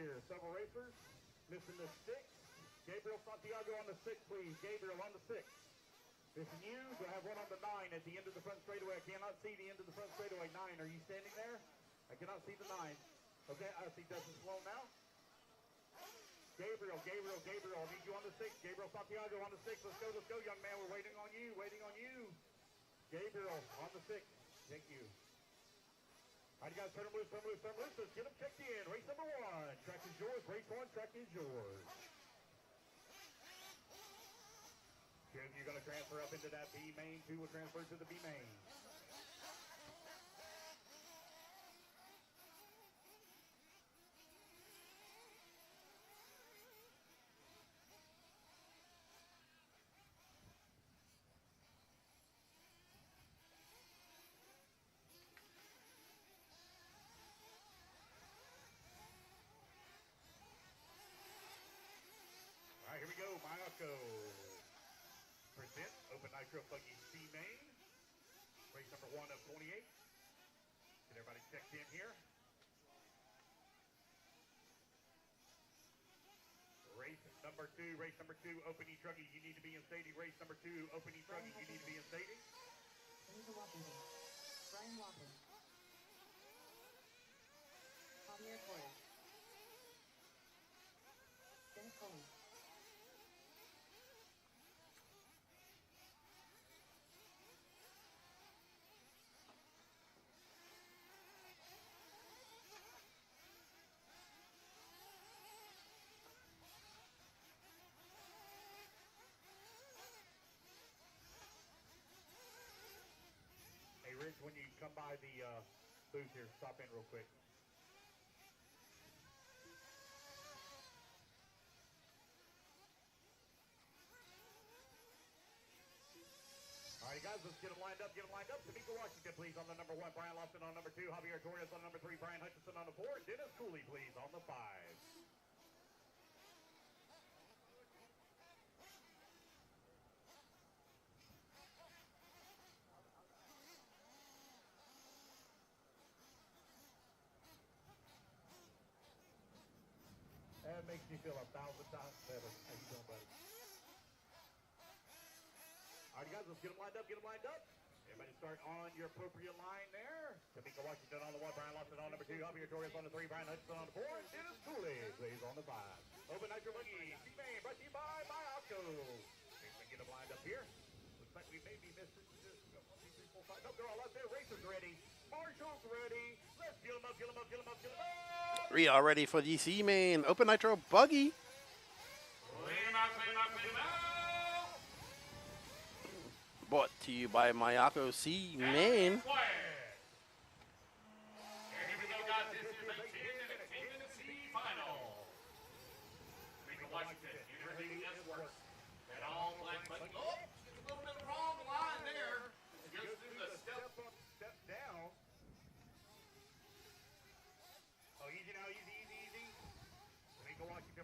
here. Several racers missing the 6. Gabriel Santiago on the 6, please. Gabriel on the 6. Missing you. Do I have one on the 9 at the end of the front straightaway? I cannot see the end of the front straightaway. 9, are you standing there? I cannot see the 9. Okay, I see Dustin Sloan now. Gabriel, I need you on the 6. Gabriel Santiago on the 6. Let's go, young man. We're waiting on you, Gabriel on the 6. Thank you. All right, you guys, turn them loose. Let's get them checked in. Race number 1. Track is yours. Race 1, track is yours. Jim, you're going to transfer up into that B main. 2 will transfer to the B main. All right, here we go. Mayako. Present Open Nitro Buggy C main. Race number 1 of 28. Get everybody checked in here. Race number 2, Open E-truggy. You need to be in staging. Race number 2, Open E-truggy. You need to be in staging. Brian Walker. Javier Torres. Dennis Coley. Hey, Rich, when you come by the booth here, stop in real quick. All right, guys, let's get them lined up. Tamika Washington, please, on the number 1. Brian Lofton on number 2. Javier Torres on number 3. Brian Hutchinson on the 4. Dennis Cooley, please, on the 5. That makes me feel 1,000 times better. How you doing, buddy? All right, guys, let's get them lined up. Everybody start on your appropriate line there. Tamika Washington on the 1, Brian Lofton on number 2, Javier Torres on the 3, Brian Hudson on the 4, and Dennis Cooley, please, on the 5. Open Nitro Buggy C-main, brought to you by Mayako. Let's get them lined up here. Looks like we may be missing this. 1, 2, 3, 4, 5. No, they're all up there. Racers ready. Marshall's ready. Let's get them up. We are ready for the C-main Open Nitro Buggy. Brought to you by Mayako C-main.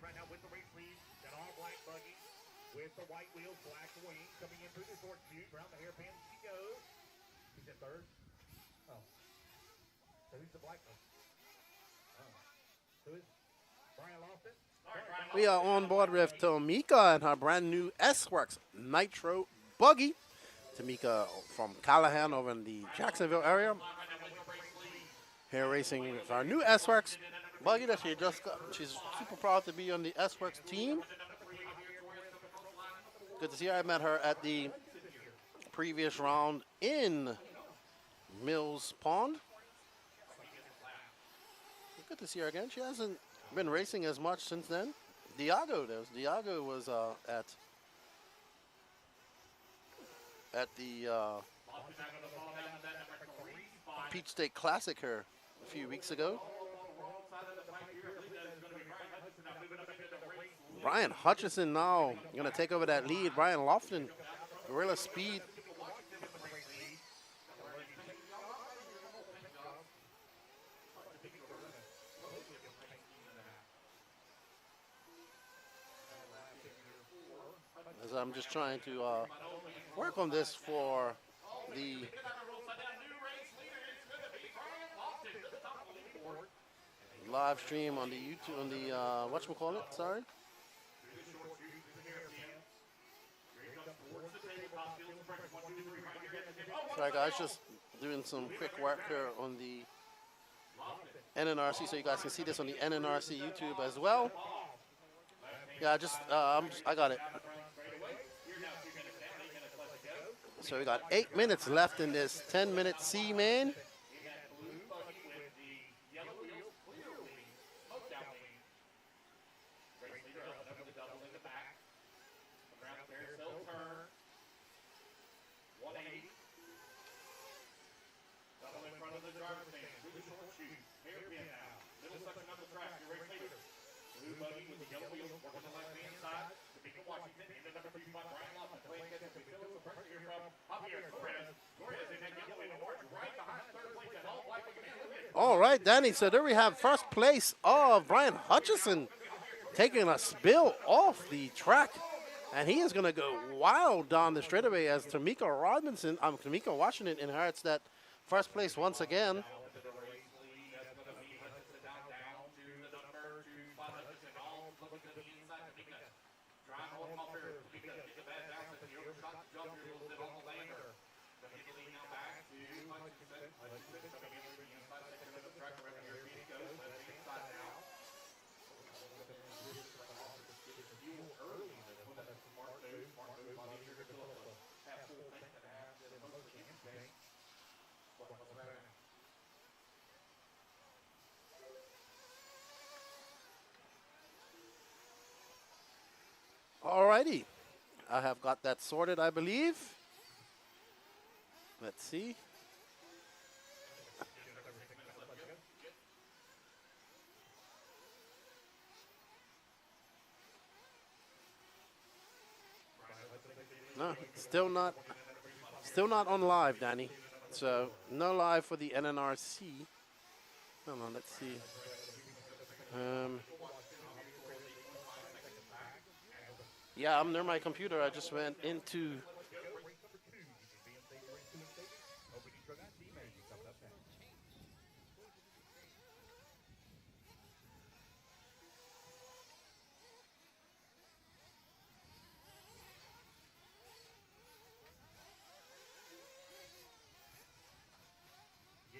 Right now with the race lead, that all black buggy with the white wheels, black wing, coming in through the short chute, around the hairpin she goes. She's in 3rd. Oh. So who's the black one? Oh. Who is Brian Lofton? We are on board with Tamika and her brand new S-Works Nitro Buggy. Tamika from Callahan over in the Jacksonville area. Here racing with our new S-Works Buggy that she just got. She's super proud to be on the S-Works team. Good to see her. I met her at the previous round in Mills Pond. Good to see her again. She hasn't been racing as much since then. Diago was at the Peach State Classic here a few weeks ago. Brian Hutchison now going to take over that lead. Brian Lofton, Gorilla Speed. As I'm just trying to work on this for the live stream on the YouTube, on the whatchamacallit, sorry. Sorry guys, just doing some quick work here on the NNRC so you guys can see this on the NNRC YouTube as well. Yeah, I got it. So we got 8 minutes left in this 10-minute C main. All right, Danny. So there we have first place of Brian Hutchison taking a spill off the track. And he is going to go wild down the straightaway as Tamika Washington inherits that first place once again. Alrighty, I have got that sorted, I believe. Let's see. No, still not on live, Danny. So no live for the NNRC. Hold on, let's see. Yeah, I'm near my computer. I just went into.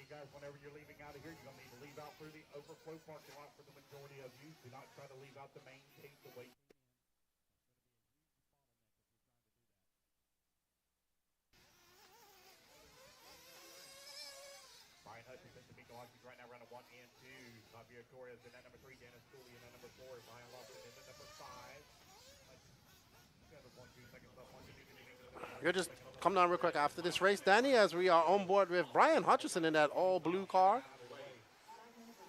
Guys, whenever you're leaving out of here, you're going to need to leave out through the overflow parking lot for the majority of you. Do not try to leave out the main gate the way. Brian Hutchison, Tamika Washington right now running 1 and 2. Javier Torres in that number 3, Dennis Cooley in that number 4, Brian Lawson in that number 5. You're just come down real quick after this race, Danny, as we are on board with Brian Hutchison in that all blue car.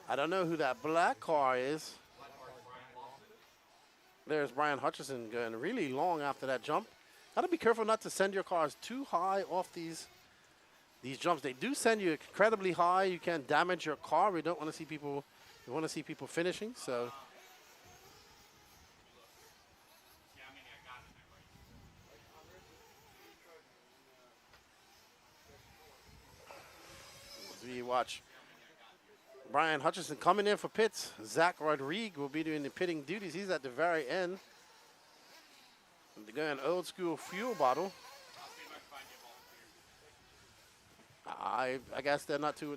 I don't know who that black car is. There's Brian Hutchison going really long after that jump. Gotta be careful not to send your cars too high off these jumps. They do send you incredibly high. You can damage your car. We don't want to see people. We want to see people finishing. So. We watch Brian Hutchison coming in for pits. Zach Rodriguez will be doing the pitting duties. He's at the very end. They're going old school fuel bottle. I guess they're not too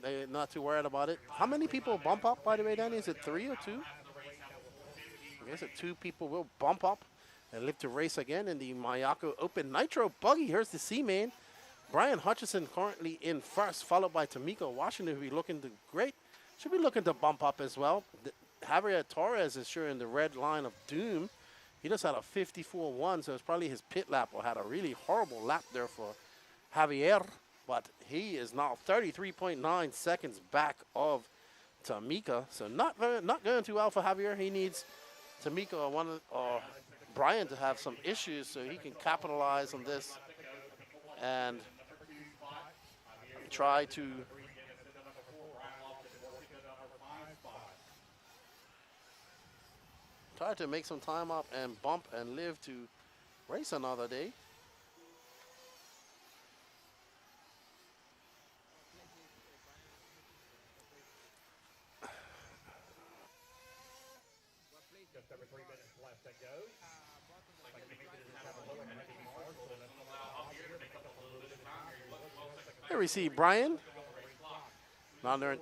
worried about it. How many people bump up, by the way, Danny? Is it 3 or 2? I guess 2 people will bump up and live to race again in the Mayako Open Nitro Buggy. Here's the C-Main. Brian Hutchison currently in first, followed by Tamika Washington, who should be looking to bump up as well. Javier Torres is sure in the red line of doom. He just had a 54-1, so it's probably his pit lap or had a really horrible lap there for Javier. But he is now 33.9 seconds back of Tamika. So not going too well for Javier. He needs Tamika or Brian to have some issues so he can capitalize on this and try to make some time up and bump and live to race another day. Just over 3 minutes left that goes. Like you mentioned, it's kind of a lower heavy mark, so that's allow up here to make up a little bit of time here. You look 12 seconds. Here we see Brian. Down there.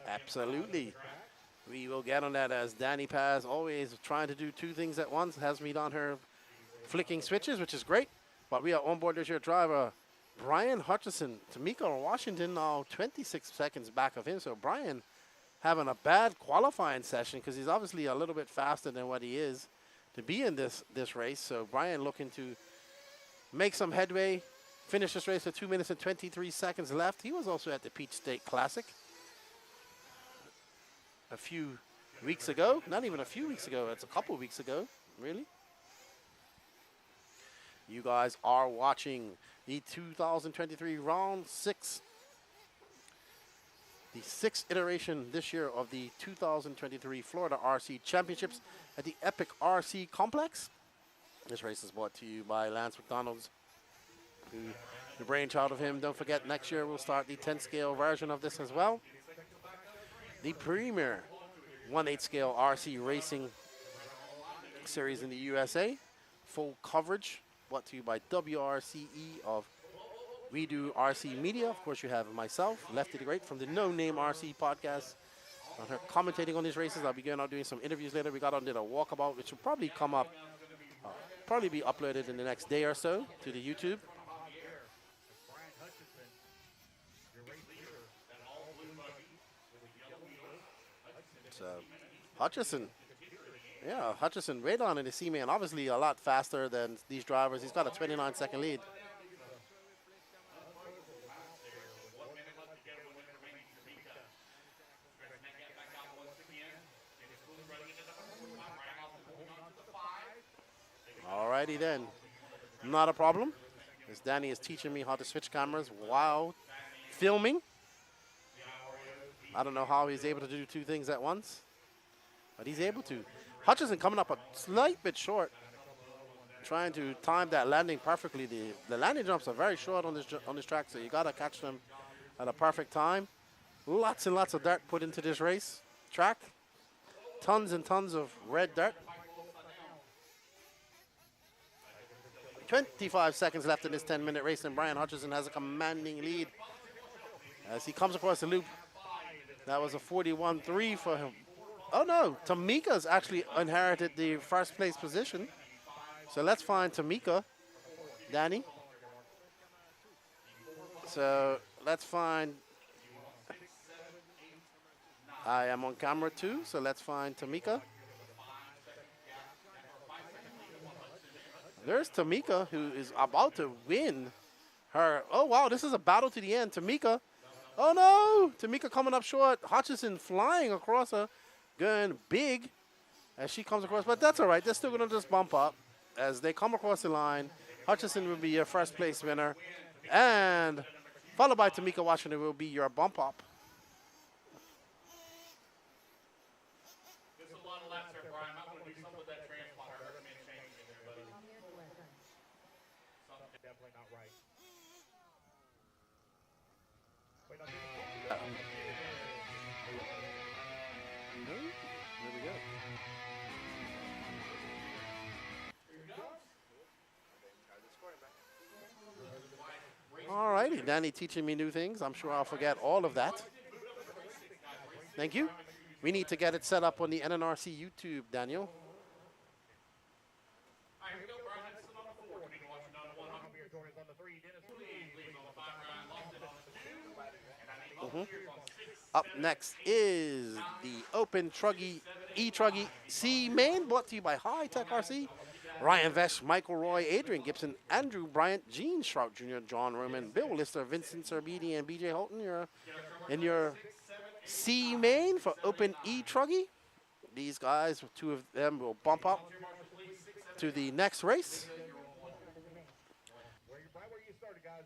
Absolutely. We will get on that as Danny Paz always trying to do two things at once. Has me on her flicking switches, which is great. But we are on board this year driver, Brian Hutchison. Tamika Washington now 26 seconds back of him. So Brian having a bad qualifying session because he's obviously a little bit faster than what he is to be in this race. So Brian looking to make some headway, finish this race with 2 minutes and 23 seconds left. He was also at the Peach State Classic a few weeks ago. Not even a few weeks ago, it's a couple weeks ago, really. You guys are watching the 2023 round 6, the 6th iteration this year of the 2023 Florida RC Championships at the Epic RC Complex. This race is brought to you by Lance McDonald's, the brainchild of him. Don't forget, next year we'll start the 10 scale version of this as well. The premier 1/8 scale RC racing series in the USA. Full coverage brought to you by WRCE of We Do RC Media. Of course, you have myself, Lefty the Great, from the No Name RC podcast. On her commentating on these races. I'll be going out doing some interviews later. We got on did a walkabout, which will probably come up, probably be uploaded in the next day or so to the YouTube. So, Hutchison, yeah, Hutchison right on in the C-Man. Obviously a lot faster than these drivers. He's got a 29-second lead. Alrighty then, not a problem. As Danny is teaching me how to switch cameras while filming. I don't know how he's able to do two things at once, but he's able to. Hutchison coming up a slight bit short, trying to time that landing perfectly. The landing jumps are very short on this track, so you gotta catch them at a perfect time. Lots and lots of dirt put into this race track. Tons and tons of red dirt. 25 seconds left in this 10-minute race, and Brian Hutchison has a commanding lead as he comes across the loop. That was a 41.3 for him. Oh no, Tamika's actually inherited the first place position. So let's find Tamika, Danny. So let's find, I am on camera too, so let's find Tamika. There's Tamika, who is about to win her. Oh wow, this is a battle to the end. Tamika. Oh no! Tamika coming up short. Hutchison flying across her, going big as she comes across. But that's all right. They're still going to just bump up as they come across the line. Hutchison will be your first place winner. And followed by Tamika Washington will be your bump up. There's a lot of laps there, Brian. I'm going to do something with that transponder. I recommend changing there, buddy. Something definitely not right. Wait, I'll There we go. All righty, Danny teaching me new things. I'm sure I'll forget all of that. Thank you. We need to get it set up on the NNRC YouTube, Daniel. Up next is the Open Truggy E-truggy C main, brought to you by High Tech RC. Ryan Vesh, Michael Roy, Adrian Gibson, Andrew Bryant, Gene Shrout Jr., John Roman, Bill Lister, Vincent Serbidi, and BJ Holton. You're in your C main for Open E-truggy. These guys, two of them, will bump up to the next race. Right where you started, guys.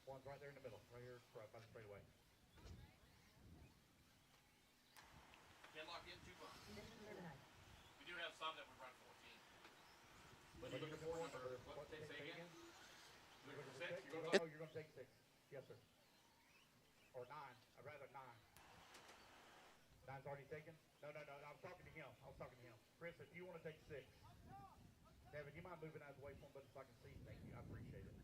One's right there in the middle, right here, right by the straightaway. Get locked in 2 bumps. We do have some that would run 14. But you're looking for number, what did they say again? You're looking for 6? You're going to take 6. Yes, sir. Or 9. I'd rather 9. Brian's already taken? No. I was talking to him. Chris, if you want to take 6. Kevin, you mind moving out of the way from him so I can see? Thank you. I appreciate it.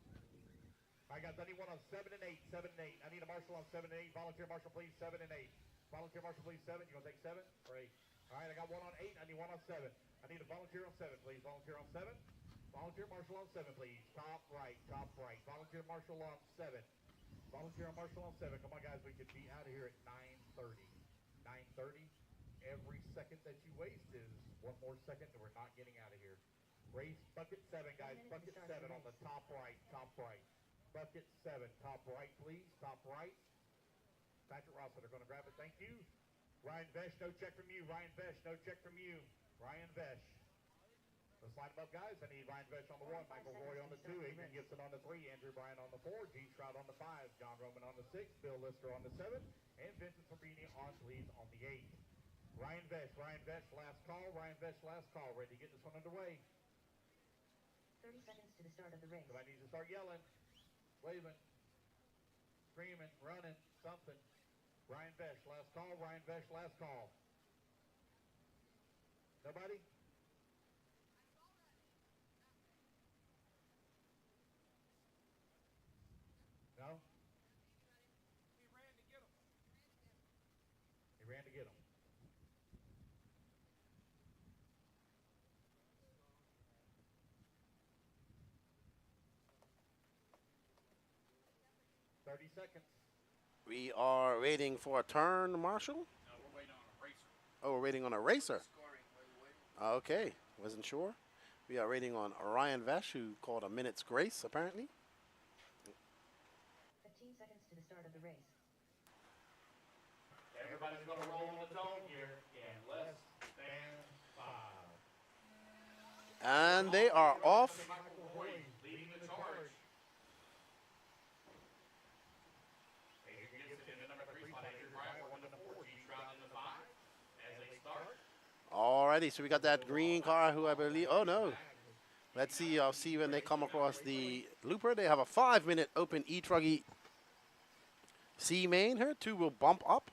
All right, guys, I need one on 7 and 8. 7 and 8. I need a marshal on 7 and 8. Volunteer marshal, please. 7 and 8. Volunteer marshal, please. 7. You going to take 7 or 8? All right, I got one on 8. I need one on 7. I need a volunteer on 7, please. Volunteer on 7. Volunteer marshal on 7, please. Top right. Volunteer marshal on 7. Volunteer marshal on 7. Come on, guys. We could be out of here at 9:30. 9:30. Every second that you waste is one more second that we're not getting out of here. Race bucket 7, guys. Bucket 7 on the top right. Bucket 7, top right, please. Top right. Patrick Rossett are going to grab it. Thank you. Ryan Vesh, no check from you. Ryan Vesh, no check from you. Ryan Vesh. Let's line them up, guys. I need Ryan Vesh on the 1, Michael Roy on the 2, Adrian Gibson on the 3, Andrew Bryan on the 4, Gene Stroud on the 5, John Roman on the 6, Bill Lister on the 7, and Vincent Fabrini on the 8. Ryan Vesh, last call. Ryan Vesh, last call. Ready to get this one underway. 30 seconds to the start of the race. Somebody needs to start yelling, waving, screaming, running, something. Ryan Vesh, last call. Ryan Vesh, last call. Nobody? No? He ran to get him. Seconds. We are waiting for a turn, Marshall? No, we're waiting on a racer. Oh, we're waiting on a racer. Scoring while you're waiting. Okay, wasn't sure. We are waiting on Ryan Vesh, who called a minute's grace, apparently. 15 seconds to the start of the race. Everybody's going to roll on the zone here in less than 5. And they are off. Michael Roy leading the charge. Adrian Gibson in the number 3 spot. Andrew Bryan in the 4. Gene Stroud in the 5 as they start. Alrighty, so we got that green car who I believe, oh no. Let's see, I'll see when they come across the looper. They have a 5-minute open E-truggy C main here. 2 will bump up.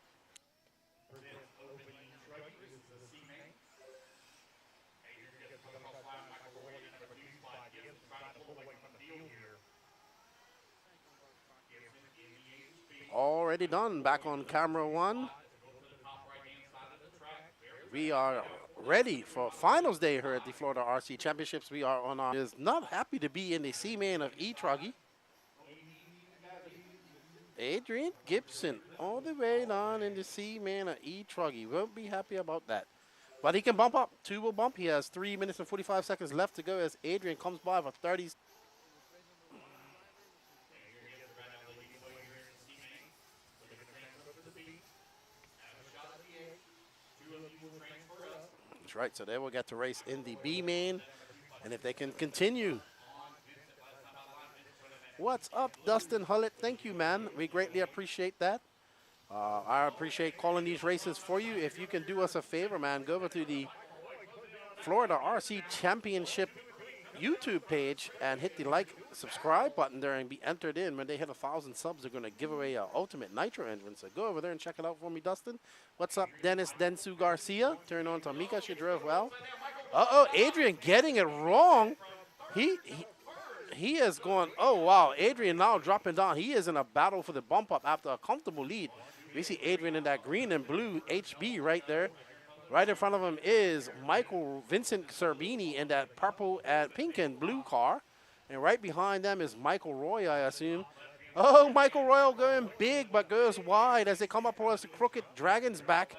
Already done. Back on camera 1. We are ready for finals day here at the Florida RC Championships. We are on our is not happy to be in the C main of E-truggy. Adrian Gibson all the way down in the C main of E-truggy. Won't be happy about that. But he can bump up. 2 will bump. He has 3 minutes and 45 seconds left to go as Adrian comes by for 30. That's right, so they will get to race in the B main, and if they can continue. What's up, Dustin Hullett? Thank you, man. We greatly appreciate that. I appreciate calling these races for you. If you can do us a favor, man, go over to the Florida RC Championship YouTube page and hit the like, subscribe button there and be entered in. When they hit 1,000 subs, they're going to give away an Ultimate Nitro engine. So go over there and check it out for me, Dustin. What's up, Dennis Densu Garcia? Turn on Tamika. She drove well. Uh-oh, Adrian getting it wrong. He is going, oh, wow. Adrian now dropping down. He is in a battle for the bump up after a comfortable lead. We see Adrian in that green and blue HB right there. Right in front of him is Michael Vincent Serbini in that purple and pink and blue car. And right behind them is Michael Roy, I assume. Oh, Michael Royal going big but goes wide as they come up towards the crooked Dragon's back.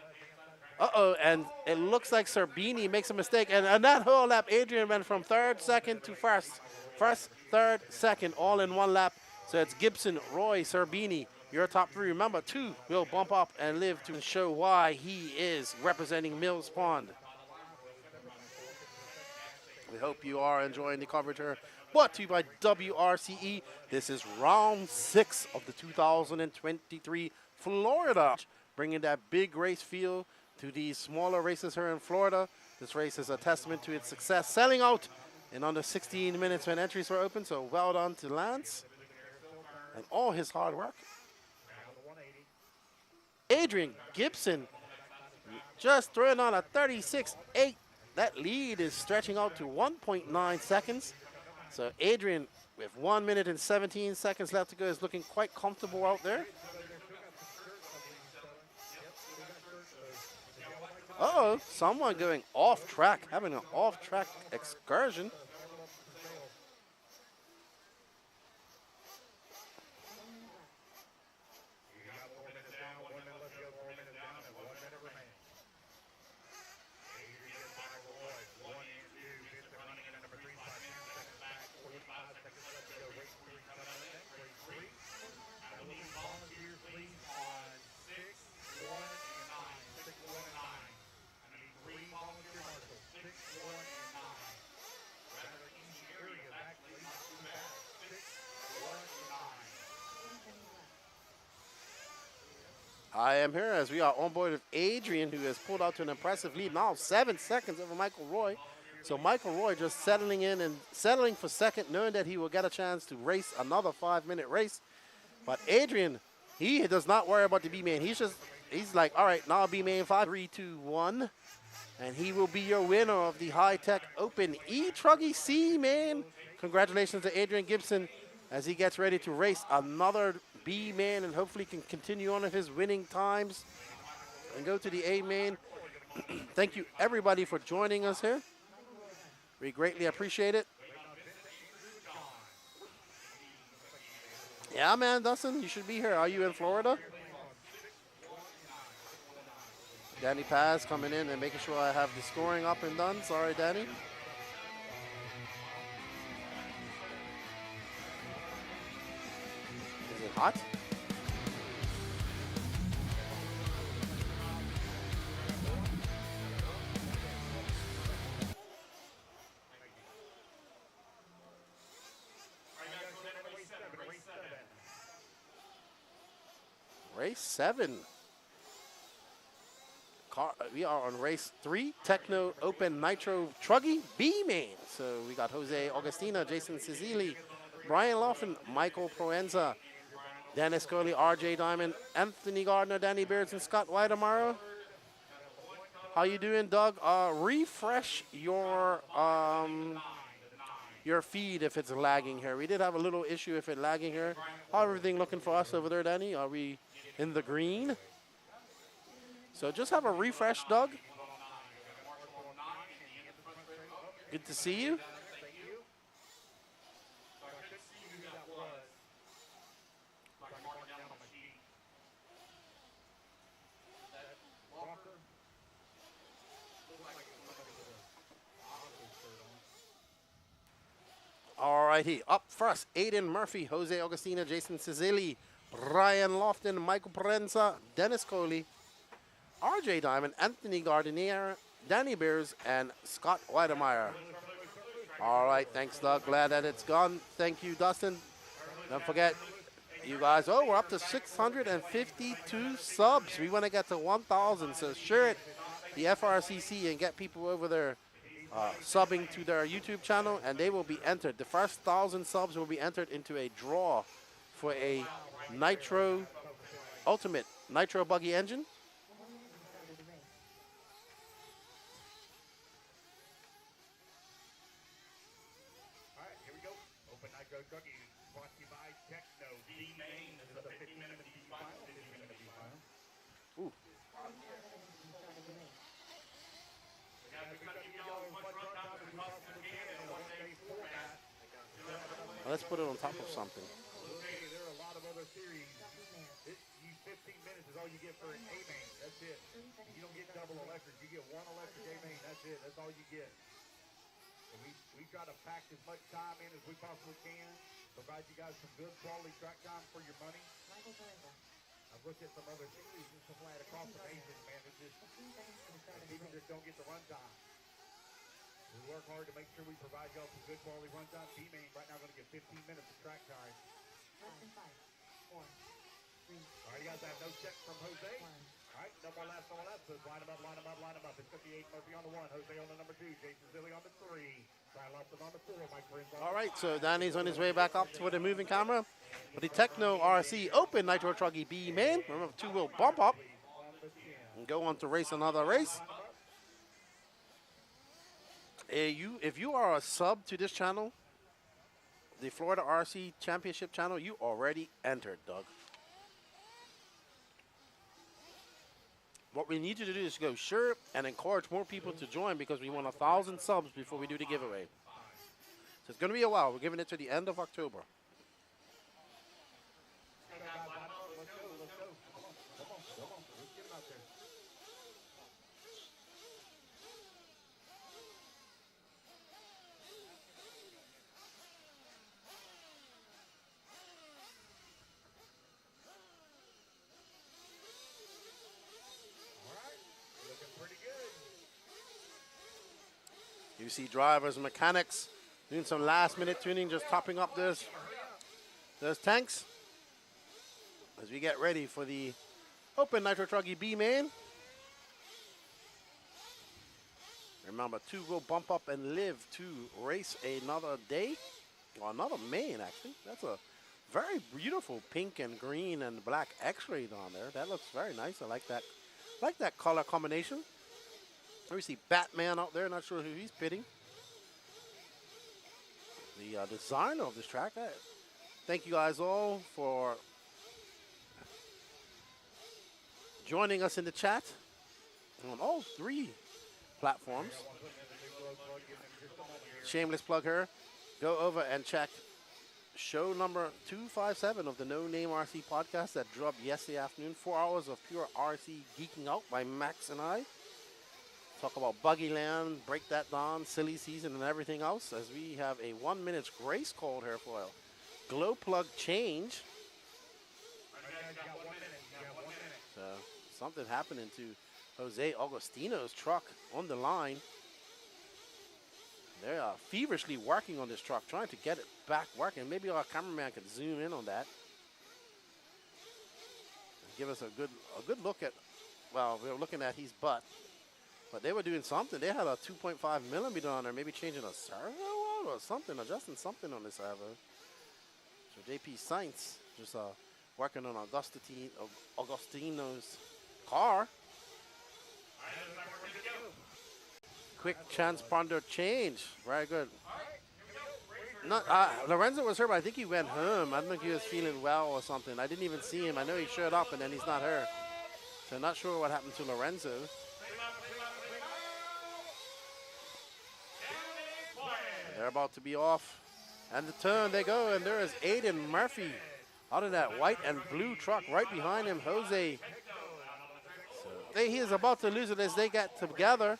Uh-oh, and it looks like Serbini makes a mistake. And that whole lap, Adrian went from 3rd, 2nd to 1st. 1st, 3rd, 2nd, all in 1 lap. So it's Gibson, Roy, Serbini. Your top 3. Remember, 2 will bump up and live to show why he is representing Mills Pond. We hope you are enjoying the coverage here. Brought to you by WRCE. This is round 6 of the 2023 Florida. Bringing that big race feel to these smaller races here in Florida. This race is a testament to its success, selling out in under 16 minutes when entries were open. So well done to Lance and all his hard work. Adrian Gibson Just throwing on a 36.8. That lead is stretching out to 1.9 seconds. So Adrian, with 1 minute and 17 seconds left to go, is looking quite comfortable out there. Uh-oh, someone going off track, having an off-track excursion. I am here as we are on board with Adrian, who has pulled out to an impressive lead now, 7 seconds over Michael Roy. So Michael Roy just settling in and settling for second, knowing that he will get a chance to race another 5-minute race. But Adrian, he does not worry about the B-main. He's like, all right, now B-main 5, 3, 2, 1. And he will be your winner of the High-Tech Open E-truggy C, man. Congratulations to Adrian Gibson as he gets ready to race another B-main and hopefully can continue on with his winning times and go to the A-main. Thank you, everybody, for joining us here. We greatly appreciate it. Yeah, man, Dustin, you should be here. Are you in Florida? Danny Paz coming in and making sure I have the scoring up and done. Sorry, Danny. Is it hot? Race 7. We are on race 3, Techno Open Nitro Truggy B main. So we got Jose Augustina, Jason Cizili, Brian Laughlin, Michael Proenza, Dennis Curley, RJ Diamond, Anthony Gardner, Danny Beards, and Scott Whitemire. How you doing, Doug? Refresh your feed if it's lagging here. We did have a little issue if it's lagging here. How everything looking for us over there, Danny? Are we in the green? So just have a refresh, Doug. Good to see you. All righty, up first, Aiden Murphy, Jose Augustina, Jason Cizili, Brian Lofton, Michael Parenza, Dennis Coley, RJ Diamond, Anthony Gardinier, Danny Beers, and Scott Whitemire. All right, thanks, Doug. Glad that it's gone. Thank you, Dustin. Don't forget, you guys, we're up to 652 subs. We want to get to 1,000, so share it, the FRCC, and get people over there subbing to their YouTube channel, and they will be entered. The first 1,000 subs will be entered into a draw for a Nitro Ultimate Nitro Buggy engine. E-truggy brought to you by Techno B main. This is a 50-minute B final. 50-minute B final. Ooh. Let's put it on top of something. Okay, there are a lot of other series. 15 minutes is all you get for an A main. That's it. You don't get double electric. You get one electric A main. That's it. That's all you get. And we try to pack as much time in as we possibly can. Provide you guys some good quality track time for your money. I've looked at some other series and some right across the nation, man. It's just people just don't get the run time. We work hard to make sure we provide y'all some good quality run time. B-main right now going to get 15 minutes of track time. All right, you guys have no check from Jose. All right, no more laps, no more laps. So line them up, line them up, line them up. It's 58 Murphy on the 1, Jose on the number 2, Jason Zilli on the 3, Brian Lawson on the 4, Mike Prince on the All right, so Danny's on his way back up for the moving camera. For the Techno RC Open Nitro Truggy B main. Remember, 2 will bump up. go on to race another race. If you are a sub to this channel, the Florida RC Championship channel, you already entered, Doug. What we need you to do is go share and encourage more people to join because we want 1,000 subs before we do the giveaway. So it's going to be a while. We're giving it to the end of October. You see drivers and mechanics doing some last-minute tuning, just topping up those tanks as we get ready for the Open E-truggy B main. Remember, 2 will bump up and live to race another day, or another main, actually. That's a very beautiful pink and green and black X-ray down there. That looks very nice. I like that. Like that color combination. We see Batman out there. Not sure who he's pitting. The designer of this track. Thank you guys all for joining us in the chat on all 3 platforms. Shameless plug here. Go over and check show number 257 of the No Name RC podcast that dropped yesterday afternoon. 4 hours of pure RC geeking out by Max and I. Talk about Buggy Land, break that down, silly season, and everything else. As we have a 1-minute grace called here for a glow plug change. So something happening to Jose Augustino's truck on the line. They are feverishly working on this truck, trying to get it back working. Maybe our cameraman could zoom in on that. Give us a good look at, well, we're looking at his butt. But they were doing something. They had a 2.5 millimeter on there, maybe changing a servo or something, adjusting something on the servo. So JP Sainz just working on Augustino's car. Quick transponder change. Very good. Lorenzo was here, but I think he went home. I don't think he was feeling well or something. I didn't even see him. I know he showed up and then he's not here. So not sure what happened to Lorenzo. They're about to be off. And the turn they go, and there is Aiden Murphy out of that white and blue truck right behind him, Jose. So he is about to lose it as they get together.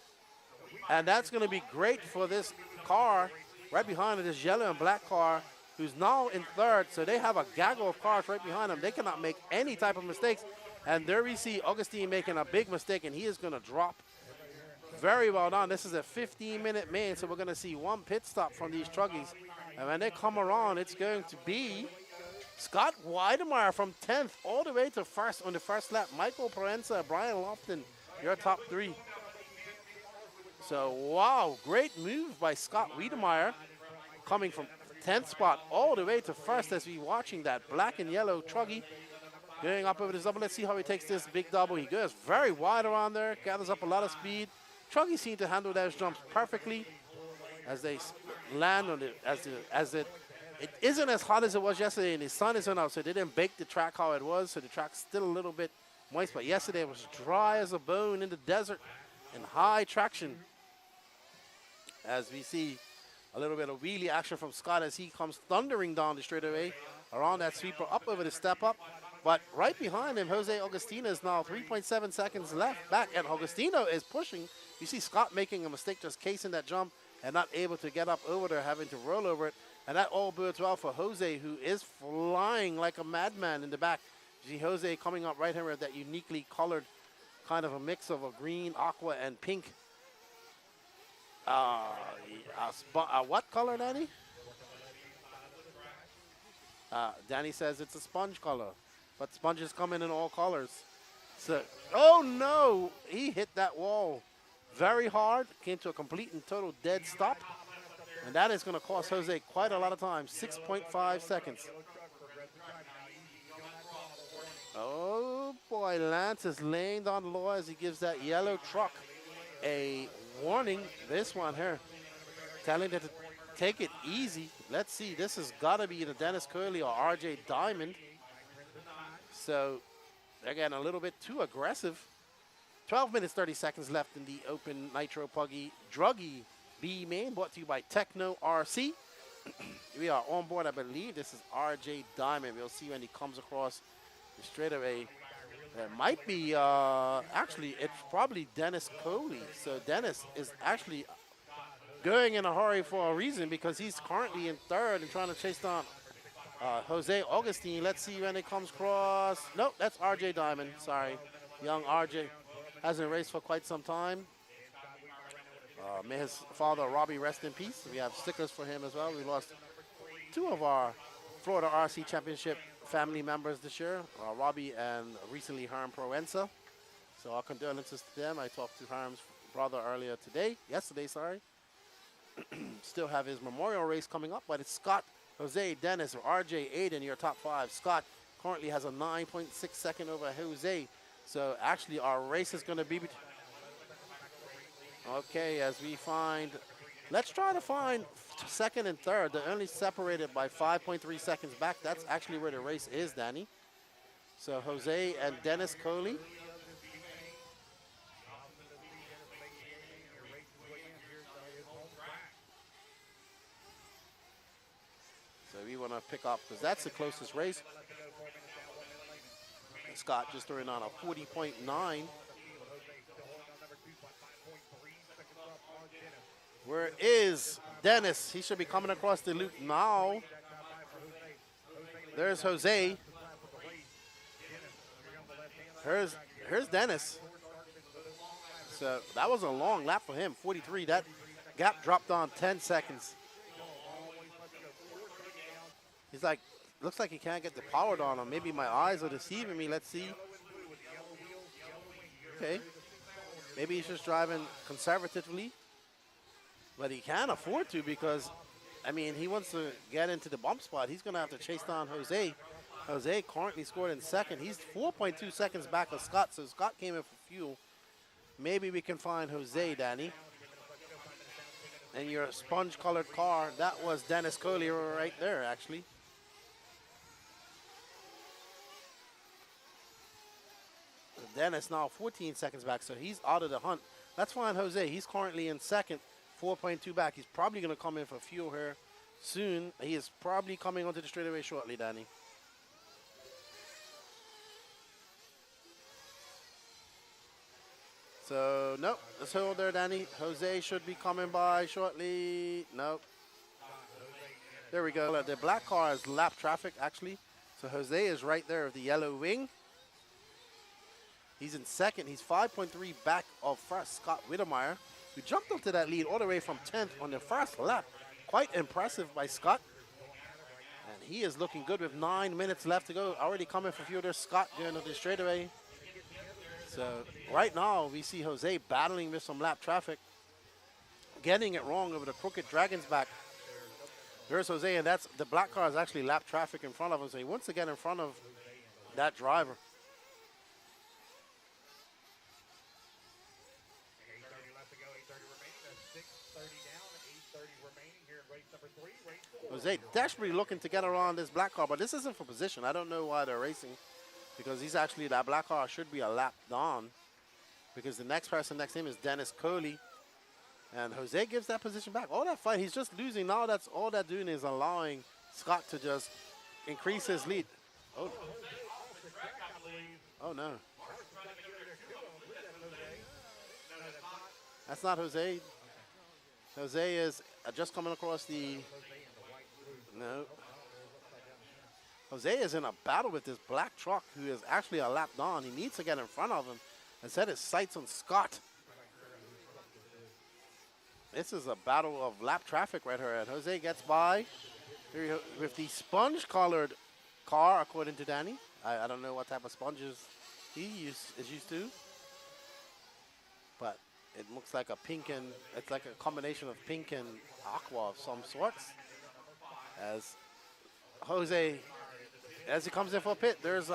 And that's going to be great for this car right behind it, this yellow and black car, who's now in third. So they have a gaggle of cars right behind them. They cannot make any type of mistakes. And there we see Augustine making a big mistake, and he is going to drop. Very well done. This is a 15-minute main, so we're going to see 1 pit stop from these truggies. And when they come around, it's going to be Scott Weidemeyer from 10th all the way to first on the first lap. Michael Parenza, Brian Lofton, your top 3. So, wow, great move by Scott Weidemeyer, coming from 10th spot all the way to first as we watching that black and yellow truggy going up over this double. Let's see how he takes this big double. He goes very wide around there, gathers up a lot of speed. Truggies seem to handle those jumps perfectly as they land on it. It isn't as hot as it was yesterday, and the sun isn't out, so they didn't bake the track how it was, so the track's still a little bit moist. But yesterday it was dry as a bone in the desert and high traction. As we see a little bit of wheelie action from Scott as he comes thundering down the straightaway around that sweeper up over the step up. But right behind him, Jose Augustino is now 3.7 seconds left back, and Augustino is pushing. You see Scott making a mistake just casing that jump and not able to get up over there, having to roll over it. And that all bodes well for Jose, who is flying like a madman in the back. You see Jose coming up right here with that uniquely colored kind of a mix of a green, aqua, and pink. What color, Danny? Danny says it's a sponge color, but sponges come in all colors. So, oh no, he hit that wall very hard, came to a complete and total dead stop, and that is going to cost Jose quite a lot of time, 6.5 seconds. Oh boy, Lance is laying down the law as he gives that yellow truck a warning. This one here, telling it to take it easy. Let's see. This has got to be either Dennis Curley or RJ Diamond. So they're getting a little bit too aggressive. 12 minutes, 30 seconds left in the open Nitro E-truggy B main, brought to you by Techno RC. We are on board, I believe. This is RJ Diamond. We'll see when he comes across the straightaway. It might be, actually, it's probably Dennis Coley. So Dennis is actually going in a hurry for a reason because he's currently in third and trying to chase down Jose Augustine. Let's see when it comes across. Nope, that's RJ Diamond. Sorry. Young RJ hasn't raced for quite some time. May his father, Robbie, rest in peace. We have stickers for him as well. We lost two of our Florida RC Championship family members this year, Robbie and recently Herm Proenza. So our condolences to them. I talked to Herm's brother yesterday, sorry. Still have his memorial race coming up, but it's Scott, Jose, Dennis, or RJ, Aiden, your top five. Scott currently has a 9.6 second over Jose. So actually our race is going to be okay, as we find, let's try to find second and third. They're only separated by 5.3 seconds back. That's actually where the race is, Danny. So Jose and Dennis Coley. So we want to pick up, because that's the closest race. Scott just throwing on a 40.9. Where is Dennis? He should be coming across the loop now. There's Jose. Here's Dennis. So that was a long lap for him, 43. That gap dropped on 10 seconds. He's like, looks like he can't get the power on him. Maybe my eyes are deceiving me. Let's see. Okay. Maybe he's just driving conservatively. But he can't afford to because, I mean, he wants to get into the bump spot. He's going to have to chase down Jose. Jose currently scored in second. He's 4.2 seconds back of Scott, so Scott came in for fuel. Maybe we can find Jose, Danny. And your sponge-colored car, that was Dennis Coley right there, actually. Dennis now 14 seconds back, so he's out of the hunt. Let's find Jose. He's currently in second. 4.2 back. He's probably going to come in for fuel here soon. He is probably coming onto the straightaway shortly, Danny. So, nope. Let's hold there, Danny. Jose should be coming by shortly. Nope. There we go. The black car is lap traffic, actually. So, Jose is right there with the yellow wing. He's in second. He's 5.3 back of first Scott Whittemeyer, who jumped up to that lead all the way from 10th on the first lap. Quite impressive by Scott. And he is looking good with 9 minutes left to go. Already coming for fuel. There's Scott going to the straightaway. So right now we see Jose battling with some lap traffic. Getting it wrong over the crooked Dragon's back. There's Jose, and that's the black car is actually lap traffic in front of him. So he wants to get in front of that driver. Jose desperately looking to get around this black car, but this isn't for position. I don't know why they're racing, because he's actually, that black car should be a lap down, because the next person next to him is Dennis Coley, and Jose gives that position back. All that fight, he's just losing. Now that's all they're doing is allowing Scott to just increase his lead. Oh, oh no. That's not Jose. Jose is just coming across the... No. Jose is in a battle with this black truck who is actually a lap down. He needs to get in front of him and set his sights on Scott. This is a battle of lap traffic right here. And Jose gets by with the sponge-colored car, according to Danny. I don't know what type of sponges he is used to. But it looks like a pink and, it's like a combination of pink and aqua of some sorts. As Jose as he comes in for a pit, there was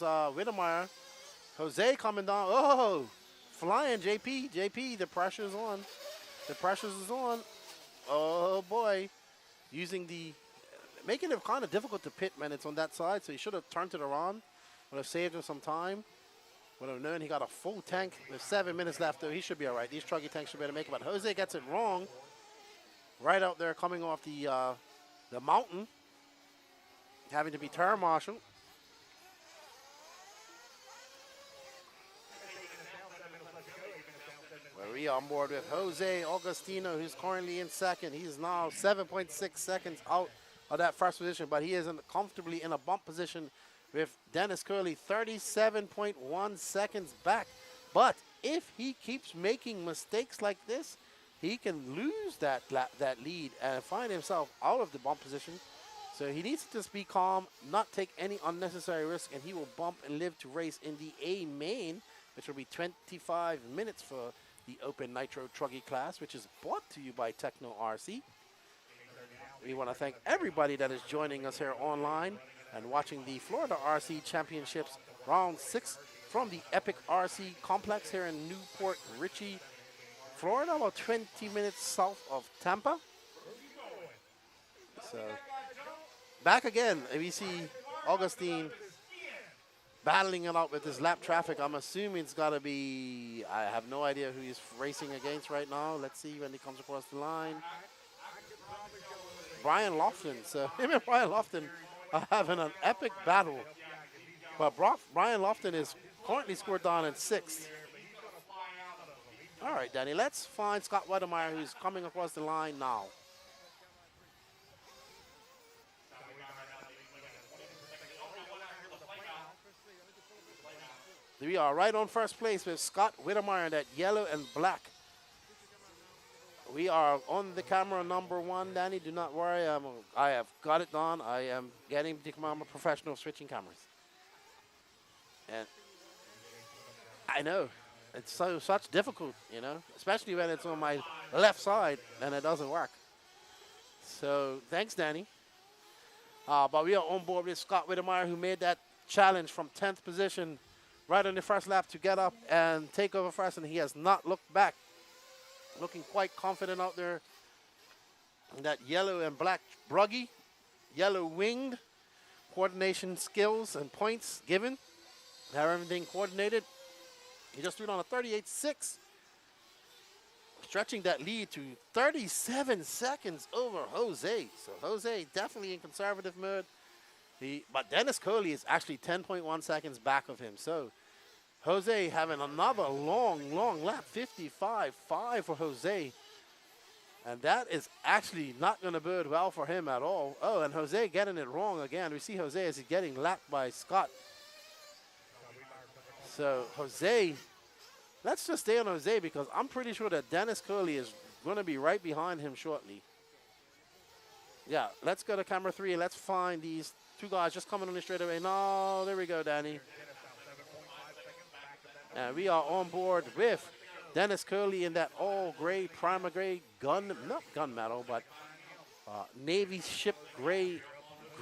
Whittemire. Jose coming down. Oh, flying JP. JP, the pressure's on. The pressure is on. Oh, boy. Making it kind of difficult to pit when it's on that side, so he should have turned it around. Would have saved him some time. Would have known he got a full tank with 7 minutes left, though. He should be all right. These truggy tanks should be able to make it, but Jose gets it wrong. Right out there coming off the mountain. Having to be turn marshal. Where we are on board with Jose Augustino, who's currently in second. He's now 7.6 seconds out of that first position, but he is comfortably in a bump position with Dennis Curley 37.1 seconds back. But if he keeps making mistakes like this, he can lose that lead and find himself out of the bump position. So he needs to just be calm, not take any unnecessary risk, and he will bump and live to race in the A main, which will be 25 minutes for the Open Nitro Truggy class, which is brought to you by Techno RC. We want to thank everybody that is joining us here online and watching the Florida RC Championships Round 6 from the Epic RC Complex here in Newport Richey, Florida, about 20 minutes south of Tampa. So, back again, we see Augustine battling it out with this lap traffic. I'm assuming it's got to be, I have no idea who he's racing against right now. Let's see when he comes across the line. Brian Lofton. So him and Brian Lofton are having an epic battle. But Brian Lofton is currently scored down in 6th. All right, Danny, let's find Scott Wedemeyer, who's coming across the line now. We are right on first place with Scott Whittemire in that yellow and black. We are on the camera number 1, Danny. Do not worry. I have got it done. I am getting to become a professional switching cameras. And I know. It's such difficult, you know, especially when it's on my left side and it doesn't work. So thanks, Danny. But we are on board with Scott Whittemire, who made that challenge from 10th position right on the first lap to get up and take over first, and he has not looked back. Looking quite confident out there in that yellow and black bruggy, yellow winged, coordination skills and points given. Have everything coordinated. He just threw it on a 38.6, stretching that lead to 37 seconds over Jose. So Jose definitely in conservative mode. But Dennis Coley is actually 10.1 seconds back of him. So Jose having another long lap, 55.5 for Jose. And that is actually not going to bode well for him at all. Oh, and Jose getting it wrong again. We see Jose as he's getting lapped by Scott. So Jose, let's just stay on Jose because I'm pretty sure that Dennis Coley is going to be right behind him shortly. Yeah, let's go to camera 3 and let's find these two guys just coming on the straightaway. No, there we go, Danny. And we are on board with Dennis Curley in that all gray, primer gray not gunmetal, but Navy ship gray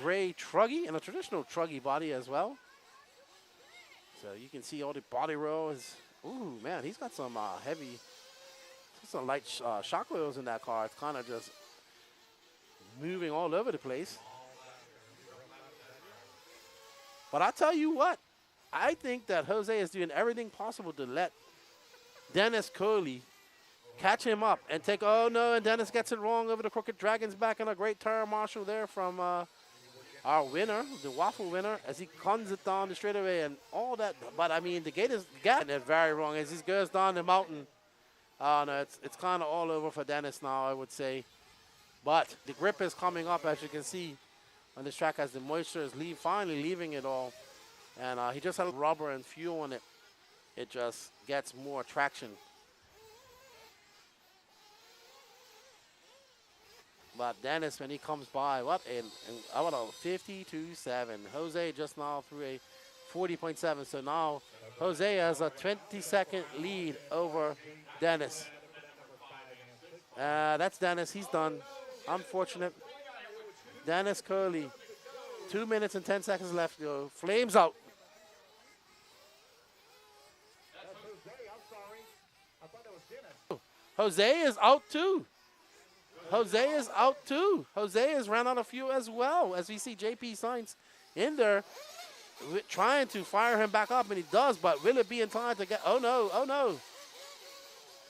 truggy and a traditional truggy body as well. So you can see all the body roll is, ooh, man, he's got some some light shock wheels in that car. It's kind of just moving all over the place. But I tell you what, I think that Jose is doing everything possible to let Dennis Coley catch him up and take, oh no, and Dennis gets it wrong over the Crooked Dragon's back, and a great turn marshal there from our winner, the waffle winner, as he guns it down the straightaway and all that. But I mean, the gate is getting it very wrong as he goes down the mountain. No, it's kind of all over for Dennis now, I would say. But the grip is coming up, as you can see on this track, as the moisture is finally leaving it all. And he just had rubber and fuel on it. It just gets more traction. But Dennis, when he comes by, what a 52.7. Jose just now threw a 40.7. So now Jose has a 20-second lead over Dennis. That's Dennis. He's done. Unfortunate. Dennis Curley 2 minutes and 10 seconds left. Yo, flames out. That's Jose. I'm sorry. I thought that was Dennis. Jose is out too. Jose is out too. Jose has ran out of fuel as well. As we see JP Science in there trying to fire him back up, and he does, but will it be in time to get, oh no, oh no.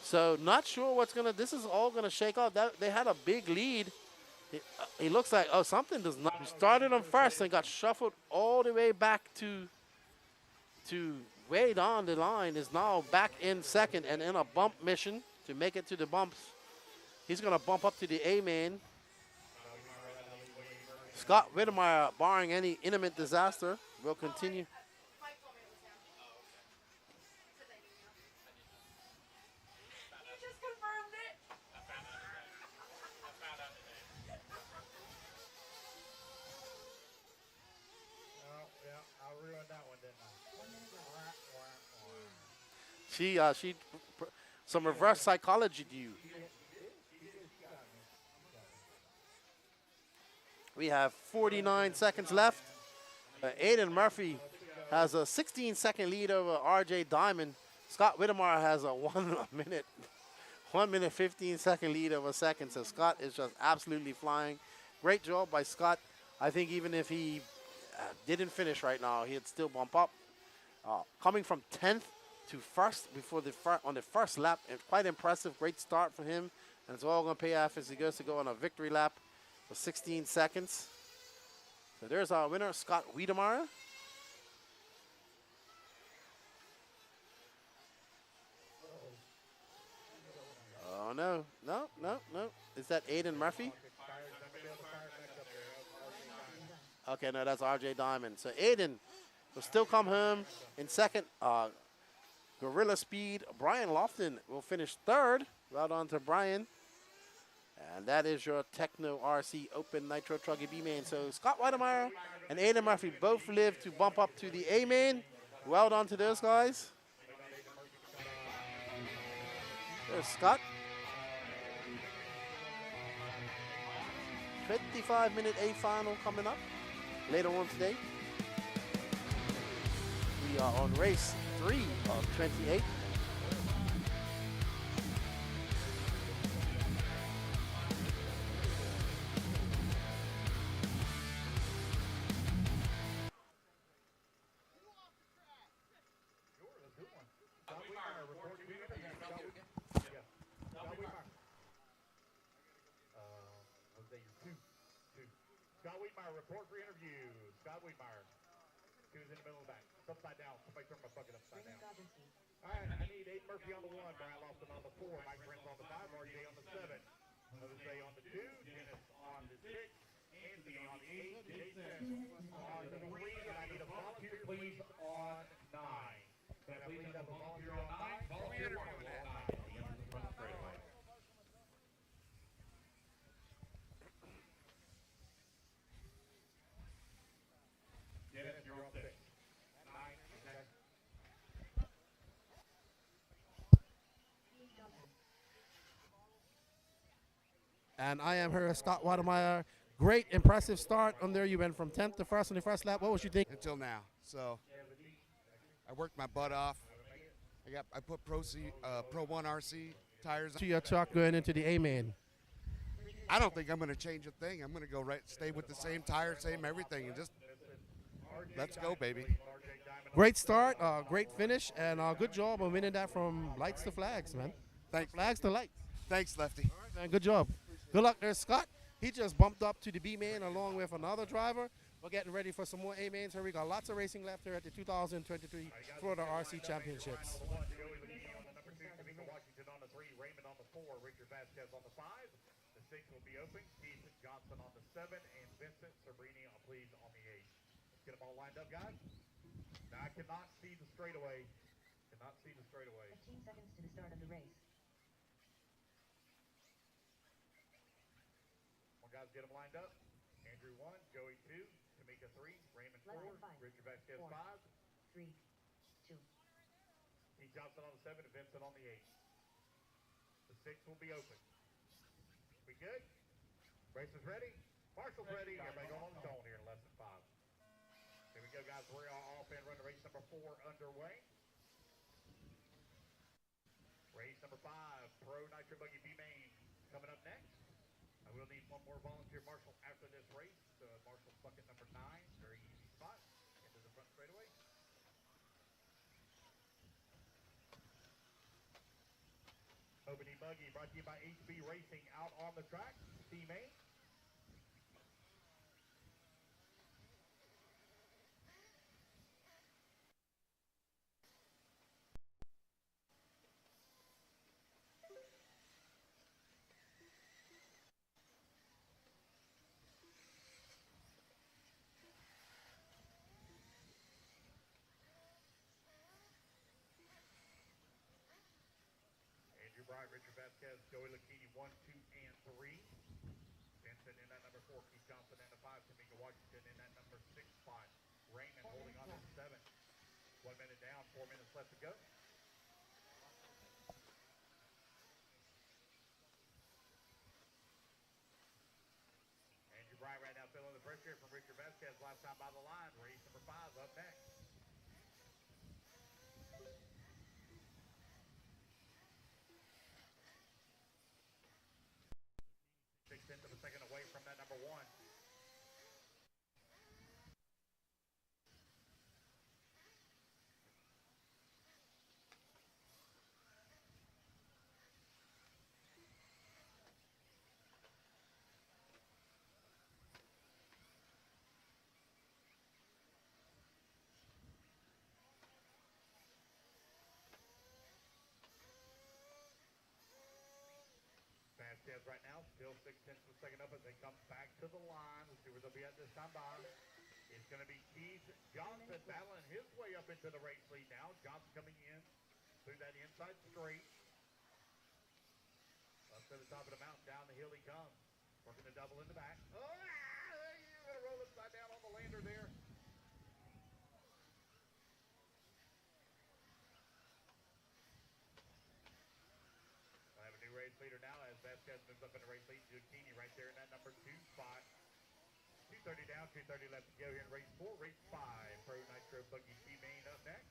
So not sure what's going to, this is all going to shake out. They had a big lead. He looks like, oh, something does not, started him first and got shuffled all the way back to way down the line, is now back in second and in a bump mission to make it to the bumps. He's going to bump up to the A-main. Scott Whittemire, barring any imminent disaster, will continue. She some reverse psychology to you. We have 49 seconds left. Aiden Murphy has a 16-second lead over RJ Diamond. Scott Whittemire has a 1 minute 15-second lead over second. So Scott is just absolutely flying. Great job by Scott. I think even if he didn't finish right now, he'd still bump up. Coming from 10th to first before on the first lap, and quite impressive. Great start for him, and it's all going to pay off as he goes to go on a victory lap for 16 seconds. So there's our winner, Scott Wiedemeyer. Oh no, no, no, no. Is that Aiden Murphy? Okay, no, that's RJ Diamond. So Aiden will still come home in second. Gorilla Speed, Brian Lofton will finish third. Well done to Brian. And that is your Techno RC Open Nitro E-truggy B main. So Scott Whittemire and Aiden Murphy both live to bump up to the A main. Well done to those guys. There's Scott. 25-minute A final coming up later on today. We are on race 3 of 28. Scott Wiedemeyer, report for interview. Scott Wiedemeyer. He was in the middle of the back. It's upside down. Somebody turn my bucket upside down. All right, I need Aiden Murphy on the 1, Brian Lofton on the 4, Mike Prince on the 5, RJ on the 7, Novice on the 2, Dennis on the 6, Anthony on the 8, Jason on the 3, and I need a volunteer, please, on 9. Can I please have a volunteer on 9? Volunteer on 9. Dennis, you're on 6. 9, okay. And I am here, Scott Whittemire. Great, impressive start on there. You went from 10th to first on the first lap. What was you think? Until now. So I worked my butt off. I put Pro 1 RC tires To your truck going into the A-main. I don't think I'm going to change a thing. I'm going to go stay with the same tire, same everything, and just let's go, baby. Great start, great finish, and good job on winning that from lights to flags, man. Thanks. Flags to lights. Thanks, Lefty. All right, man, good job. Good luck there, Scott. He just bumped up to the B-main along with another driver. We're getting ready for some more A-mains here. We got lots of racing left here at the 2023 Florida RC Championships. Washington on the 3, Raymond on the 4, Richard Vasquez on the 5. The 6 will be open. Keith Johnson on the 7, and Vincent Sabrini, please, on the 8. Let's get them all lined up, guys. Now I cannot see the straightaway. 15 seconds to the start of the race. Guys, get them lined up. Andrew 1, Joey 2, Tamika 3, Raymond 4, Richard Vasquez 5, 3, 2. Keith Johnson on the 7, and Vincent on the 8. The 6 will be open. We good? Racers ready? Marshall's ready. Everybody going on the zone here in less than 5. Here we go, guys. We're all off and running race number 4 underway. Race number 5, Pro Nitro Buggy B main coming up next. I will need one more volunteer marshal after this race. Marshall's bucket number 9. Very easy spot. Into the front straightaway. Open E-buggy brought to you by HB Racing out on the track. C main. Brian, Richard Vasquez, Joey Lakini, 1, 2, and 3. Vincent in that number 4. Keith Johnson in the 5. Tamika Washington in that number 6 spot. Raymond holding on to 7. 1 minute down, 4 minutes left to go. Andrew Bryant right now feeling the pressure from Richard Vasquez. Last time by the line. Race number 5 up next. 6/10 of a second away from that number 1. Vasquez right now, still 6/10 of a second up as they come back to the line. Let's see where they'll be at this time by. It's going to be Keith Johnson battling his way up into the race lead now. Johnson coming in through that inside straight. Up to the top of the mountain, down the hill he comes. Working the double in the back. Oh, you're going to roll upside down on the lander there. Race leader now as Vasquez moves up in the race lead. Zucchini right there in that number 2 spot. 2:30 down, 2:30 left to go here in race 4. Race 5, Pro Nitro Buggy B main up next.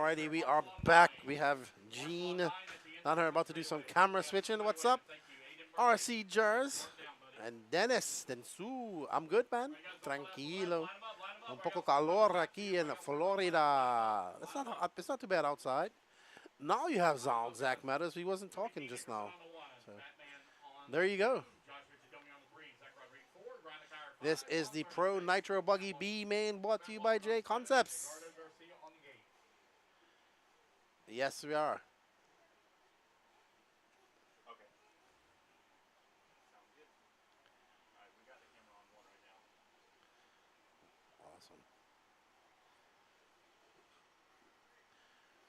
Alrighty, we are back. We have Gene down here about to do some camera switching. What's up? RC Jers and Dennis Densu. I'm good, man. Tranquilo. Un poco calor aquí in Florida. It's not too bad outside. Now you have Zach Matters. We wasn't talking just now. So, there you go. This is the Pro Nitro Buggy B main brought to you by J Concepts. Yes, we are. Awesome.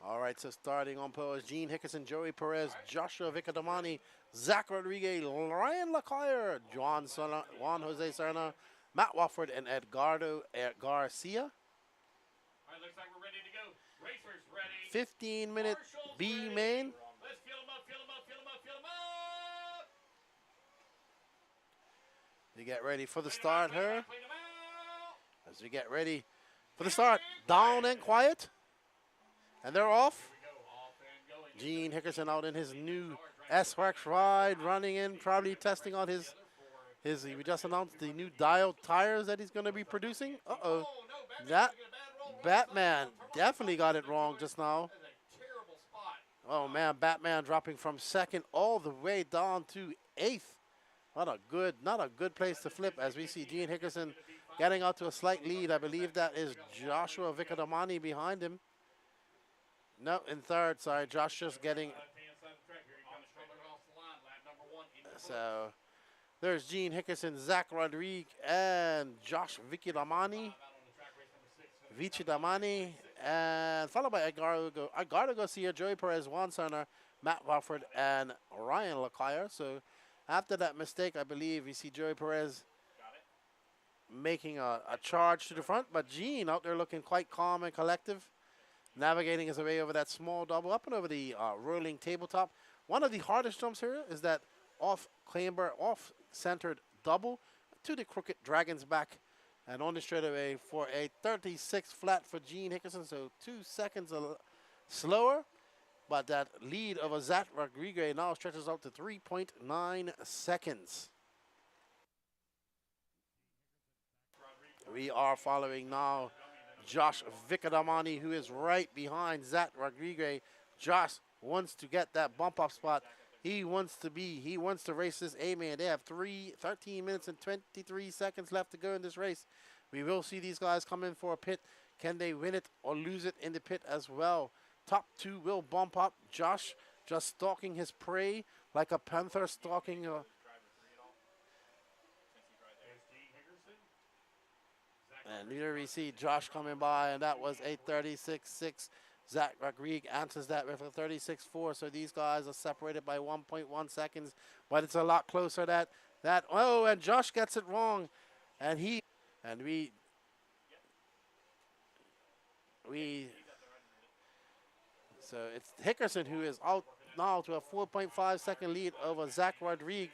All right, so starting on pole is Gene Hickerson, Joey Perez, Joshua Vicadamani, Zach Rodriguez, Ryan Lacoyer, Juan Jose Serna, Matt Wofford, and Edgardo Garcia. All right, looks like we're ready to go. Racers ready. 15-minute B main. Let's fill them up, fill them up, fill them up, fill them up. You get ready for the start here. Clean them out. As we get ready for the start, down and quiet. And they're off. Gene Hickerson out in his new S-Works ride, running in, probably testing on his we just announced the new dialed tires that he's going to be producing. Uh-oh. That Batman definitely got it wrong just now. Oh, man, Batman dropping from second all the way down to 8th. Not a good place to flip as we see Gene Hickerson getting out to a slight lead. I believe that is Joshua Vicadamani behind him. No, in third, sorry. Josh just getting. So there's Gene Hickerson, Zach Rodriguez, and Josh Vicadamani. And followed by Edgardo Garcia, Joey Perez, Juan Serna, Matt Wofford, and Ryan Lacoyer. So after that mistake, I believe we see Joey Perez making a charge to the front. But Gene out there looking quite calm and collective, navigating his way over that small double up and over the rolling tabletop. One of the hardest jumps here is that off-camber, off-centered double to the crooked dragon's back. And on the straightaway for a 36 flat for Gene Hickerson, so 2 seconds slower. But that lead of a Zach Rodriguez now stretches out to 3.9 seconds. We are following now Josh Vicadamani, who is right behind Zach Rodriguez. Josh wants to get that bump up spot. He wants to race this A-man. They have 13 minutes and 23 seconds left to go in this race. We will see these guys come in for a pit. Can they win it or lose it in the pit as well? Top 2 will bump up. Josh just stalking his prey like a panther stalking a... And here we see Josh coming by, and that was a 36.6. Zach Rodriguez answers that with a 36.4. So these guys are separated by 1.1 seconds, but it's a lot closer oh, and Josh gets it wrong. And so it's Hickerson who is out now to a 4.5 second lead over Zach Rodriguez.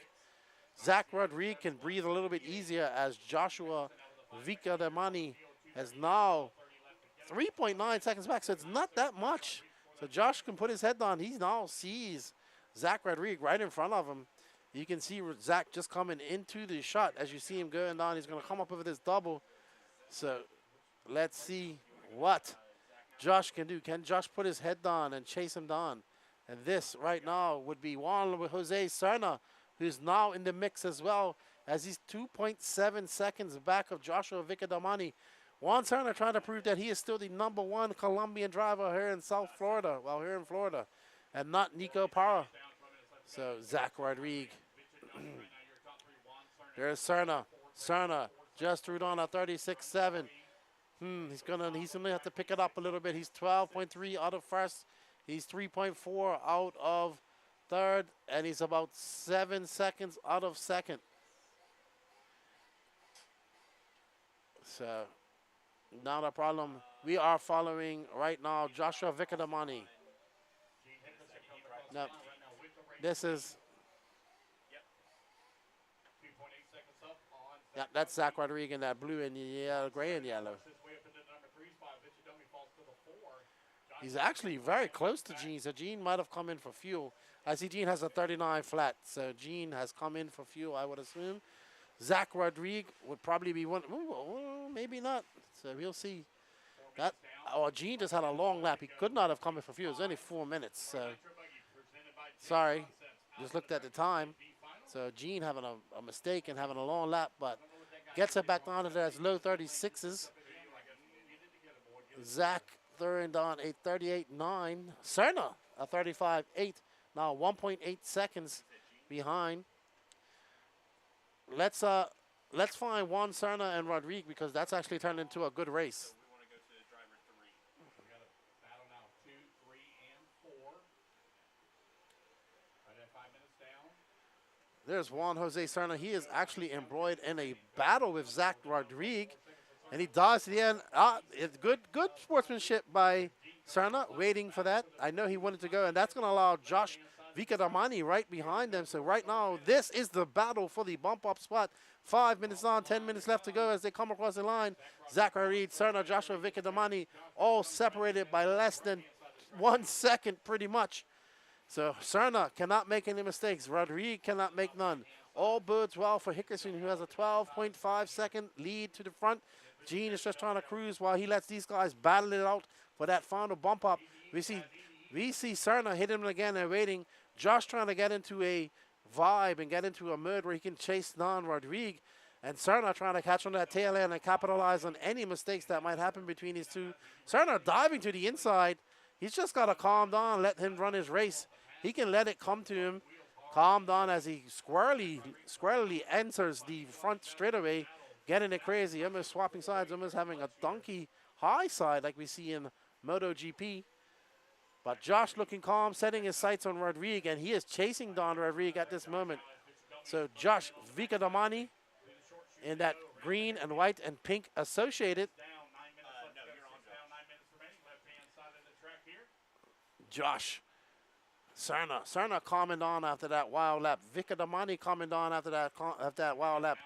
Zach Rodriguez can breathe a little bit easier as Joshua Vicadamani has now 3.9 seconds back, so it's not that much. So Josh can put his head down. He now sees Zach Rodriguez right in front of him. You can see Zach just coming into the shot. As you see him going down, he's going to come up with this double. So let's see what Josh can do. Can Josh put his head down and chase him down? And this right now would be Juan Jose Serna, who's now in the mix as well, as he's 2.7 seconds back of Joshua Vicadamani. Juan Serna trying to prove that he is still the #1 Colombian driver here in South Florida, here in Florida, and not Nico Parra. So Zach Rodriguez. There's Serna. Serna just threw down a 36.7. He's gonna have to pick it up a little bit. He's 12.3 out of first. He's 3.4 out of third, and he's about 7 seconds out of second. So not a problem. We are following right now Joshua Vicadamani. No, this is. Yeah, that's Zach Rodriguez in that blue and yellow, gray and yellow. He's actually very close to Gene, so Gene might have come in for fuel. I see Gene has a 39 flat, so Gene has come in for fuel, I would assume. Zach Rodriguez would probably be one. Ooh, maybe not. So we'll see. That Gene just had a long lap. He could not have come in for fuel. It was only 4 minutes. So sorry, just looked at the time. So Gene having a mistake and having a long lap, but gets it back down to those low 36s. Zach third down 8:38.9. Cerna a 35.8. Now 1.8 seconds behind. Let's find Juan Cerna and Rodriguez because that's actually turned into a good race. We want to go to driver 3. We got a battle now 2, 3, and 4. Right at 5 minutes down. There's Juan Jose Cerna. He is actually embroiled in a battle with Zach Rodriguez, and he dies to the end. It's good sportsmanship by Cerna, waiting for that. I know he wanted to go, and that's going to allow Josh Vicadamani right behind them. So right now, this is the battle for the bump-up spot. 5 minutes on, 10 minutes left to go as they come across the line. Zach Rodriguez, Cerna, Joshua Vicadamani, all separated by less than 1 second, pretty much. So Cerna cannot make any mistakes. Rodriguez cannot make none. All bodes well for Hickerson, who has a 12.5 second lead to the front. Gene is just trying to cruise while he lets these guys battle it out for that final bump up. We see Cerna hit him again and waiting. Josh trying to get into a vibe and get into a mood where he can chase down Rodriguez. And Cerna trying to catch on that tail end and capitalize on any mistakes that might happen between these two. Cerna diving to the inside. He's just got to calm down, let him run his race. He can let it come to him. Calm down as he squarely enters the front straightaway, getting it crazy, almost swapping sides, almost having a donkey high side like we see in MotoGP. But Josh looking calm, setting his sights on Rodriguez, and he is chasing Don Rodriguez at this moment. So Josh Vicadamani in that green and white and pink associated. Josh Cerna calming on after that wild lap. Vicadamani calming on after that wild lap.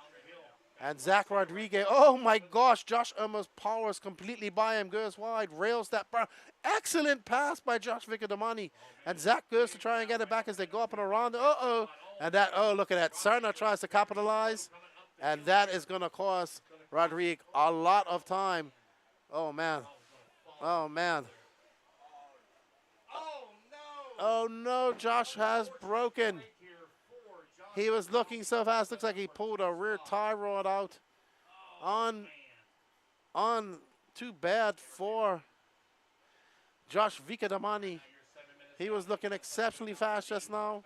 And Zach Rodriguez, oh my gosh, Josh almost powers completely by him, goes wide, rails that bar. Excellent pass by Josh Vicadamani. And Zach goes to try and get it back as they go up and around. And that, look at that. Cerna tries to capitalize. And that is going to cost Rodriguez a lot of time. Oh, man. Oh, man. Oh, no, Josh has broken. He was looking so fast. Looks like he pulled a rear tie rod out. Too bad for Josh Vicadamani. He was looking exceptionally fast just now.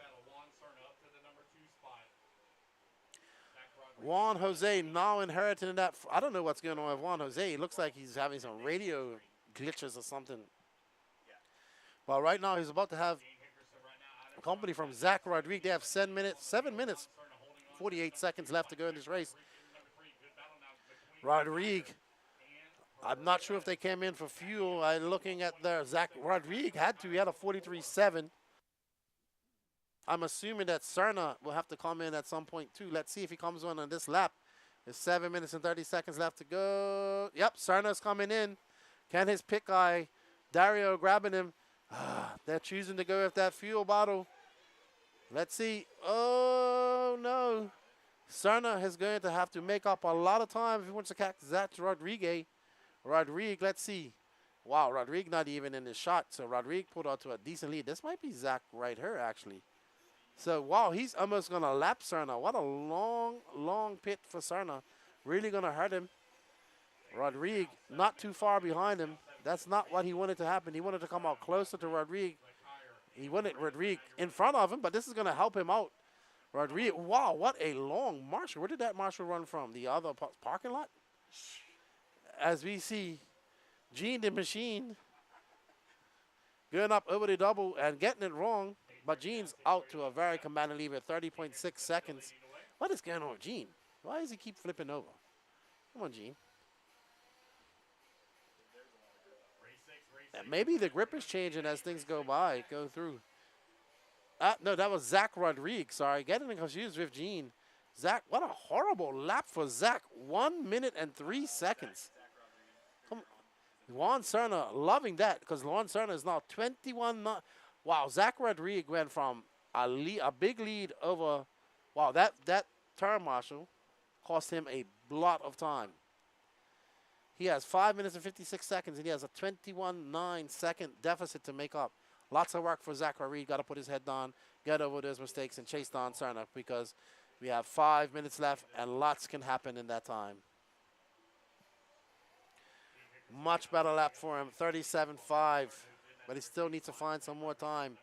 Juan Jose now inheriting that. I don't know what's going on with Juan Jose. It looks like he's having some radio glitches or something. Well, right now he's about to have company from Zach Rodriguez. They have 7 minutes, 48 seconds left to go in this race. Rodriguez, I'm not sure if they came in for fuel. I'm looking at their Zach Rodriguez he had a 43.7. I'm assuming that Cerna will have to come in at some point too. Let's see if he comes on this lap. There's 7 minutes and 30 seconds left to go. Yep, Cerna's coming in. Can his pit guy, Dario, grabbing him? They're choosing to go with that fuel bottle. Let's see. Oh, no. Cerna is going to have to make up a lot of time if he wants to catch Zach Rodriguez. Let's see. Wow, Rodriguez not even in the shot. So Rodriguez pulled out to a decent lead. This might be Zach right here, actually. So, wow, he's almost going to lap Cerna. What a long pit for Cerna. Really going to hurt him. Rodriguez not too far behind him. That's not what he wanted to happen. He wanted to come out closer to Rodriguez. He wanted Rodriguez in front of him, but this is going to help him out. Rodriguez, wow, what a long marshal. Where did that marshal run from? The other parking lot? As we see Gene the Machine going up over the double and getting it wrong, but Gene's out to a very commanding lead at 30.6 seconds. What is going on with Gene? Why does he keep flipping over? Come on, Gene. Maybe the grip is changing as things go through. No, that was Zach Rodriguez. Sorry, getting confused with Gene. Zach, what a horrible lap for Zach. 1 minute and 3 seconds. Juan Serna loving that because Juan Serna is now 21. Wow, Zach Rodriguez went from a big lead over. Wow, that turn marshal cost him a lot of time. He has 5 minutes and 56 seconds, and he has a 21.9 second deficit to make up. Lots of work for Zach Rodriguez. Got to put his head down, get over those mistakes, and chase down Serna because we have 5 minutes left, and lots can happen in that time. Much better lap for him, 37.5, but he still needs to find some more time.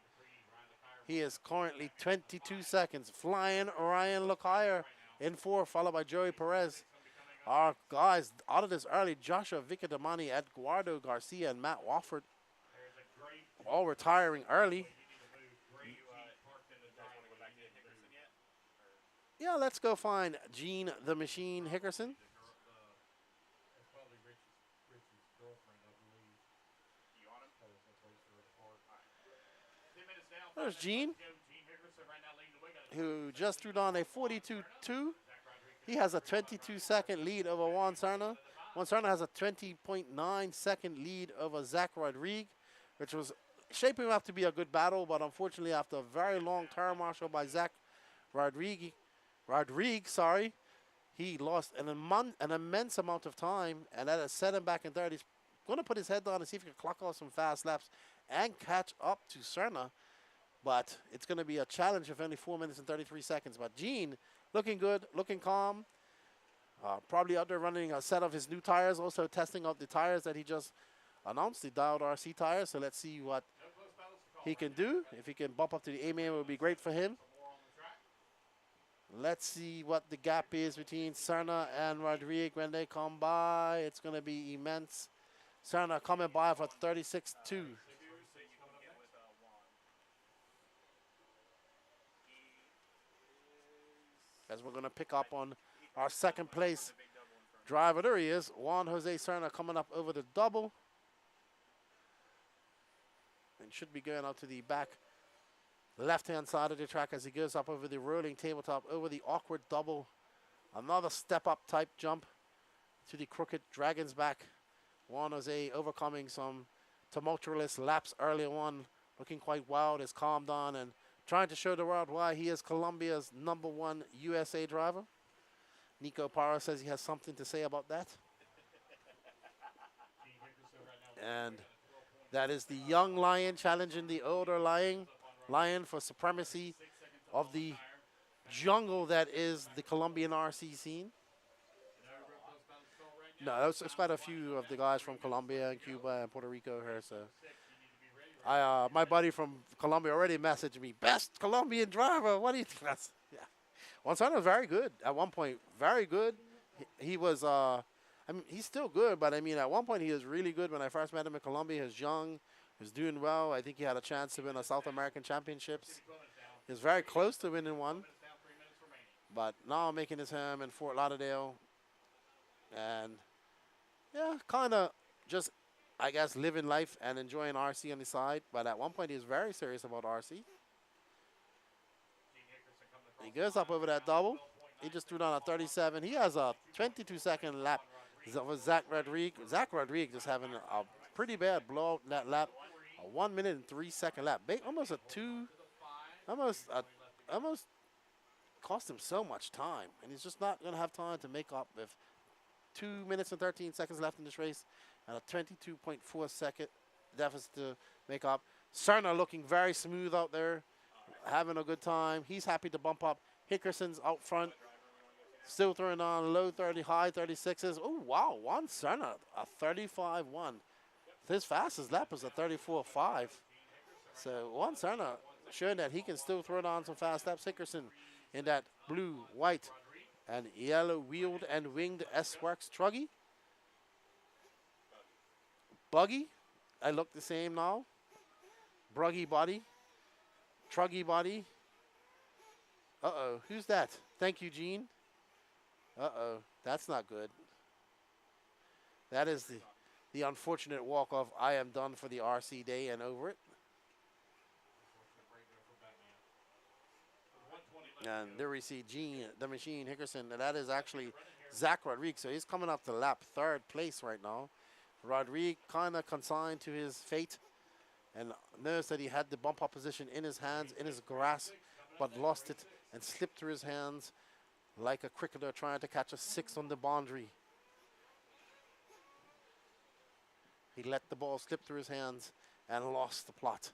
He is currently 22 seconds. Flying Ryan Lookire in 4, followed by Joey Perez. Our guys out of this early, Joshua Vicadamani, Eduardo Garcia, and Matt Wofford, all retiring early. Yeah, let's go find Gene the Machine Hickerson. There's Gene, who just threw down a 42.2. He has a 22-second lead over Juan Serna. Juan Serna has a 20.9-second lead over Zach Rodriguez, which was shaping up to be a good battle, but unfortunately after a very long turn marshal by Zach Rodriguez, he lost an immense amount of time, and that has set him back in third. He's going to put his head down and see if he can clock off some fast laps and catch up to Serna, but it's going to be a challenge of only 4 minutes and 33 seconds. But Gene, looking good, looking calm, probably out there running a set of his new tires, also testing out the tires that he just announced, the Dialed RC tires. So let's see what he can do. If he can bump up to the A-main, it would be great for him. Let's see what the gap is between Serna and Rodriguez when they come by. It's going to be immense. Serna coming by for 36.2. As we're going to pick up on our second place driver. There he is, Juan Jose Serna, coming up over the double. And should be going out to the back left-hand side of the track as he goes up over the rolling tabletop, over the awkward double. Another step-up type jump to the crooked Dragon's back. Juan Jose overcoming some tumultuous laps early on, looking quite wild, has calmed down and trying to show the world why he is Colombia's #1 USA driver. Nico Parra says he has something to say about that. And that is the young lion challenging the older lion for supremacy of the jungle that is the Colombian RC scene. No, it's quite a few of the guys from Colombia and Cuba and Puerto Rico here. So, my buddy from Colombia already messaged me, best Colombian driver. What do you think? That's, yeah, Juan Serna was very good at one point. Very good. He was. I mean, he's still good, but I mean, at one point he was really good when I first met him in Colombia. He was young, he was doing well. I think he had a chance to win a South American Championships. He was very close to winning one, but now making his home in Fort Lauderdale, and yeah, kind of just, I guess, living life and enjoying RC on the side. But at one point he was very serious about RC. He goes up over that double. He just threw down a 37. He has a 22-second lap with Zach Rodriguez. Zach Rodriguez just having a pretty bad blowout in that lap. A 1 minute and 3 second lap. Almost a 2. Almost cost him so much time. And he's just not going to have time to make up with 2 minutes and 13 seconds left in this race. And a 22.4 second deficit to make up. Serna looking very smooth out there. Having a good time. He's happy to bump up. Hickerson's out front. Still throwing on low 30, high 36s. Oh, wow. Juan Serna, a 35.1. His fastest lap is a 34.5. So Juan Serna showing that he can still throw on some fast laps. Hickerson in that blue, white, and yellow wheeled and winged S-Works Truggy. Buggy, I look the same now. Buggy body. Truggy body. Uh-oh, who's that? Thank you, Gene. Uh-oh, that's not good. That is the unfortunate walk-off. I am done for the RC day and over it. And there we see Gene, the Machine Hickerson. And that is actually Zach Rodriguez. So he's coming up to lap 3rd place right now. Rodrigue kind of consigned to his fate and noticed that he had the bump up position in his hands, in his grasp, but lost it and slipped through his hands like a cricketer trying to catch a 6 on the boundary. He let the ball slip through his hands and lost the plot.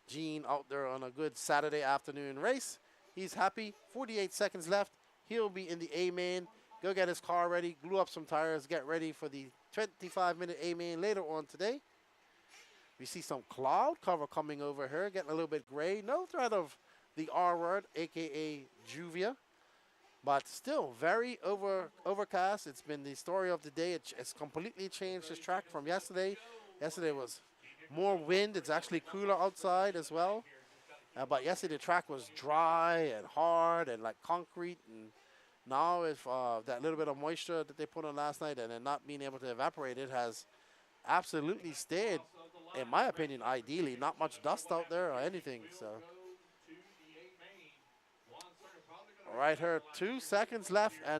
Gene out there on a good Saturday afternoon race. He's happy. 48 seconds left. He'll be in the A main. Go get his car ready, glue up some tires, get ready for the 25-minute A main later on today. We see some cloud cover coming over here, getting a little bit gray. No threat of the R word, aka Juvia, but still very overcast. It's been the story of the day. It's completely changed this track from yesterday. Yesterday was more wind. It's actually cooler outside as well. But yesterday the track was dry and hard and like concrete. And now if that little bit of moisture that they put on last night and then not being able to evaporate it has absolutely stayed, in my opinion, ideally. Not much dust out there or anything. So right here, 2 seconds left. And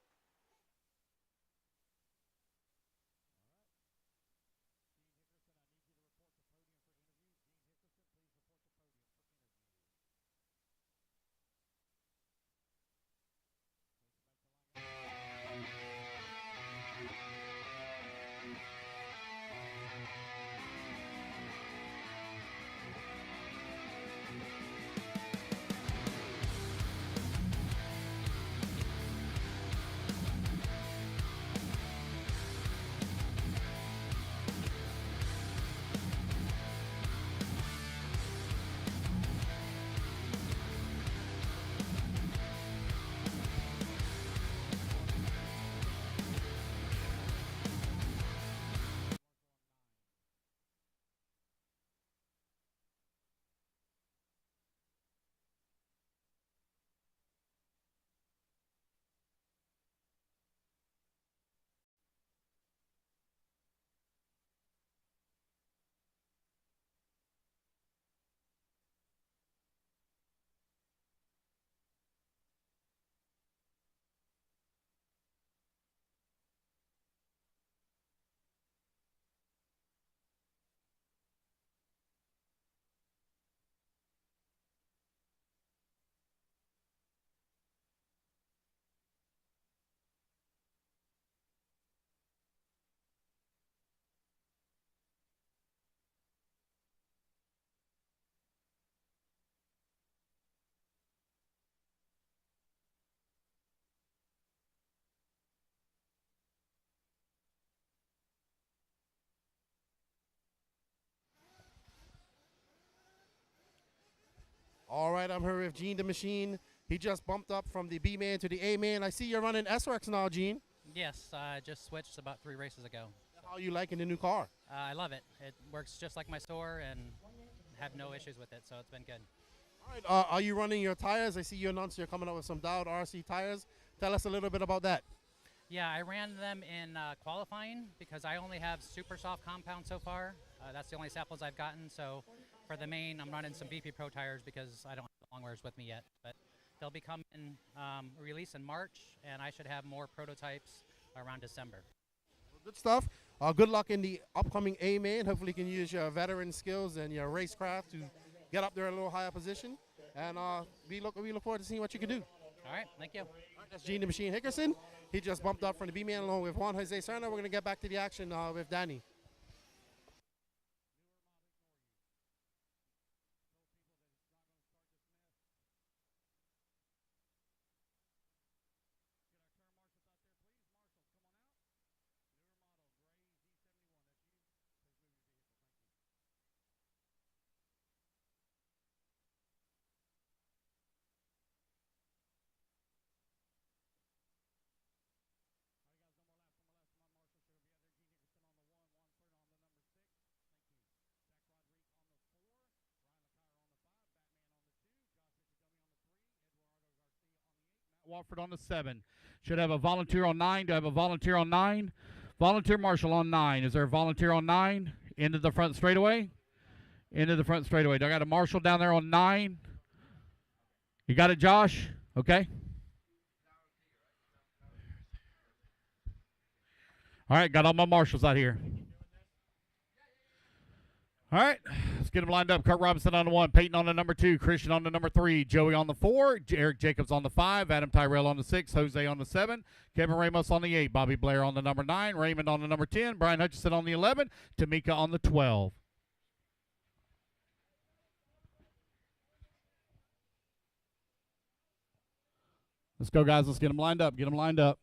all right, I'm here with Gene the Machine. He just bumped up from the B main to the A main. I see you're running S-Works now, Gene. Yes, I just switched about 3 races ago. How are you liking the new car? I love it. It works just like my store and have no issues with it, so it's been good. All right, are you running your tires? I see you announced you're coming up with some Dowd RC tires. Tell us a little bit about that. Yeah, I ran them in qualifying because I only have super soft compound so far. That's the only samples I've gotten, so for the main, I'm running some VP Pro tires because I don't have the long wears with me yet. But they'll be coming release in March, and I should have more prototypes around December. Good stuff. Good luck in the upcoming A main. Hopefully you can use your veteran skills and your racecraft to get up there in a little higher position. And we look forward to seeing what you can do. All right, thank you. All right, that's Gene the Machine Hickerson. He just bumped up from the B main along with Juan Jose Serna. We're going to get back to the action with Danny. Wofford on the 7. Should have a volunteer on 9. Do I have a volunteer on 9? Volunteer Marshall on 9. Is there a volunteer on 9? Into the front straightaway? Into the front straightaway. Do I got a Marshall down there on 9? You got it, Josh? Okay. All right, got all my marshals out here. All right, let's get them lined up. Kurt Robinson on the 1, Peyton on the number 2, Christian on the number 3, Joey on the 4, Eric Jacobs on the 5, Adam Tyrell on the 6, Jose on the 7, Kevin Ramos on the 8, Bobby Blair on the number 9, Raymond on the number 10, Brian Hutchinson on the 11, Tamika on the 12. Let's go, guys. Let's get them lined up. Get them lined up.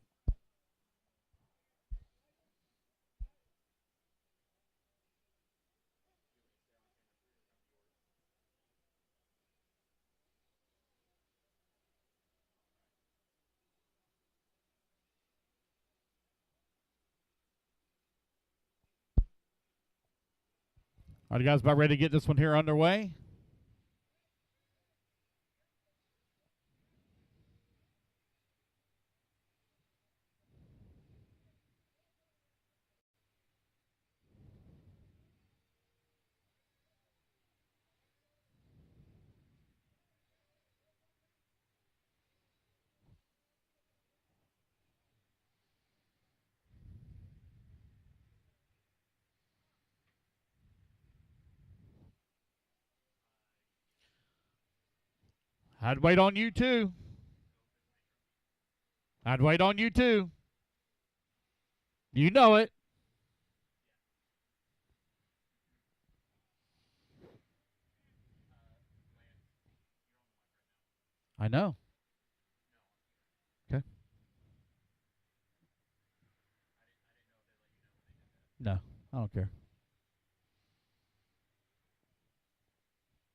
All right, you guys about ready to get this one here underway? I'd wait on you too. I'd wait on you too. You know it. I know. Okay. No, I don't care.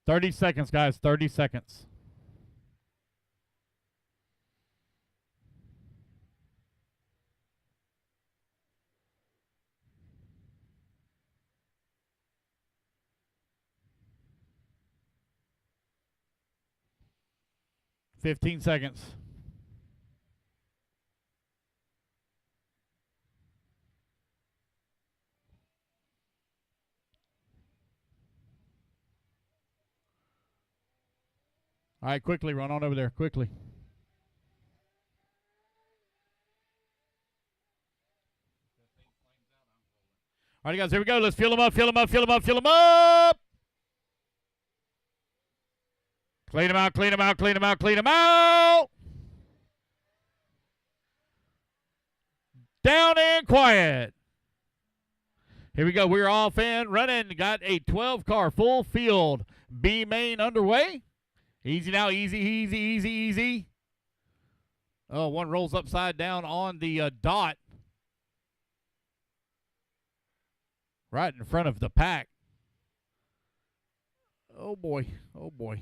30 seconds, guys. 30 seconds. $15 seconds. All right, quickly, run on over there, quickly. All right, guys, here we go. Let's fill them up, fill them up, fill them up, fill them up. Clean them out, clean them out, clean them out, clean them out. Down and quiet. Here we go. We're off and running. Got a 12-car full field B main underway. Easy now, easy, easy, easy, easy. Oh, one rolls upside down on the dot. Right in front of the pack. Oh, boy. Oh, boy.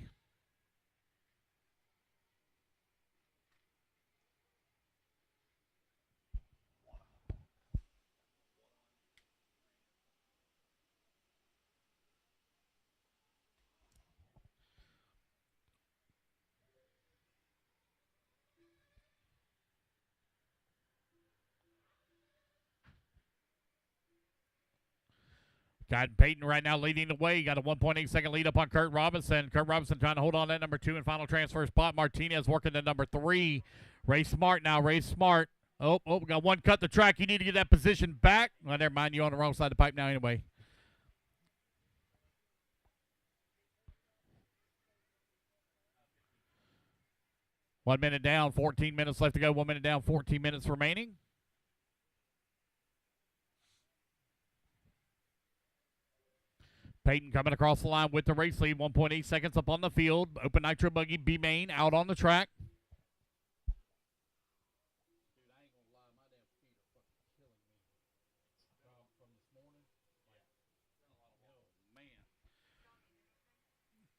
Got Peyton right now leading the way. Got a 1.8 second lead up on Kurt Robinson. Kurt Robinson trying to hold on that number 2 and final transfer spot. Martinez working the number 3. Ray Smart now. Ray Smart. Oh, we got one cut the track. You need to get that position back. Well, never mind. You're on the wrong side of the pipe now anyway. One minute down, 14 minutes left to go. 1 minute down, 14 minutes remaining. Peyton coming across the line with the race lead. 1.8 seconds up on the field. Open Nitro Buggy B main out on the track.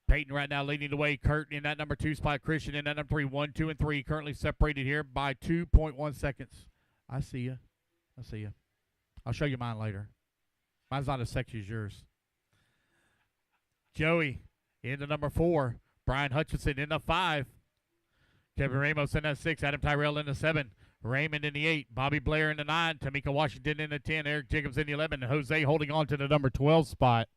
Peyton right now leading the way. Kurt in that number 2 spot. Christian in that number 3. 1, 2, and 3 currently separated here by 2.1 seconds. I see you. I see you. I'll show you mine later. Mine's not as sexy as yours. Joey in the number 4. Brian Hutchinson in the 5. Kevin Ramos in the 6. Adam Tyrell in the 7. Raymond in the 8. Bobby Blair in the 9. Tamika Washington in the 10. Eric Jacobs in the 11. And Jose holding on to the number 12 spot.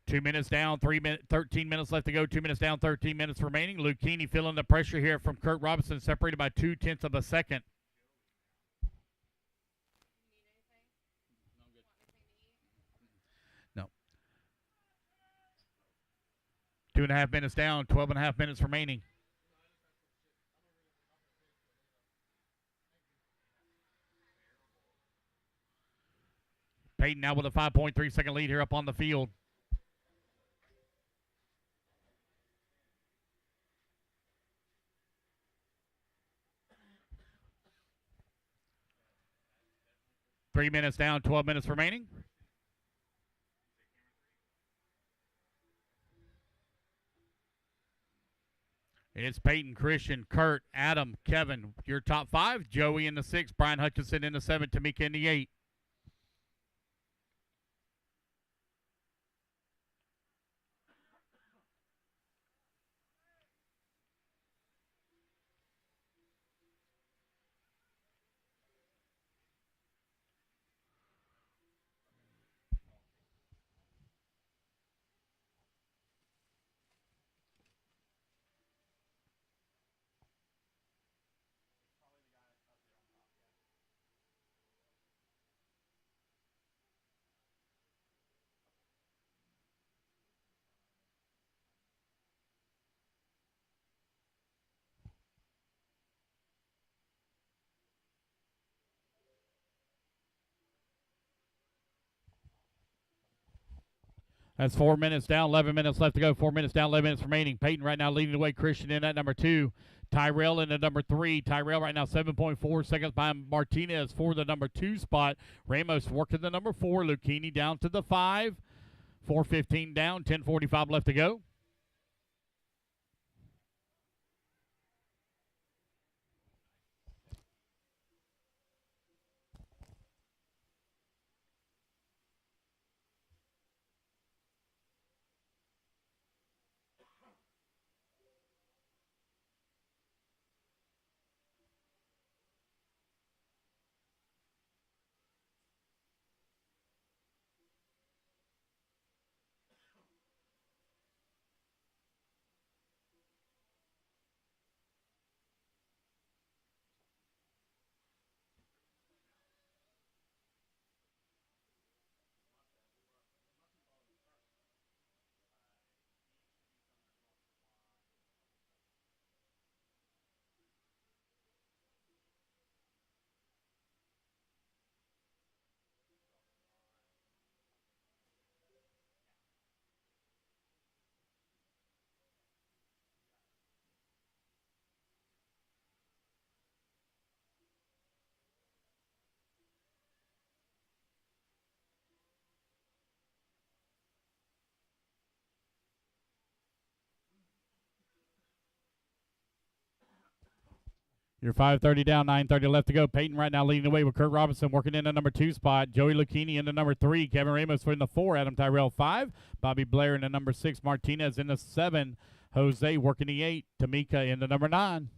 2 minutes down, 13 minutes left to go. 2 minutes down, 13 minutes remaining. Lucchini feeling the pressure here from Kurt Robinson, separated by 0.2 of a second. No, 2.5 minutes down, 12.5 minutes remaining. Peyton now with a 5.3-second lead here up on the field. Three minutes down, 12 minutes remaining. It's Peyton, Christian, Kurt, Adam, Kevin, your top five. Joey in the 6, Brian Hutchinson in the 7, Tamika in the 8. That's 4 minutes down, 11 minutes left to go. 4 minutes down, 11 minutes remaining. Peyton right now leading the way. Christian in at number 2. Tyrell in at number 3. Tyrell right now 7.4 seconds behind Martinez for the number 2 spot. Ramos working the number 4. Lucchini down to the 5. 4:15 down, 10:45 left to go. You're 5:30 down, 9:30 left to go. Peyton right now leading the way with Kurt Robinson working in the number 2 spot. Joey Lucchini in the number 3. Kevin Ramos in the 4. Adam Tyrell 5. Bobby Blair in the number 6. Martinez in the 7. Jose working the 8. Tamika in the number 9.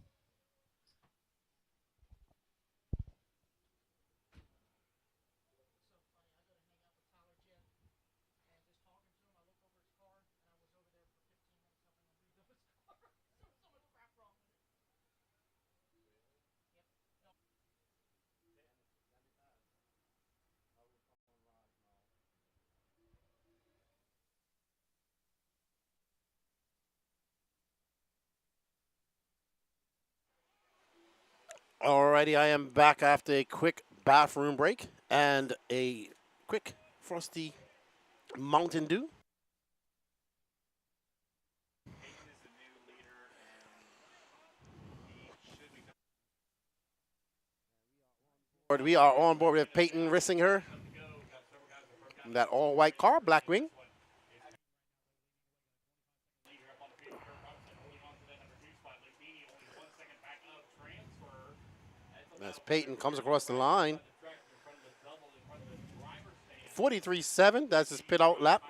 Alrighty, I am back after a quick bathroom break and a quick frosty Mountain Dew. We are on board with Peyton Rissinger. That all-white car, black wing. As Peyton comes across the line. 43.7, that's his pit out lap.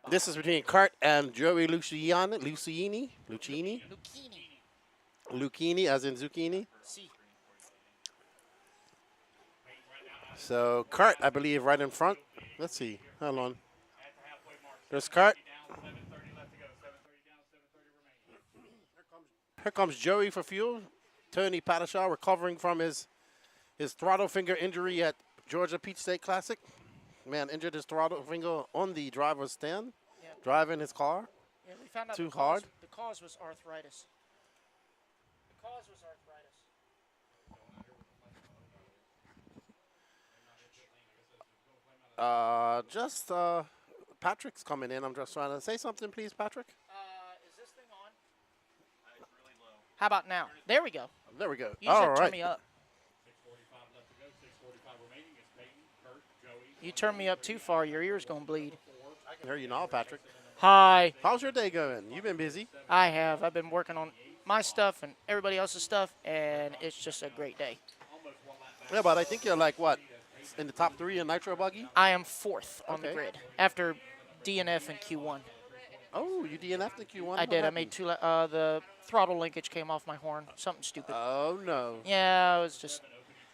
This is between Kurt and Joey Lucchini, as in zucchini. So Kurt, I believe, right in front. Let's see. Hold on. There's Kurt. Here comes Joey for fuel. Tony Padishaw recovering from his throttle finger injury at Georgia Peach State Classic. Man injured his throttle finger on the driver's stand. Yep. driving his car? Yeah, we found out Too the hard? The cause was arthritis. The cause was arthritis. Patrick's coming in. I'm just trying to say something, please, Patrick. Is this thing on? How about now? There we go. There we go. You All should right. turn me up. 6:45 left to go. 6:45 remaining. It's Peyton, Kurt, Joey. You turn me up too far, your ear's gonna bleed. I can hear you now, Patrick. Hi. How's your day going? You've been busy. I have. I've been working on my stuff and everybody else's stuff, and it's just a great day. Yeah, but I think you're like, what, in the top 3 in Nitro Buggy? I am 4th on the Okay. grid after DNF and Q1. Oh, you DNF'd the Q1? I did. I made 2. The throttle linkage came off my horn. Something stupid. Oh, no. Yeah, it was just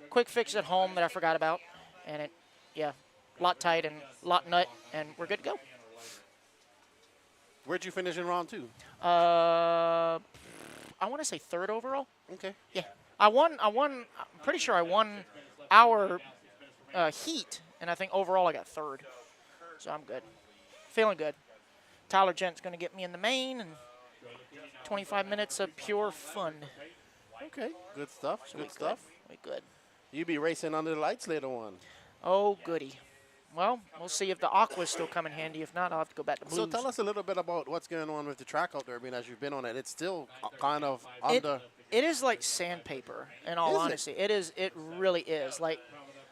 quick fix at home that I forgot about, and it, yeah, lot tight and lot nut, and we're good to go. Where'd you finish in round 2? I want to say 3rd overall. Okay. Yeah, I won. I'm pretty sure I won our heat, and I think overall I got 3rd. So I'm good. Feeling good. Tyler Gent's going to get me in the main, and 25 minutes of pure fun. Okay. Good stuff. Good stuff. We good. You be racing under the lights later on. Oh, goody. Well, we'll see if the Aqua's still come in handy. If not, I'll have to go back to Blues. So tell us a little bit about what's going on with the track out there. I mean, as you've been on it, it's still kind of under. It is like sandpaper, in all Is it? honesty. It is. It really is. Like,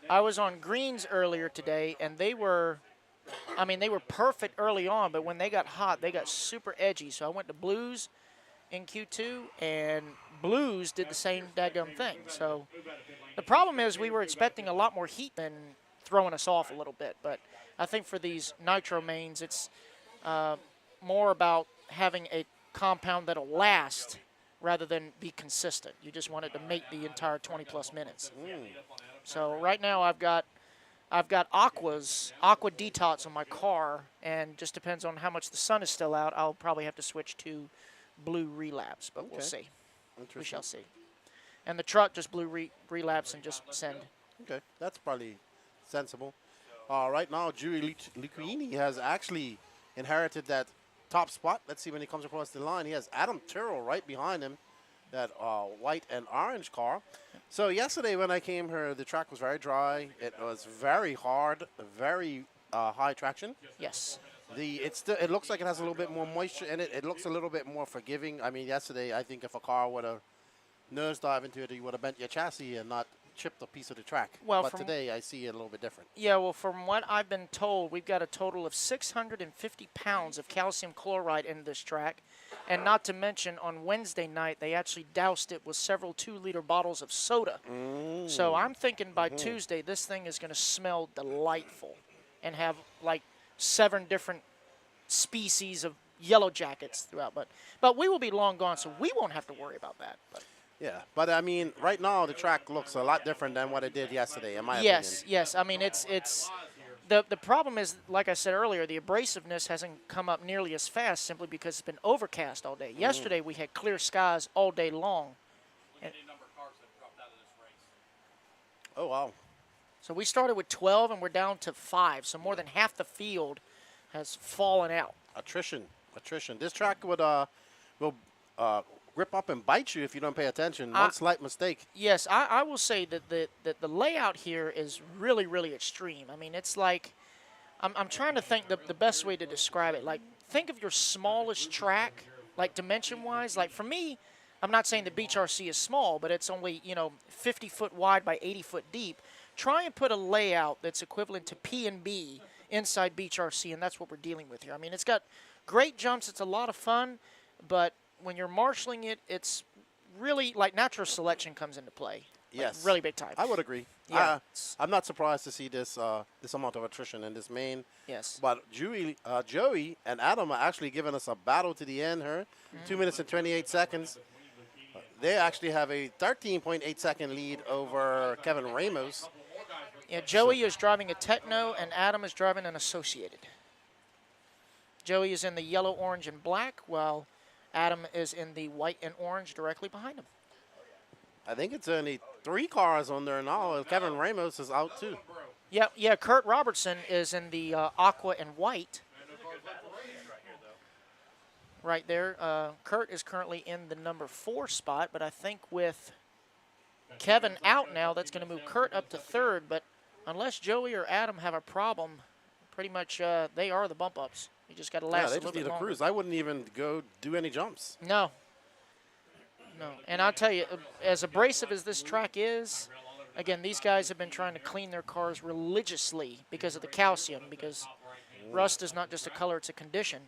I was on greens earlier today, and they were, I mean, they were perfect early on, but when they got hot, they got super edgy. So I went to Blues in Q2, and Blues did the same daggum thing. So the problem is we were expecting a lot more heat than throwing us off a little bit. But I think for these Nitro mains, it's more about having a compound that'll last rather than be consistent. You just want it to make the entire 20-plus minutes. So right now I've got aqua detox on my car, and just depends on how much the sun is still out. I'll probably have to switch to blue relapse, but we'll see. We shall see. And the truck just blue relapse and just send. Okay, that's probably sensible. Right now, Julie Luquini has actually inherited that top spot. Let's see when he comes across the line. He has Adam Tyrrell right behind him, that white and orange car. So yesterday when I came here, the track was very dry. It was very hard, very high traction. Yes. It looks like it has a little bit more moisture in it. It looks a little bit more forgiving. I mean, yesterday I think if a car would have nosedive into it, you would have bent your chassis and not chipped a piece of the track. Well, but today I see it a little bit different. Yeah, well, from what I've been told, we've got a total of 650 pounds of calcium chloride in this track. And not to mention, on Wednesday night, they actually doused it with several 2-liter bottles of soda. So I'm thinking by Tuesday, this thing is going to smell delightful and have like 7 different species of yellow jackets throughout. But we will be long gone, so we won't have to worry about that. But. Yeah, but I mean, right now the track looks a lot different than what it did yesterday, in my opinion. Yes. I mean, it's the problem is, like I said earlier, the abrasiveness hasn't come up nearly as fast simply because it's been overcast all day. Yesterday we had clear skies all day long. Oh wow! So we started with 12 and we're down to 5. So more than half the field has fallen out. Attrition. This track will grip up and bite you if you don't pay attention. One slight mistake. Yes, I will say that the layout here is really, really extreme. I mean, it's like, I'm trying to think the best way to describe it. Like, think of your smallest track, like dimension-wise. Like, for me, I'm not saying the Beach RC is small, but it's only, 50 foot wide by 80 foot deep. Try and put a layout that's equivalent to P&B inside Beach RC, and that's what we're dealing with here. I mean, it's got great jumps. It's a lot of fun, but when you're marshalling it, it's really like natural selection comes into play. Yes. Like really big time. I would agree. Yeah. I'm not surprised to see this amount of attrition in this main. Yes. But Joey and Adam are actually giving us a battle to the end here. 2 minutes and 28 seconds. They actually have a 13.8 second lead over Kevin Ramos. Yeah, Joey is driving a Techno and Adam is driving an Associated. Joey is in the yellow, orange, and black, while Adam is in the white and orange directly behind him. I think it's only 3 cars on there now. Kevin Ramos is out too. Yeah. Kurt Robertson is in the aqua and white. right there. Kurt is currently in the number 4 spot, but I think with Kevin out now, that's going to move Kurt up to 3rd. But unless Joey or Adam have a problem, pretty much they are the bump ups. You just got to last Yeah, a they little just need bit a longer. cruise. I wouldn't even go do any jumps. No. No. And I'll tell you, as abrasive as this track is, again, these guys have been trying to clean their cars religiously because of the calcium, because rust is not just a color, it's a condition.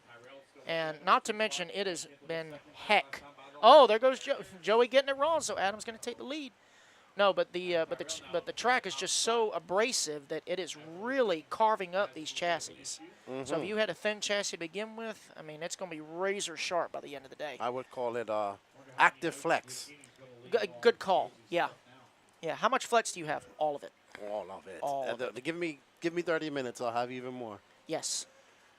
And not to mention, it has been heck. Oh, there goes Joey getting it wrong, so Adam's going to take the lead. No, but the track is just so abrasive that it is really carving up these chassis. So if you had a thin chassis to begin with, I mean, it's going to be razor sharp by the end of the day. I would call it active flex. Good call. Yeah. Yeah. How much flex do you have? All of it. All of it. All of it. Give me 30 minutes. I'll have even more. Yes.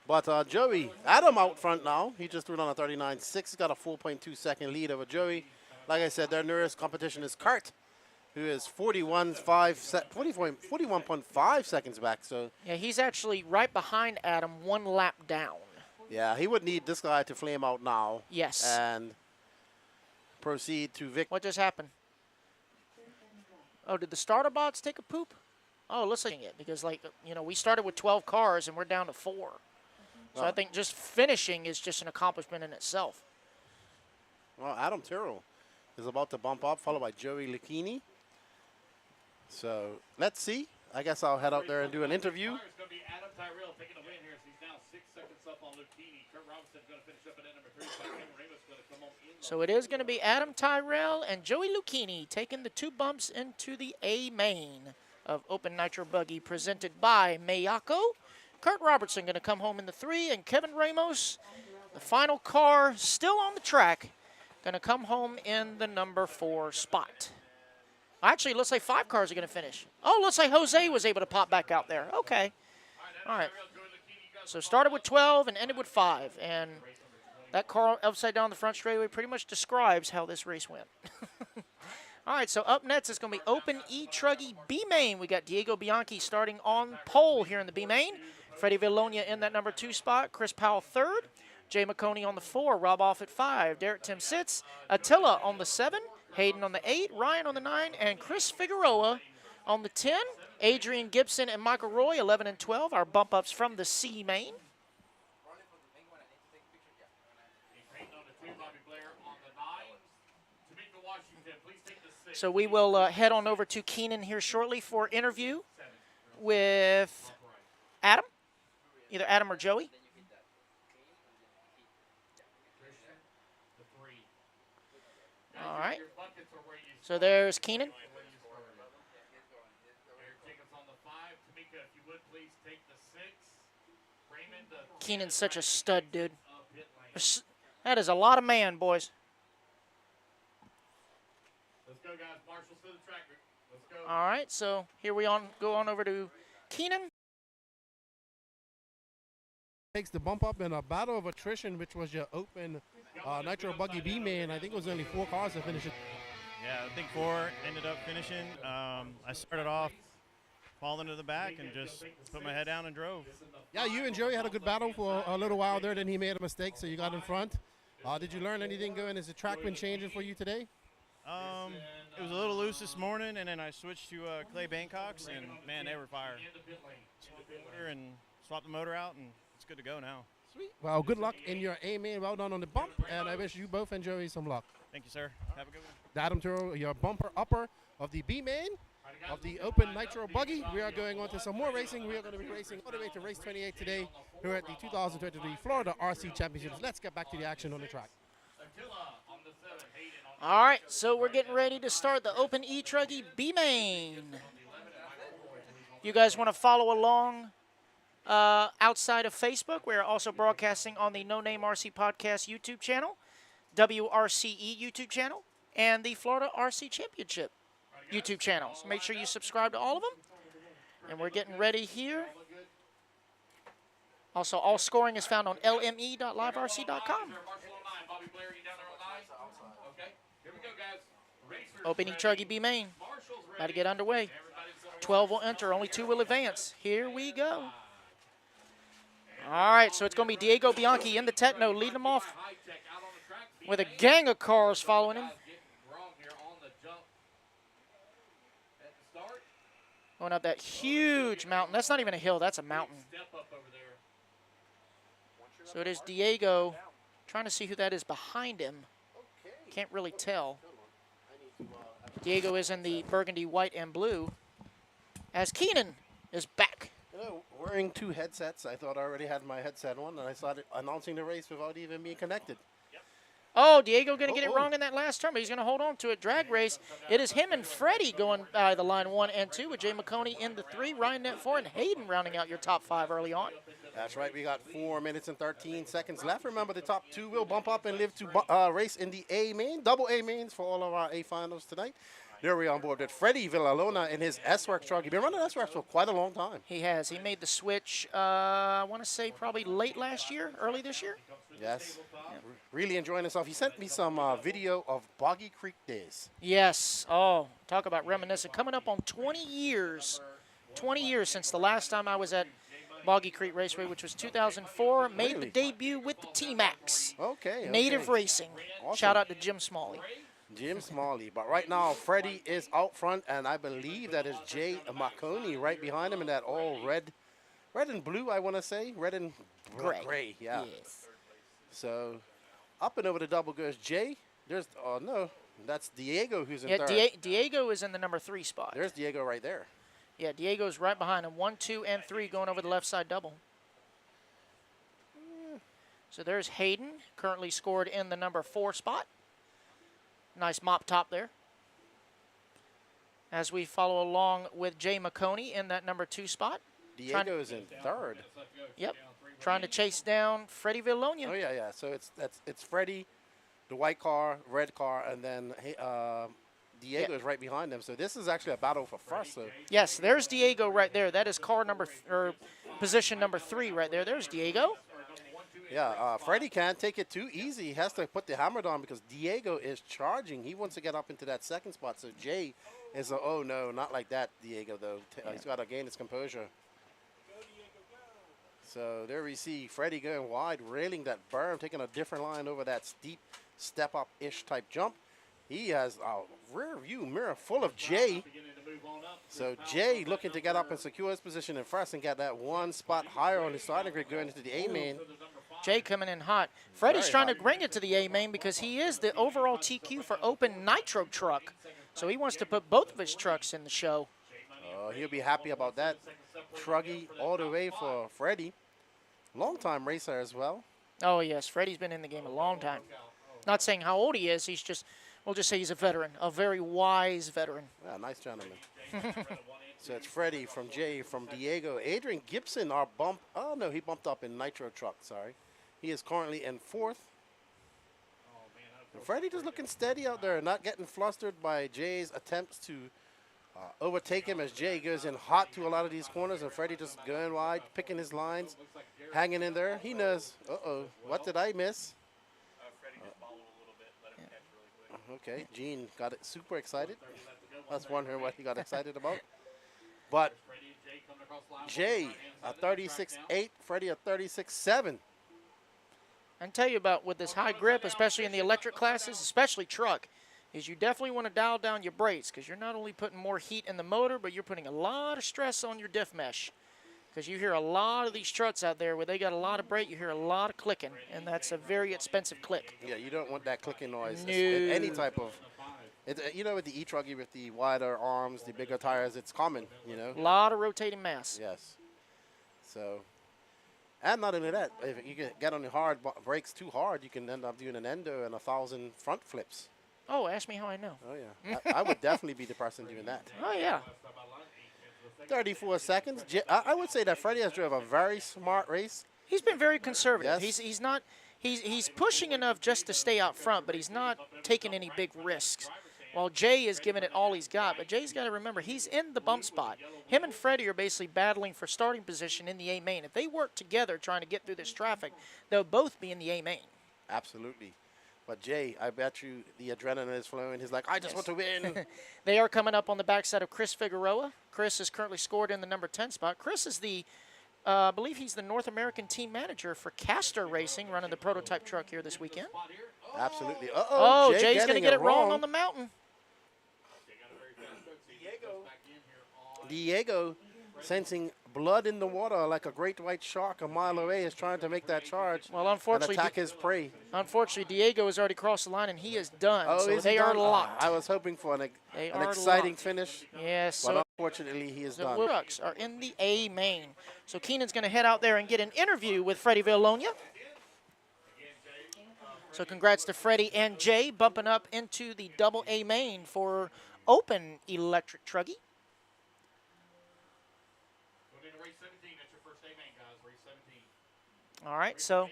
But Joey, Adam out front now. He just threw it on a 39.6. He's got a 4.2 second lead over Joey. Like I said, their nearest competition is Kurt, who is 41.5 seconds back. So yeah, he's actually right behind Adam, 1 lap down. yeah, he would need this guy to flame out now. Yes. And proceed to victory. What just happened? Oh, did the starter bots take a poop? Oh, let's look at it, because, like, you know, we started with 12 cars and we're down to 4. So I think just finishing is just an accomplishment in itself. Well, Adam Tyrrell is about to bump up, followed by Joey Lucchini. So let's see. I guess I'll head out there and do an interview. It's going to be Adam Tyrrell taking the win here. So he's now 6 seconds up on Lucchini. Kurt Robinson's going to finish up at number 3. Kevin Ramos going to come on in. So it is going to be Adam Tyrrell and Joey Lucchini taking the 2 bumps into the A main of Open Nitro Buggy, presented by Mayako. Kurt Robertson going to come home in the 3, and Kevin Ramos, the final car still on the track, going to come home in the number 4 spot. Actually, it looks like 5 cars are going to finish. Oh, looks like Jose was able to pop back out there. Okay. All right. So started with 12 and ended with 5, and that car upside down the front straightaway pretty much describes how this race went. All right, so up next is going to be Open E-truggy B main. We got Diego Bianchi starting on pole here in the B main. Freddie Villonia in that number 2 spot. Chris Powell 3rd. Jay McConey on the 4. Rob off at 5. Derek Tim sits. Attila on the 7. Hayden on the 8. Ryan on the 9. And Chris Figueroa on the 10. Adrian Gibson and Michael Roy, 11 and 12. Our bump ups from the C main. So we will head on over to Keenan here shortly for interview with Adam, either Adam or Joey. All right. So there's Keenan. Keenan's such a stud, dude. That is a lot of man, boys. Let's go, guys. Marshall's to the track. Let's go. All right, so here we go on over to Keenan. Takes the bump up in a battle of attrition, which was your Open Nitro Buggy B man. I think it was only 4 cars that finished it. Yeah, I think 4 ended up finishing. I started off falling to the back and just put my head down and drove. Yeah, you and Joey had a good battle for a little while there. Then he made a mistake, so you got in front. Did you learn anything going? Has the track been changing for you today? It was a little loose this morning, and then I switched to Clay Bangkok's, and man, they were fire. And swapped the motor out, and it's good to go now. Sweet. Well, good luck in your A main. Well done on the bump, and I wish you both and Joey some luck. Thank you, sir. Have a good one. Adam Turo, your bumper upper of the B main of the Open Nitro Buggy. We are going on to some more racing. We are going to be racing all the way to race 28 today here at the 2023 Florida RC Championships. Let's get back to the action on the track. All right, so we're getting ready to start the Open E-truggy B main. You guys want to follow along outside of Facebook? We're also broadcasting on the No Name RC Podcast YouTube channel, WRCE YouTube channel, and the Florida RC Championship YouTube channel. So make sure you subscribe to all of them. And we're getting ready here. Also, all scoring is found on lme.liverc.com. Open E-truggy B main. About to get underway. 12 will enter, only 2 will advance. Here we go. All right, so it's going to be Diego Bianchi in the Techno, leading them off with a gang of cars following him. Going up that huge mountain. That's not even a hill, that's a mountain. So it is Diego, trying to see who that is behind him. Can't really tell. Diego is in the burgundy, white, and blue, as Keenan is back. You know, wearing 2 headsets, I thought I already had my headset on, and I started announcing the race without even being connected. Oh, Diego going to get it wrong in that last turn, but he's going to hold on to it. Drag race. It is him and Freddie going by the line 1 and 2 with Jay McConey in the 3, Ryan net 4, and Hayden rounding out your top 5 early on. That's right. We got 4 minutes and 13 seconds left. Remember, the top 2 will bump up and live to race in the A main, double A mains for all of our A finals tonight. There we are on board with Freddie Villalona in his S-Works truck. He's been running S-Works for quite a long time. He has. He made the switch, I want to say probably late last year, early this year. Yes. Yeah. Really enjoying himself. He sent me some video of Buggy Creek days. Yes. Oh, talk about reminiscing. Coming up on 20 years. 20 years since the last time I was at Buggy Creek Raceway, which was 2004. Made the debut with the T-Max. Okay. Native Racing. Awesome. Shout out to Jim Smalley. Jim Smalley. But right now, Freddie is out front, and I believe that is Jay McConey right behind him in that all red and blue, I want to say. Red and gray, yeah. Yes. So, up and over the double goes Jay. There's, oh no, that's Diego who's in third. Diego is in the number 3 spot. There's Diego right there. Yeah, Diego's right behind him. 1, 2, and 3 going over the left side double. So there's Hayden, currently scored in the number 4 spot. Nice mop top there. As we follow along with Jay McConey in that number 2 spot. Diego's in third. Yep. Trying to chase down Freddie Villalona. Oh yeah. So it's Freddie, the white car, red car, and then Diego is right behind them. So this is actually a battle for first. So. Yes, there's Diego right there. That is car number or position number 3 right there. There's Diego. Yeah, Freddie can't take it too easy. He has to put the hammer down because Diego is charging. He wants to get up into that 2nd spot. So Jay is oh no, not like that, Diego though. He's got to gain his composure. So there we see Freddie going wide, railing that berm, taking a different line over that steep step-up-ish type jump. He has a rear view mirror full of Jay. So Jay looking to get up and secure his position in first and get that 1 spot higher on the starting grid going into the A main. Jay coming in hot. Freddie's trying to bring it to the A main because he is the overall TQ for Open Nitro truck. So he wants to put both of his trucks in the show. He'll be happy about that. E-truggy all the way for Freddie. Long-time racer as well. Oh, yes. Freddie's been in the game a long time. Not saying how old he is. He's just, we'll just say he's a veteran, a very wise veteran. Yeah, nice gentleman. So it's Freddie from Jay, from Diego. Adrian Gibson, our bump. Oh, no, he bumped up in Nitro truck, sorry. He is currently in 4th. And Freddie just looking steady out there, not getting flustered by Jay's attempts to overtake him as Jay goes in hot to a lot of these corners, and Freddie just going wide, picking his lines, hanging in there. He knows, what did I miss? Okay, Gene got it super excited. I was wondering what he got excited about. But Jay, a 36.8, Freddie a 36.7. I can tell you about with this high grip, especially in the electric classes, especially truck, is you definitely want to dial down your brakes because you're not only putting more heat in the motor, but you're putting a lot of stress on your diff mesh. Because you hear a lot of these struts out there where they got a lot of brake, you hear a lot of clicking, and that's a very expensive click. Yeah, you don't want that clicking noise. No. Any type of, you know, with the E-truggy with the wider arms, the bigger tires, it's common, you know. A lot of rotating mass. Yes. So, and not only that, if you get on the hard brakes too hard, you can end up doing an endo and 1,000 front flips. Oh, ask me how I know. Oh, yeah. I would definitely be the person doing that. Oh, yeah. 34 seconds. I would say that Freddie has driven a very smart race. He's been very conservative. Yes. He's not he's pushing enough just to stay out front, but he's not taking any big risks. While Jay is giving it all he's got, but Jay's got to remember he's in the bump spot. Him and Freddie are basically battling for starting position in the A main. If they work together trying to get through this traffic, they'll both be in the A main. Absolutely. But Jay, I bet you the adrenaline is flowing. He's like, I just want to win. They are coming up on the backside of Chris Figueroa. Chris is currently scored in the number 10 spot. Chris is the I believe he's the North American team manager for Castor Racing, running the prototype truck here this weekend. Absolutely. Oh, Jay Jay's going to getting get it wrong on the mountain. Diego, sensing blood in the water like a great white shark a mile away, is trying to make that charge. Well, unfortunately, and attack his prey. Unfortunately, Diego has already crossed the line, and he is done. Oh, so is they he are done? locked. I was hoping for an exciting locked. finish. Yes. But So unfortunately, he is the done. trucks are in the A main. So Keenan's going to head out there and get an interview with Freddie Villalonia. So congrats to Freddie and Jay bumping up into the double A main for Open Electric Truggy. All right, so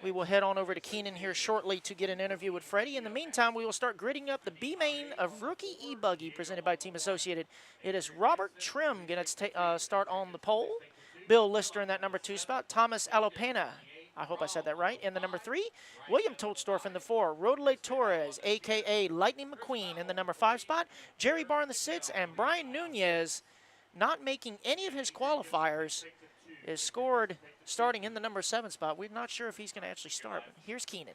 we will head on over to Keenan here shortly to get an interview with Freddie. In the meantime, we will start gridding up the B main of Rookie E-buggy presented by Team Associated. It is Robert Trim going to start on the pole. Bill Lister in that number 2 spot. Thomas Alopena, I hope I said that right, in the number 3. William Tolstorff in the 4. Rodele Torres, a.k.a. Lightning McQueen, in the number 5 spot. Jerry Barr in the 6, and Brian Nunez, not making any of his qualifiers, is scored starting in the number 7 spot. We're not sure if he's going to actually start. But here's Keenan.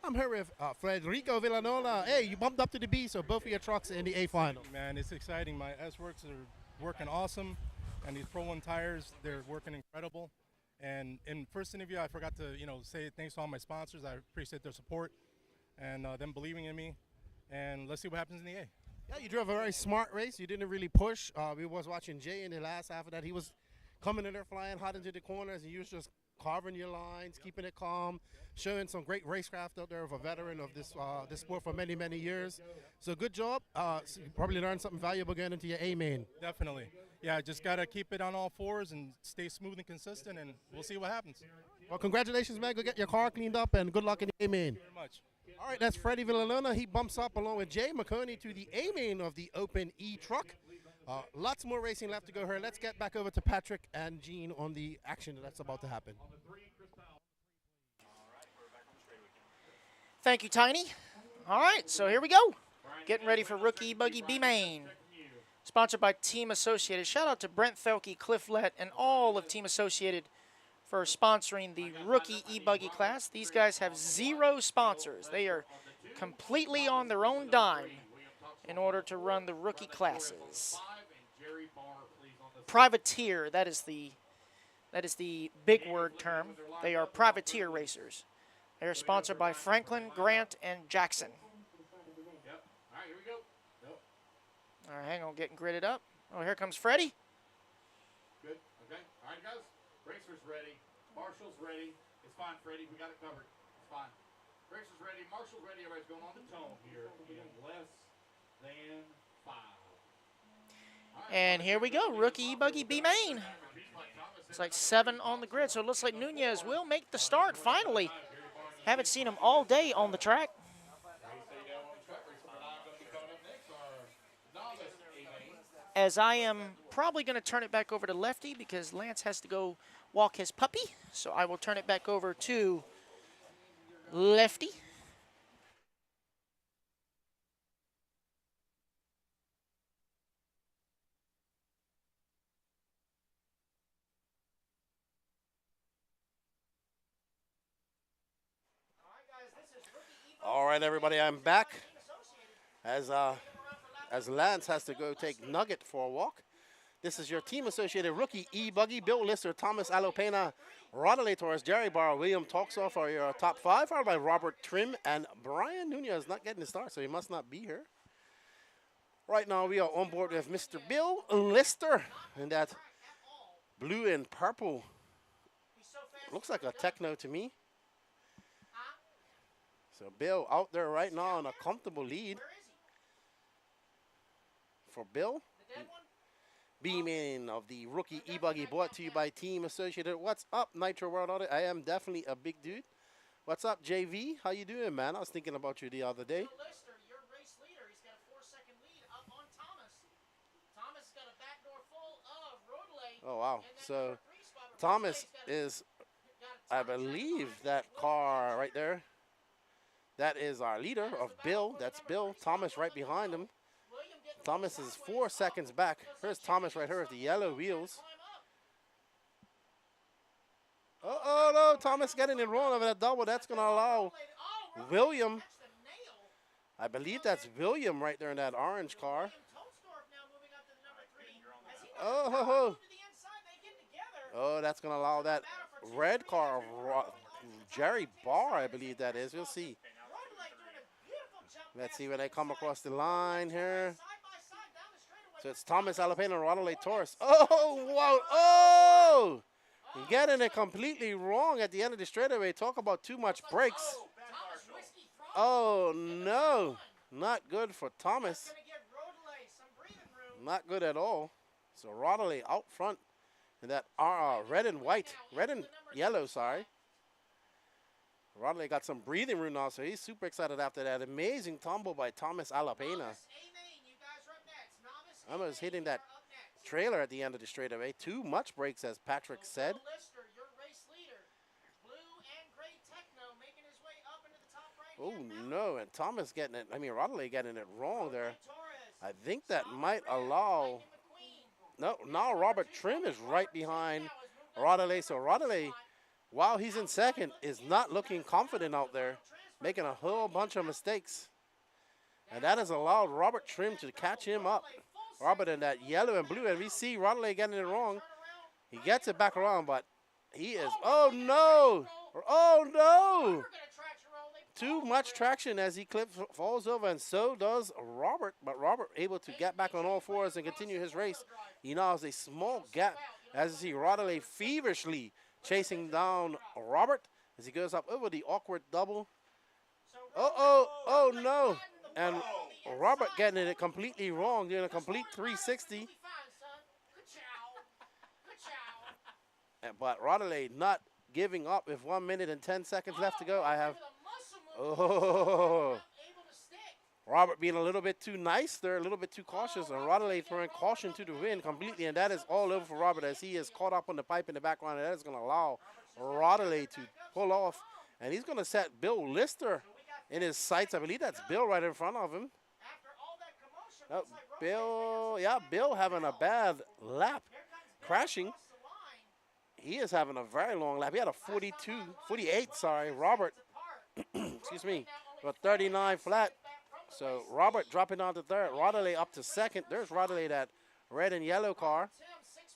I'm here with Federico Villanola. Hey, you bumped up to the B, so both of your trucks in the A final. Man, it's exciting. My S-Works are working awesome, and these Pro 1 tires, they're working incredible. And in first interview, I forgot to, say thanks to all my sponsors. I appreciate their support and them believing in me. And let's see what happens in the A. Yeah, you drove a very smart race. You didn't really push. We was watching Jay in the last half of that. He was coming in there flying hot into the corners, and you was just carving your lines, keeping it calm, showing some great racecraft out there of a veteran of this sport for many, many years. So good job. So you probably learned something valuable going into your A main. Definitely. Yeah, just got to keep it on all fours and stay smooth and consistent, and we'll see what happens. Well, congratulations, man. Go get your car cleaned up, and good luck in the A main. Thank you very much. All right, that's Freddie Villalona. He bumps up along with Jay McConey to the A main of the Open E-truck. Lots more racing left to go here. Let's get back over to Patrick and Gene on the action that's about to happen. Thank you, Tiny. All right, so here we go. Getting ready for Rookie Buggy B main. Sponsored by Team Associated. Shout out to Brent Thelke, Cliff Lett, and all of Team Associated for sponsoring the Rookie E-buggy class. These guys have 0 sponsors. They are completely on their own dime in order to run the rookie classes. Privateer, that is the big word term. They are privateer racers. They are sponsored by Franklin, Grant, and Jackson. All right, hang on, getting gridded up. Oh, here comes Freddie. Good, okay. All right, guys. Racer's ready. Marshall's ready. It's fine, Freddie. We got it covered. It's fine. Racer's ready. Marshall's ready. Everybody's going on the tone here in less than 5. And here we go, Rookie E-buggy B main. It's like 7 on the grid, so it looks like Nunez will make the start finally. Haven't seen him all day on the track. As I am probably going to turn it back over to Lefty because Lance has to go walk his puppy. So I will turn it back over to Lefty. All right, everybody, I'm back. As Lance has to go take Nugget for a walk. This is your Team Associated Rookie E-buggy. Bill Lister, Thomas Alopena, Rodele Torres, Jerry Barr, William Tolstorff are your top 5, followed by Robert Trim, and Brian Nunez not getting the start, so he must not be here. Right now, we are on board with Mr. Bill Lister in that blue and purple. Looks like a Techno to me. So Bill out there right now on a comfortable lead. For Bill, B-man of the Rookie E-buggy, brought to you by Team Associated. What's up, Nitro World Audit? I am definitely a big dude. What's up, JV? How you doing, man? I was thinking about you the other day. Lister, your race leader, he's got a 4-second lead up on Thomas. Thomas got a backdoor full of Rodele. Oh, wow. So Thomas is, I believe, that car right there. That is our leader of Bill. That's Bill. Thomas right behind him. Thomas is 4 seconds back. Here's Thomas right here with the yellow wheels. Oh, no, Thomas getting it wrong over that double. That's going to allow William. I believe that's William right there in that orange car. Oh, that's going to allow that red car of Jerry Barr, I believe that is. We'll see. Let's see when they come across the line here. So it's Thomas Alapena and Ronald Torres. Oh, wow. Oh! Getting it completely wrong at the end of the straightaway. Talk about too much brakes. Oh, no. Not good for Thomas. Not good at all. So Rodley out front in that red and white. Red and yellow, sorry. Rodley got some breathing room now, so he's super excited after that amazing tumble by Thomas Alapena. Almost hitting that trailer at the end of the straightaway. Too much brakes, as Patrick said. Oh, no, and Thomas getting it, Rodley getting it wrong there. I think that might allow, no, now Robert Trim is right behind Rodley. So Rodley, while he's in second, is not looking confident out there, making a whole bunch of mistakes. And that has allowed Robert Trim to catch him up. Robert in that yellow and blue, and we see Rodley getting it wrong. He gets it back around, but he is, oh no, oh no. Too much traction as he falls over, and so does Robert. But Robert able to get back on all fours and continue his race. He now has a small gap as you see Rodley feverishly chasing down Robert as he goes up over the awkward double. Oh no. And Robert getting it completely wrong, doing a complete 360. But Rodley not giving up with 1 minute and 10 seconds left to go. Robert being a little bit too nice there, a little bit too cautious, and Rodley throwing caution to the wind completely, and that is all over for Robert as he is caught up on the pipe in the background, and that is going to allow Rodley to pull off, and he's going to set Bill Lister in his sights. I believe that's Bill right in front of him. Oh, Bill having a bad lap, crashing. He is having a very long lap. He had a 48, Robert. Excuse me, but 39 flat. So Robert dropping down to third. Rodley up to second. There's Rodley, that red and yellow car.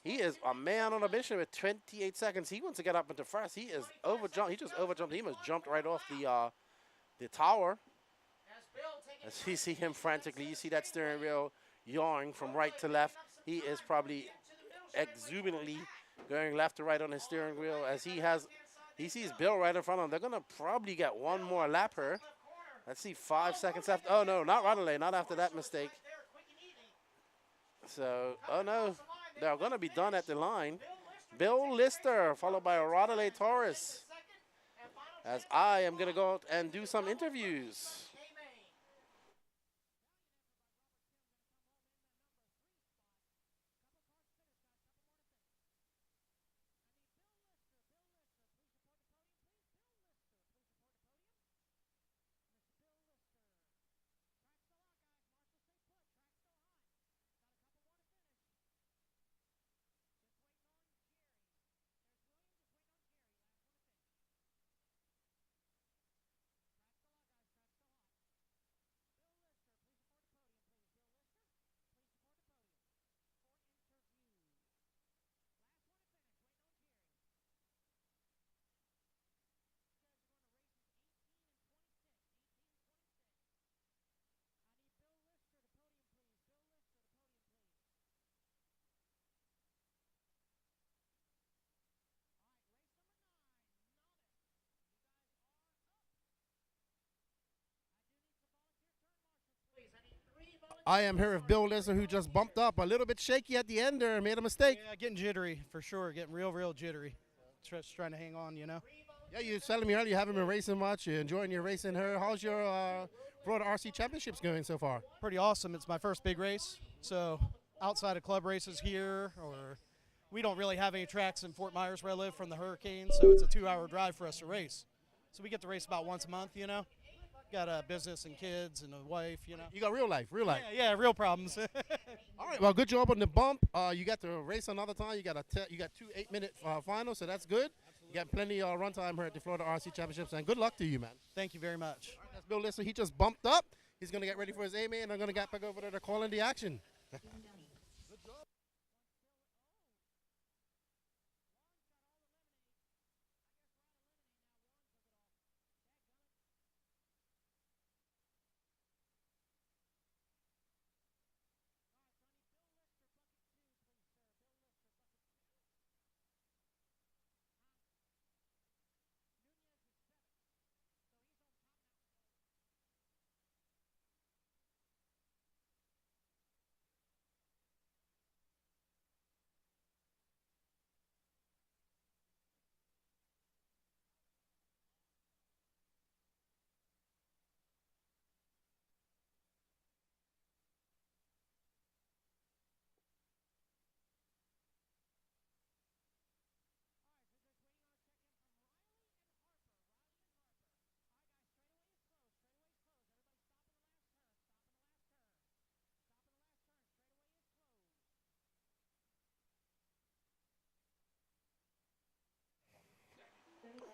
He is a man on a mission with 28 seconds. He wants to get up into first. He is overjumped. He just overjumped. He must jumped right off the tower. As you see him frantically, you see that steering wheel yawing from right to left. He is probably exuberantly going left to right on his steering wheel as he sees Bill right in front of him. They're going to probably get one more lap here. Let's see, 5 seconds left. Oh, no, not Rodley, not after that mistake. So, oh, no, they're going to be done at the line. Bill Lister, followed by Rodley Torres, as I am going to go out and do some interviews. I am here with Bill Lister, who just bumped up a little bit shaky at the end there, made a mistake. Yeah, getting jittery for sure, getting real jittery. Just trying to hang on, you know. Yeah, you were telling me earlier you haven't been racing much. You're enjoying your racing here. How's your Florida RC Championships going so far? Pretty awesome. It's my first big race. So outside of club races here, or we don't really have any tracks in Fort Myers where I live from the hurricane, so it's a 2-hour drive for us to race. So we get to race about once a month, you know. Got a business and kids and a wife, you know. You got real life. Yeah, real problems. All right, well, good job on the bump. You got to race another time. You got 2 8-minute finals, so that's good. You got plenty of runtime here at the Florida RC Championships, and good luck to you, man. Thank you very much. All right, that's Bill Lister. He just bumped up. He's going to get ready for his A-main, and I'm going to get back over there to call in the action.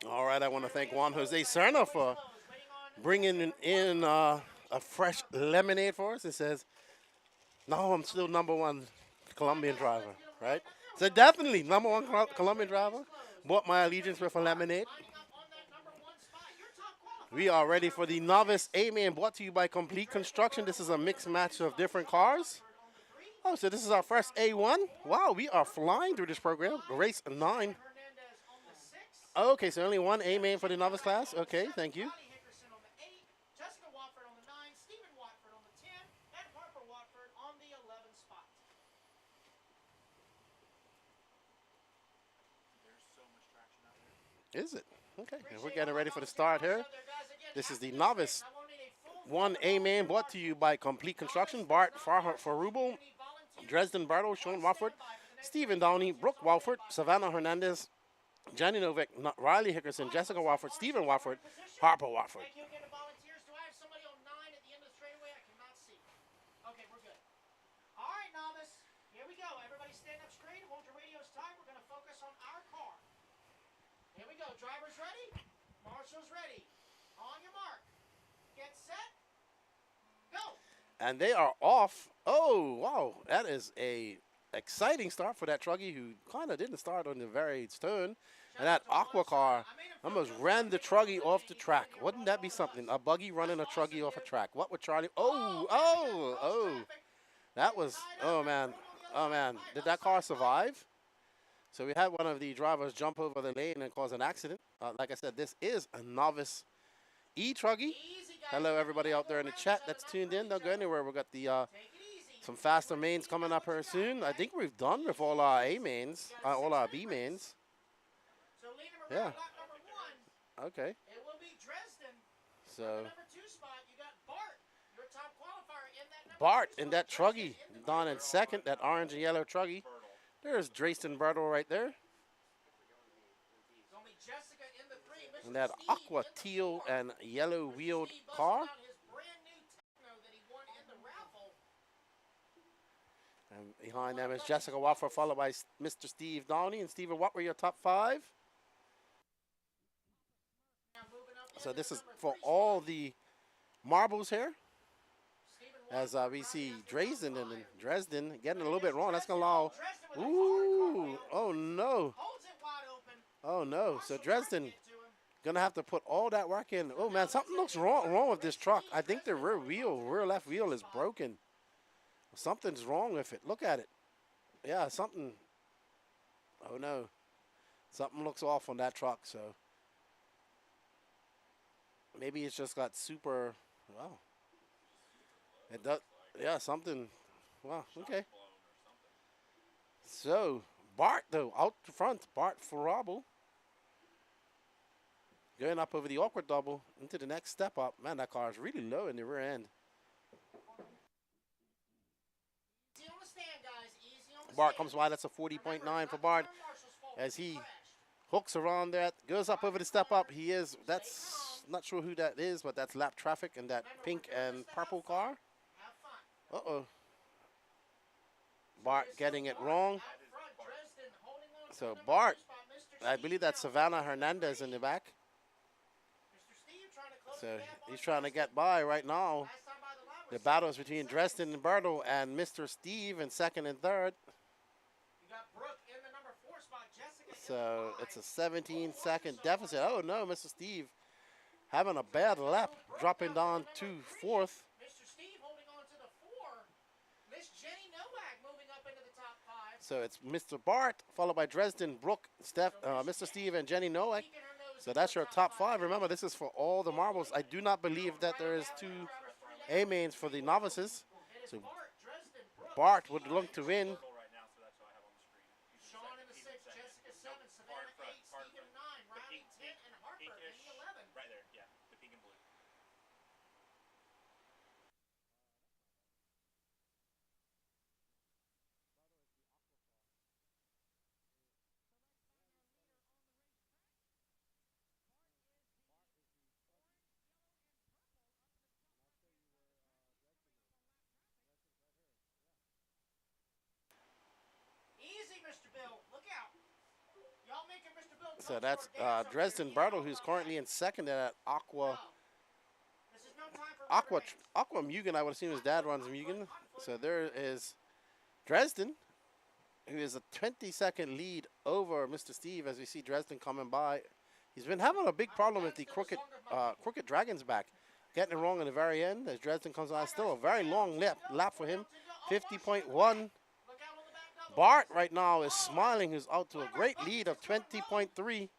All right, I want to thank Juan Jose Serna for bringing in a fresh lemonade for us. It says, no, I'm still #1 Colombian driver, right? So definitely #1 Colombian driver. Bought my allegiance with a lemonade. We are ready for the Novice A-main, brought to you by Complete Construction. This is a mixed match of different cars. Oh, so this is our first A1. Wow, we are flying through this program. Race 9. Okay, so only one A-main for the novice class. Okay, thank you. Is it? Okay, and we're getting ready for the start here. This is the Novice 1 A-main, brought to you by Complete Construction. Bart Farubel, Dresden Bartle, Sean Wofford, Stephen Downey, Brooke Walford, Savannah Hernandez, Johnny Novak, Riley Hickerson, Jessica Wofford, Stephen Wofford, Harper Wofford. Drivers ready? Marshall's ready. On your mark. Get set. Go. And they are off. Oh, wow. That is a exciting start for that Truggy, who kind of didn't start on the very turn. And that Aqua car almost ran the Truggy off the track. Wouldn't that be something? A buggy running a Truggy off a track. What would Charlie? Oh. That was, oh, man. Oh, man. Did that car survive? So we had one of the drivers jump over the lane and cause an accident. Like I said, this is a Novice E-truggy. Hello, everybody out there in the chat that's tuned in. Don't go anywhere. We've got the some faster mains coming up here soon. I think we've done with all our A mains, all our B mains. Yeah. Okay. So Bart in that Truggy, down in second, that orange and yellow Truggy. There's Drayson Bartle right there. And that aqua teal and yellow wheeled car. And behind them is Jessica Wofford, followed by Mr. Steve Downey. And Steven, what were your top 5? So this is for all the marbles here. As we see Dresden and Dresden getting a little bit wrong. That's going to allow. Ooh, oh no. Oh no. So Dresden going to have to put all that work in. Oh man, something looks wrong with this truck. I think the rear left wheel is broken. Something's wrong with it. Look at it. Yeah, something. Oh no. Something looks off on that truck, so maybe it's just got super, wow. It does, yeah, something, wow, okay. So, Bart, though, out front, Bart Farabel. Going up over the awkward double into the next step up. Man, that car is really low in the rear end. Bart comes wide, that's a 40.9 for Bart. As he hooks around that, goes up over the step up. He is, that's, not sure who that is, but that's lap traffic in that pink and purple car. Uh-oh. Bart getting it wrong. So Bart I believe that's Savannah Hernandez in the back. So he's trying to get by right now. The battle is between Dresden and Bertle and Mr. Steve in second and third. So it's a 17-second deficit. Oh no, Mr. Steve having a bad lap, dropping down to fourth. So it's Mr. Bart, followed by Dresden, Brooke, Mr. Steve, and Jenny Nowak. So that's your top five. Remember, this is for all the marbles. I do not believe that there is 2 A-mains for the novices. So Bart would look to win. So that's Dresden Bertle, who's currently in second at Aqua Mugen. I would assume his dad runs Mugen. So there is Dresden, who is a 20-second lead over Mr. Steve as we see Dresden coming by. He's been having a big problem with the crooked Dragon's back. Getting it wrong in the very end as Dresden comes on. Still a very long lap for him. 50.1. Bart right now is smiling, who's out to a great lead of 20.3.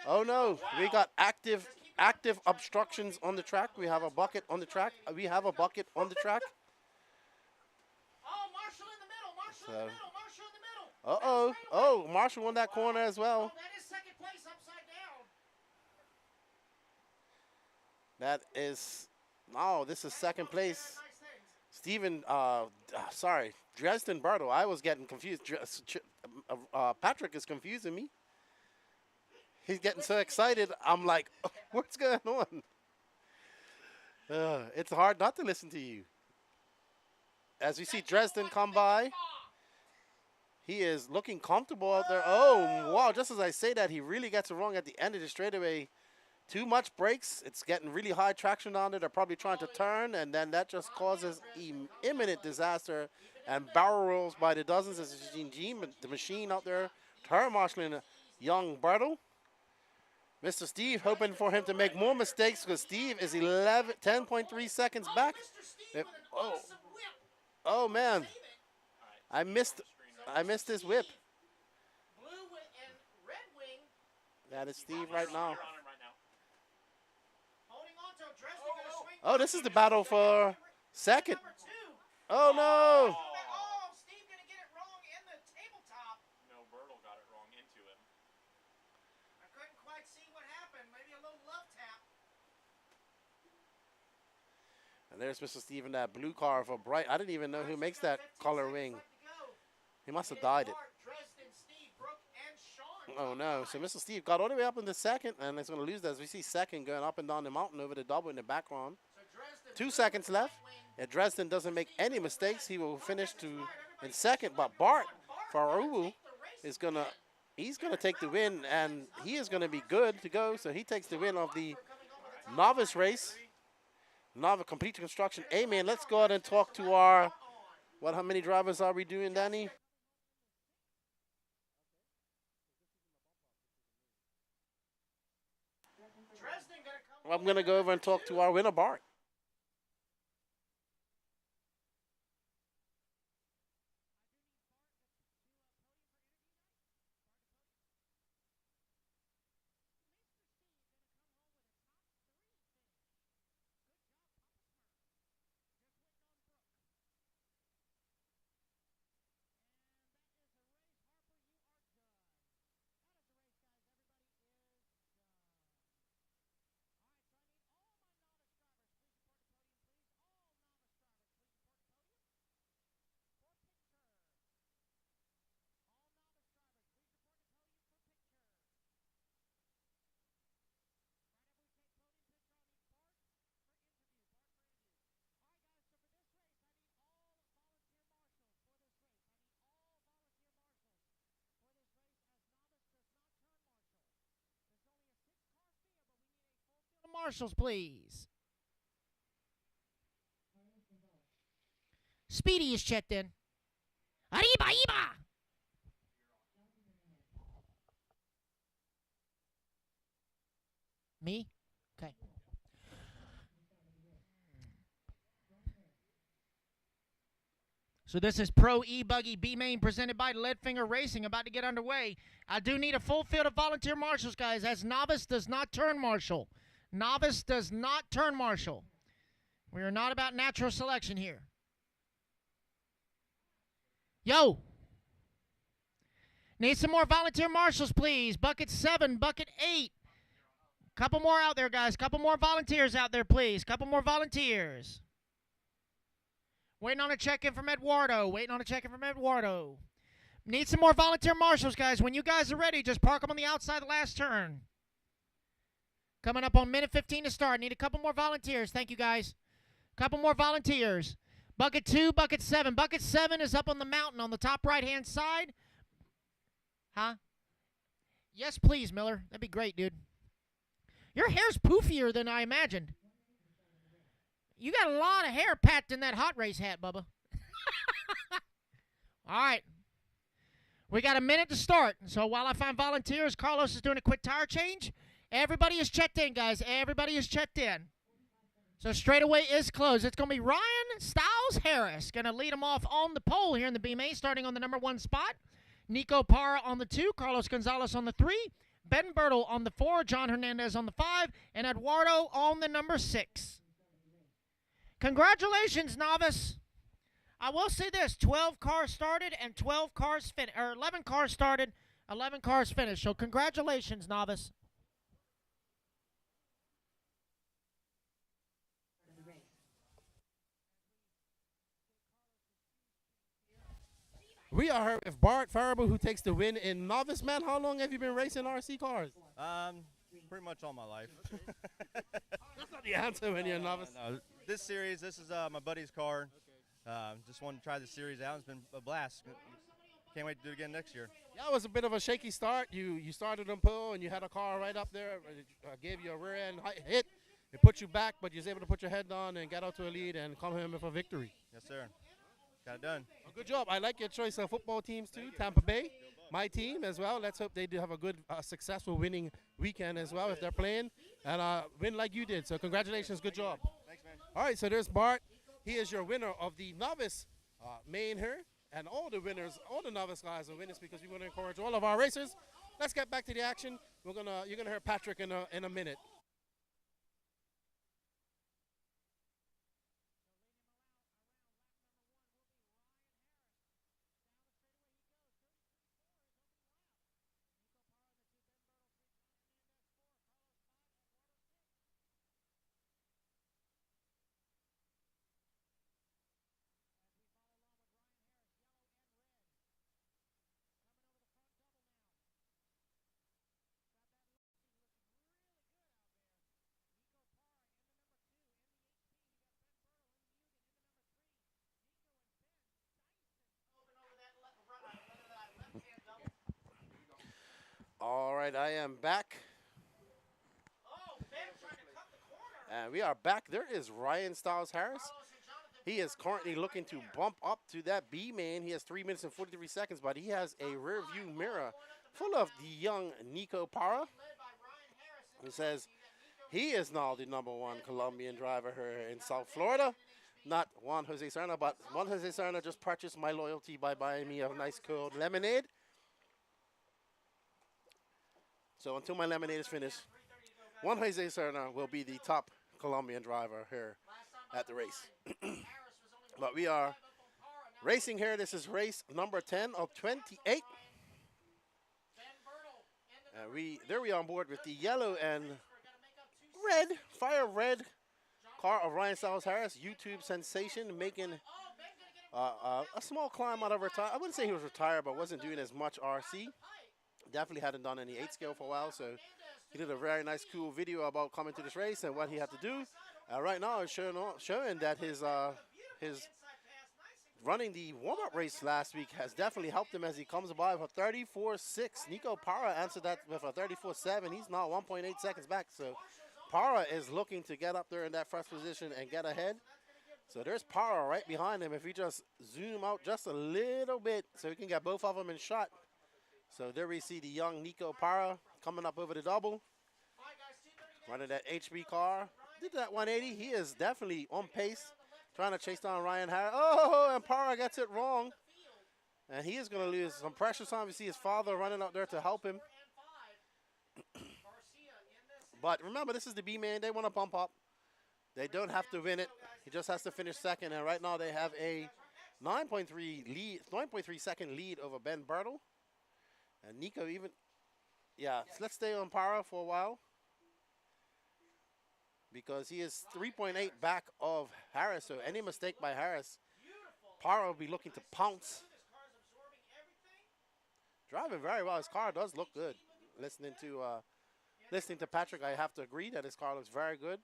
Oh no, we got active obstructions on the track. We have a bucket on the track. So, oh, Marshall won that corner as well. That is, this is second place. Dresden Bertle. I was getting confused. Patrick is confusing me. He's getting so excited. I'm like, what's going on? It's hard not to listen to you. As we see Dresden come by, he is looking comfortable out there. Oh, wow. Just as I say that, he really gets it wrong at the end of the straightaway. Too much brakes. It's getting really high traction on it. They're probably trying to turn, and then that just causes imminent disaster and barrel rolls by the dozens. As you see the machine out there, turn marshalling young Bertle. Mr. Steve hoping for him to make more mistakes because Steve is 10.3 seconds back. Oh man, I missed his whip. That is Steve right now. Oh, this is the battle for second. Oh no! Steve gonna get it wrong in the tabletop. No, Bertle got it wrong into him. I couldn't quite see what happened. Maybe a little love tap. And there's Mr. Steve in that blue car for Bright. I didn't even know who makes that color wing. He must have dyed it. Oh no, so Mr. Steve got all the way up in the second, and it's going to lose that as we see second going up and down the mountain over the double in the background. 2 seconds left. If Dresden doesn't make any mistakes, he will finish in second. But Bart Faru is he's gonna take the win, and he is gonna be good to go. So he takes the win of the novice race, novice complete construction. Amen. Let's go ahead and talk to our how many drivers are we doing, Danny? I'm gonna go over and talk to our winner, Bart. marshals, please. Speedy is checked in. Arriba, arriba. Me? Okay. So this is Pro E-buggy B main presented by Leadfinger Racing, about to get underway. I do need a full field of volunteer marshals, guys, as Novice does not turn marshal. Novice does not turn marshal. We are not about natural selection here. Yo! Need some more volunteer marshals, please. Bucket 7, bucket 8. Couple more out there, guys. Couple more volunteers out there, please. Couple more volunteers. Waiting on a check-in from Eduardo. Waiting on a check-in from Eduardo. Need some more volunteer marshals, guys. When you guys are ready, just park them on the outside of the last turn. Coming up on minute 15 to start. Need a couple more volunteers. Thank you, guys. Couple more volunteers. Bucket 2, bucket 7. Bucket 7 is up on the mountain on the top right-hand side. Huh? Yes, please, Miller. That'd be great, dude. Your hair's poofier than I imagined. You got a lot of hair packed in that hot race hat, Bubba. All right. We got a minute to start. So while I find volunteers, Carlos is doing a quick tire change. Everybody is checked in, guys. Everybody is checked in. So straightaway is closed. It's going to be Ryan Styles Harris going to lead them off on the pole here in the B main, starting on the number 1 spot. Nico Parra on the 2, Carlos Gonzalez on the 3, Ben Bertle on the 4, John Hernandez on the 5, and Eduardo on the number 6. Congratulations, Novice. I will say this, 12 cars started and 12 cars finished, or 11 cars started, 11 cars finished. So congratulations, Novice. We are here with Bart Farable, who takes the win in Novice. Man, how long have you been racing RC cars? Pretty much all my life. That's not the answer when you're a novice. No, this series, this is my buddy's car. Just wanted to try the series out. It's been a blast. Can't wait to do it again next year. Yeah, it was a bit of a shaky start. You started on pole and you had a car right up there. It gave you a rear end hit. It put you back, but you was able to put your head down and get out to a lead and come home with a victory. Yes, sir. Got it done. Well, good job. I like your choice of football teams too. Tampa Bay, my team as well. Let's hope they do have a good, successful winning weekend as well if they're playing and win like you did. So congratulations, good job. Thanks, man. All right, so there's Bart. He is your winner of the novice main here, and all the winners, all the novice guys are winners because we want to encourage all of our racers. Let's get back to the action. You're gonna hear Patrick in a minute. All right, I am back. And we are back. There is Ryan Styles Harris. He is currently looking to bump up to that B main. He has 3 minutes and 43 seconds, but he has a rear view mirror full of the young Nico Parra. He says he is now the #1 Colombian driver here in South Florida. Not Juan Jose Serna, but Juan Jose Serna just purchased my loyalty by buying me a nice cold lemonade. So until my lemonade is finished, Juan Jose Serna will be the top Colombian driver here at the race. But we are racing here. This is race number 10 of 28. There we are on board with the yellow and red, fire red car of Ryan Styles Harris, YouTube sensation, making a small climb out of retire. I wouldn't say he was retired, but wasn't doing as much RC. Definitely hadn't done any 8 scale for a while, so he did a very nice, cool video about coming to this race and what he had to do. Right now, it's showing that his running the warm-up race last week has definitely helped him as he comes by with a 34.6. Nico Parra answered that with a 34.7. He's now 1.8 seconds back, so Para is looking to get up there in that first position and get ahead. So there's Para right behind him. If we just zoom out just a little bit so we can get both of them in shot. So there we see the young Nico Para coming up over the double. Running that HB car. Did that 180. He is definitely on pace. Trying to chase down Ryan Harris. Oh, and Para gets it wrong. And he is going to lose some pressure time. You see his father running out there to help him. But remember, this is the B-man. They want to bump up. They don't have to win it. He just has to finish second. And right now they have a 9.3 second lead over Ben Bertle. And Nico even, yeah, so let's stay on Para for a while. Because he is 3.8 back of Harris. So any mistake by Harris, Para will be looking to pounce. Driving very well. His car does look good. Listening to Patrick, I have to agree that his car looks very good.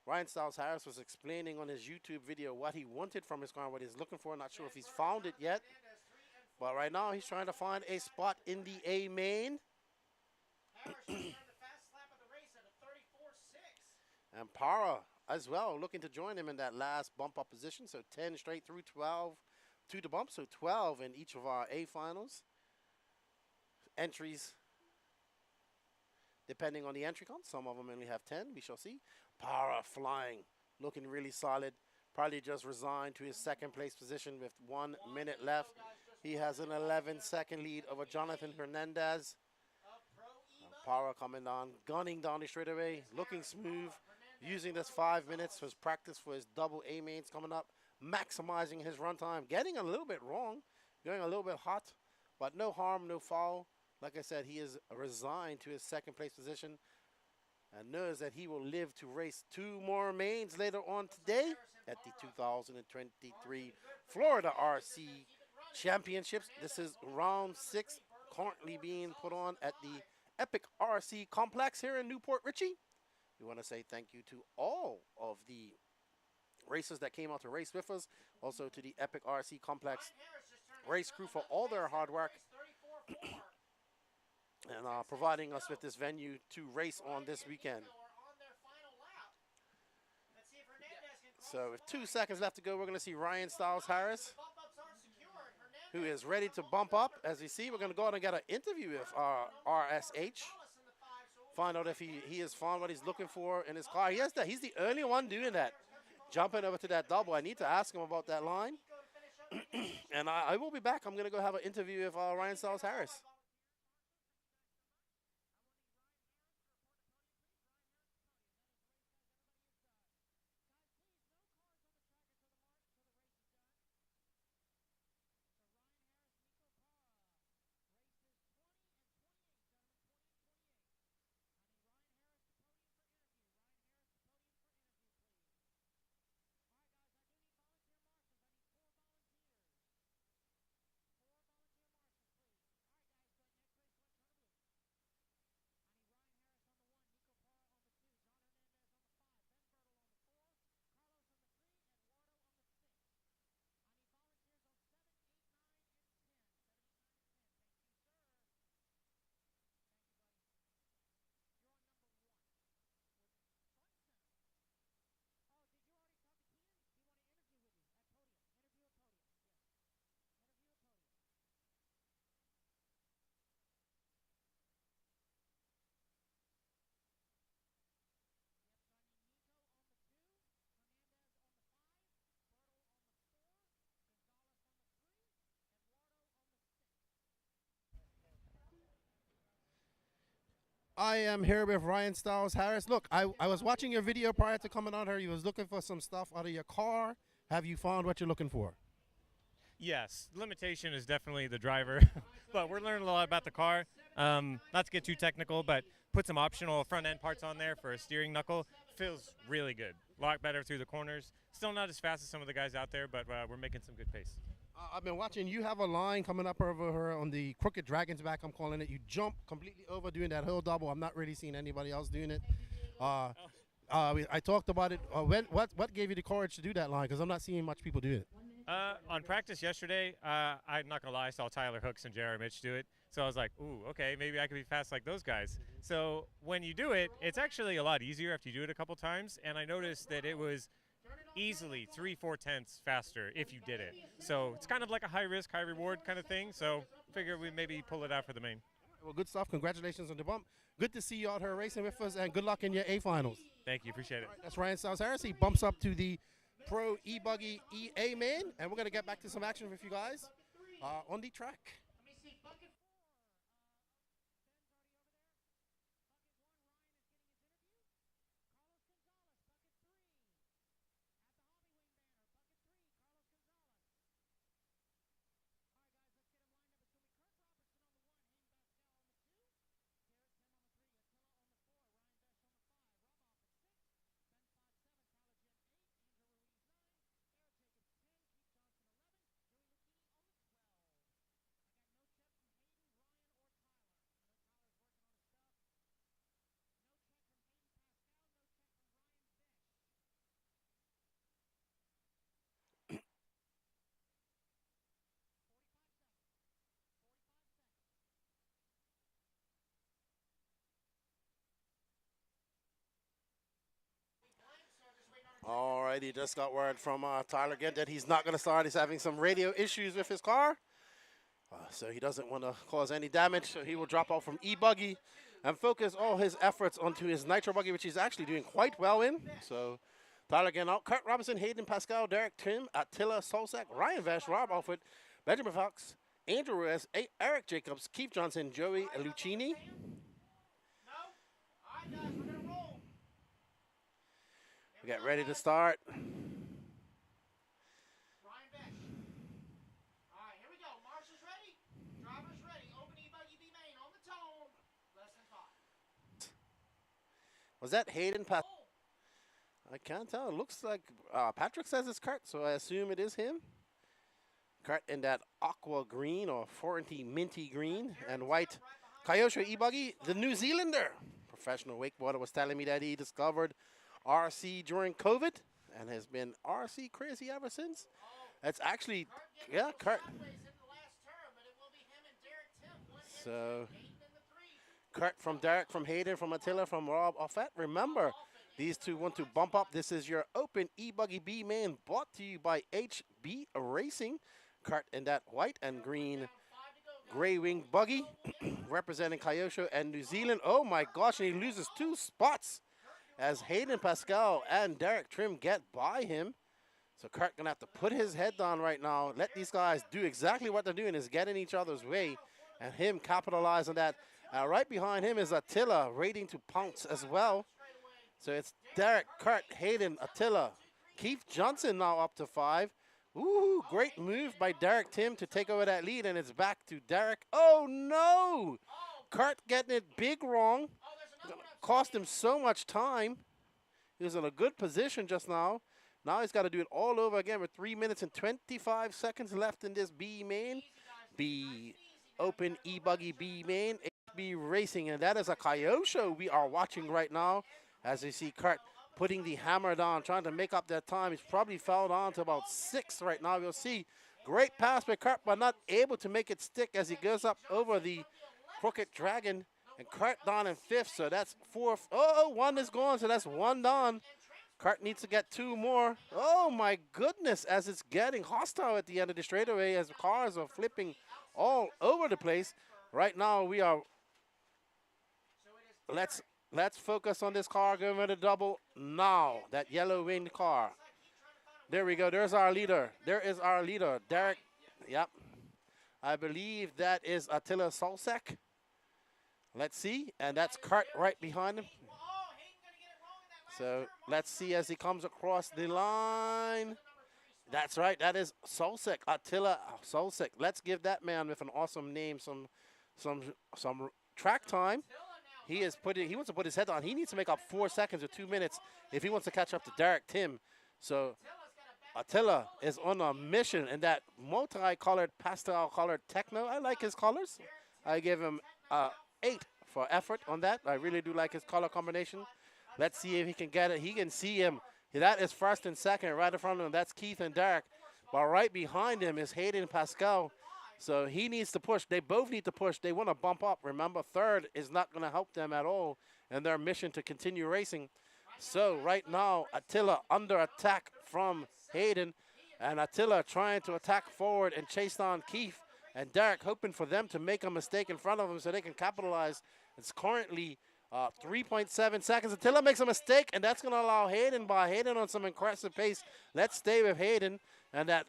Ryan Styles Harris was explaining on his YouTube video what he wanted from his car, what he's looking for. Not sure if he's found it yet. But right now he's trying to find a spot in the A main. And Para as well looking to join him in that last bump up position. So 10 straight through 12 to the bump. So 12 in each of our A finals. Entries depending on the entry count. Some of them only have 10. We shall see. Para flying, looking really solid. Probably just resigned to his second place position with 1 minute left. He has an 11-second lead over Jonathan Hernandez. Para coming down, gunning down the straightaway, looking smooth, using this 5 minutes for his practice for his double A mains coming up, maximizing his run time, getting a little bit wrong, going a little bit hot, but no harm, no foul. Like I said, he is resigned to his second place position and knows that he will live to race 2 more mains later on today at the 2023 Florida RC Championships. This is round 6, currently being put on at the Epic RC Complex here in Newport Richey. We want to say thank you to all of the racers that came out to race with us. Also to the Epic RC Complex race crew for all their hard work. And providing us with this venue to race on this weekend. So with 2 seconds left to go, we're going to see Ryan Styles Harris, who is ready to bump up. As we see, we're going to go out and get an interview with RSH. Find out if he has found what he's looking for in his car. Yes, he's the only one doing that. Jumping over to that double. I need to ask him about that line. And I will be back. I'm going to go have an interview with Ryan Styles Harris. I am here with Ryan Styles Harris. Look, I was watching your video prior to coming out here. You was looking for some stuff out of your car. Have you found what you're looking for? Yes, limitation is definitely the driver, but we're learning a lot about the car. Not to get too technical, but put some optional front end parts on there for a steering knuckle. Feels really good. A lot better through the corners. Still not as fast as some of the guys out there, but we're making some good pace. I've been watching. You have a line coming up over here on the Crooked Dragon's back, I'm calling it. You jump completely over doing that hill double. I'm not really seeing anybody else doing it. I talked about it. What gave you the courage to do that line? Because I'm not seeing much people do it. On practice yesterday, I'm not going to lie, I saw Tyler Hooks and J.R. Mitch do it. So I was like, ooh, okay, maybe I could be fast like those guys. So when you do it, it's actually a lot easier after you do it a couple times. And I noticed that it was easily 3/4 tenths faster if you did it. So it's kind of like a high risk, high reward kind of thing. So figure we maybe pull it out for the main. Well, good stuff. Congratulations on the bump. Good to see you out here racing with us, and good luck in your A finals. Thank you. Appreciate it. Right, that's Ryan Styles Harris. He bumps up to the Pro E-buggy EA main, and we're going to get back to some action with you guys on the track. All right, he just got word from Tyler again that he's not going to start. He's having some radio issues with his car. So he doesn't want to cause any damage. So he will drop off from E-buggy and focus all his efforts onto his Nitro buggy, which he's actually doing quite well in. So Tyler again out. Kurt Robinson, Hayden Pascal, Derek Tim, Attila Solsak, Ryan Vesh, Rob Alford, Benjamin Fox, Andrew Ruiz, Eric Jacobs, Keith Johnson, Joey Lucchini. We get ready to start. Ryan Beck. All right, here we go. Marshall's ready. Driver's ready. Open E-buggy B main on the tone. Less than 5. Was that Hayden I can't tell. It looks like Patrick says it's Kurt, so I assume it is him. Kurt in that aqua green or 40 minty green and white Kyosho E-buggy, the New Zealander. Professional wakeboarder was telling me that he discovered RC during COVID and has been RC crazy ever since. That's actually, yeah, Kurt. So, Kurt from Derek, from Hayden, from Attila, from Rob Offet. Remember, these two want to bump up. This is your open E-buggy B main brought to you by HB Racing. Kurt in that white and green gray wing buggy representing Kyosho and New Zealand. Oh my gosh, and he loses 2 spots as Hayden Pascal and Derek Trim get by him. So Kurt gonna have to put his head down right now. Let these guys do exactly what they're doing, is get in each other's way, and him capitalize on that. Right behind him is Attila, waiting to pounce as well. So it's Derek, Kurt, Hayden, Attila. Keith Johnson now up to 5. Ooh, great move by Derek Tim to take over that lead, and it's back to Derek. Oh no! Kurt getting it big wrong. Cost him so much time. He was in a good position just now. Now he's got to do it all over again with 3 minutes and 25 seconds left in this B main. B open E-buggy B main. HB Racing, and that is a Kyosho we are watching right now. As you see Kurt putting the hammer down, trying to make up that time. He's probably fouled on to about 6 right now. You'll see great pass by Kurt, but not able to make it stick as he goes up over the Crooked Dragon. And Kurt down in 5th, so that's 4th. Oh, 1 is gone, so that's 1 down. Kurt needs to get 2 more. Oh my goodness, as it's getting hostile at the end of the straightaway, as the cars are flipping all over the place. Right now we are, let's focus on this car going with a double now. That yellow winged car. There we go, there's our leader. There is our leader, Derek. Yep. I believe that is Attila Solsak. Let's see, and that's Kurt right behind him. So let's see as he comes across the line. That's right, that is Solsak, Attila Solsak. Let's give that man with an awesome name some track time. He wants to put his head on. He needs to make up 4 seconds or 2 minutes if he wants to catch up to Derek Tim. So Attila is on a mission in that multi-colored, pastel-colored techno. I like his colors. I give him 8 for effort on that. I really do like his color combination. Let's see if he can get it. He can see him. That is 1st and 2nd right in front of him. That's Keith and Derek. But right behind him is Hayden Pascal. So he needs to push. They both need to push. They want to bump up. Remember, third is not going to help them at all in their mission to continue racing. So right now, Attila under attack from Hayden, and Attila trying to attack forward and chase down Keith, and Derek hoping for them to make a mistake in front of him so they can capitalize. It's currently 3.7 seconds. Attila makes a mistake, and that's going to allow Hayden by. Hayden on some impressive pace. Let's stay with Hayden, and that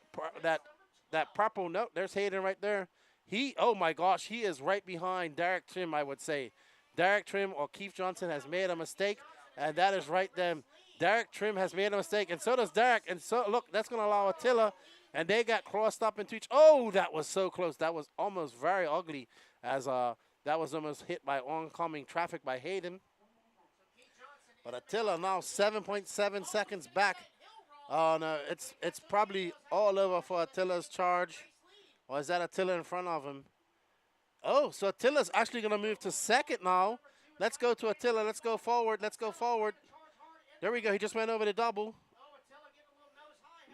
purple note. There's Hayden right there. Oh my gosh, he is right behind Derek Trim, I would say. Derek Trim or Keith Johnson has made a mistake, and that is right then. Derek Trim has made a mistake, and so does Derek. And so, look, that's going to allow Attila, and they got crossed up into each. Oh, that was so close. That was almost very ugly, as that was almost hit by oncoming traffic by Hayden. But Attila now 7.7 seconds back. Oh, no, it's probably all over for Attila's charge. Or is that Attila in front of him? Oh, so Attila's actually going to move to second now. Let's go to Attila. Let's go forward. Let's go forward. There we go. He just went over the double.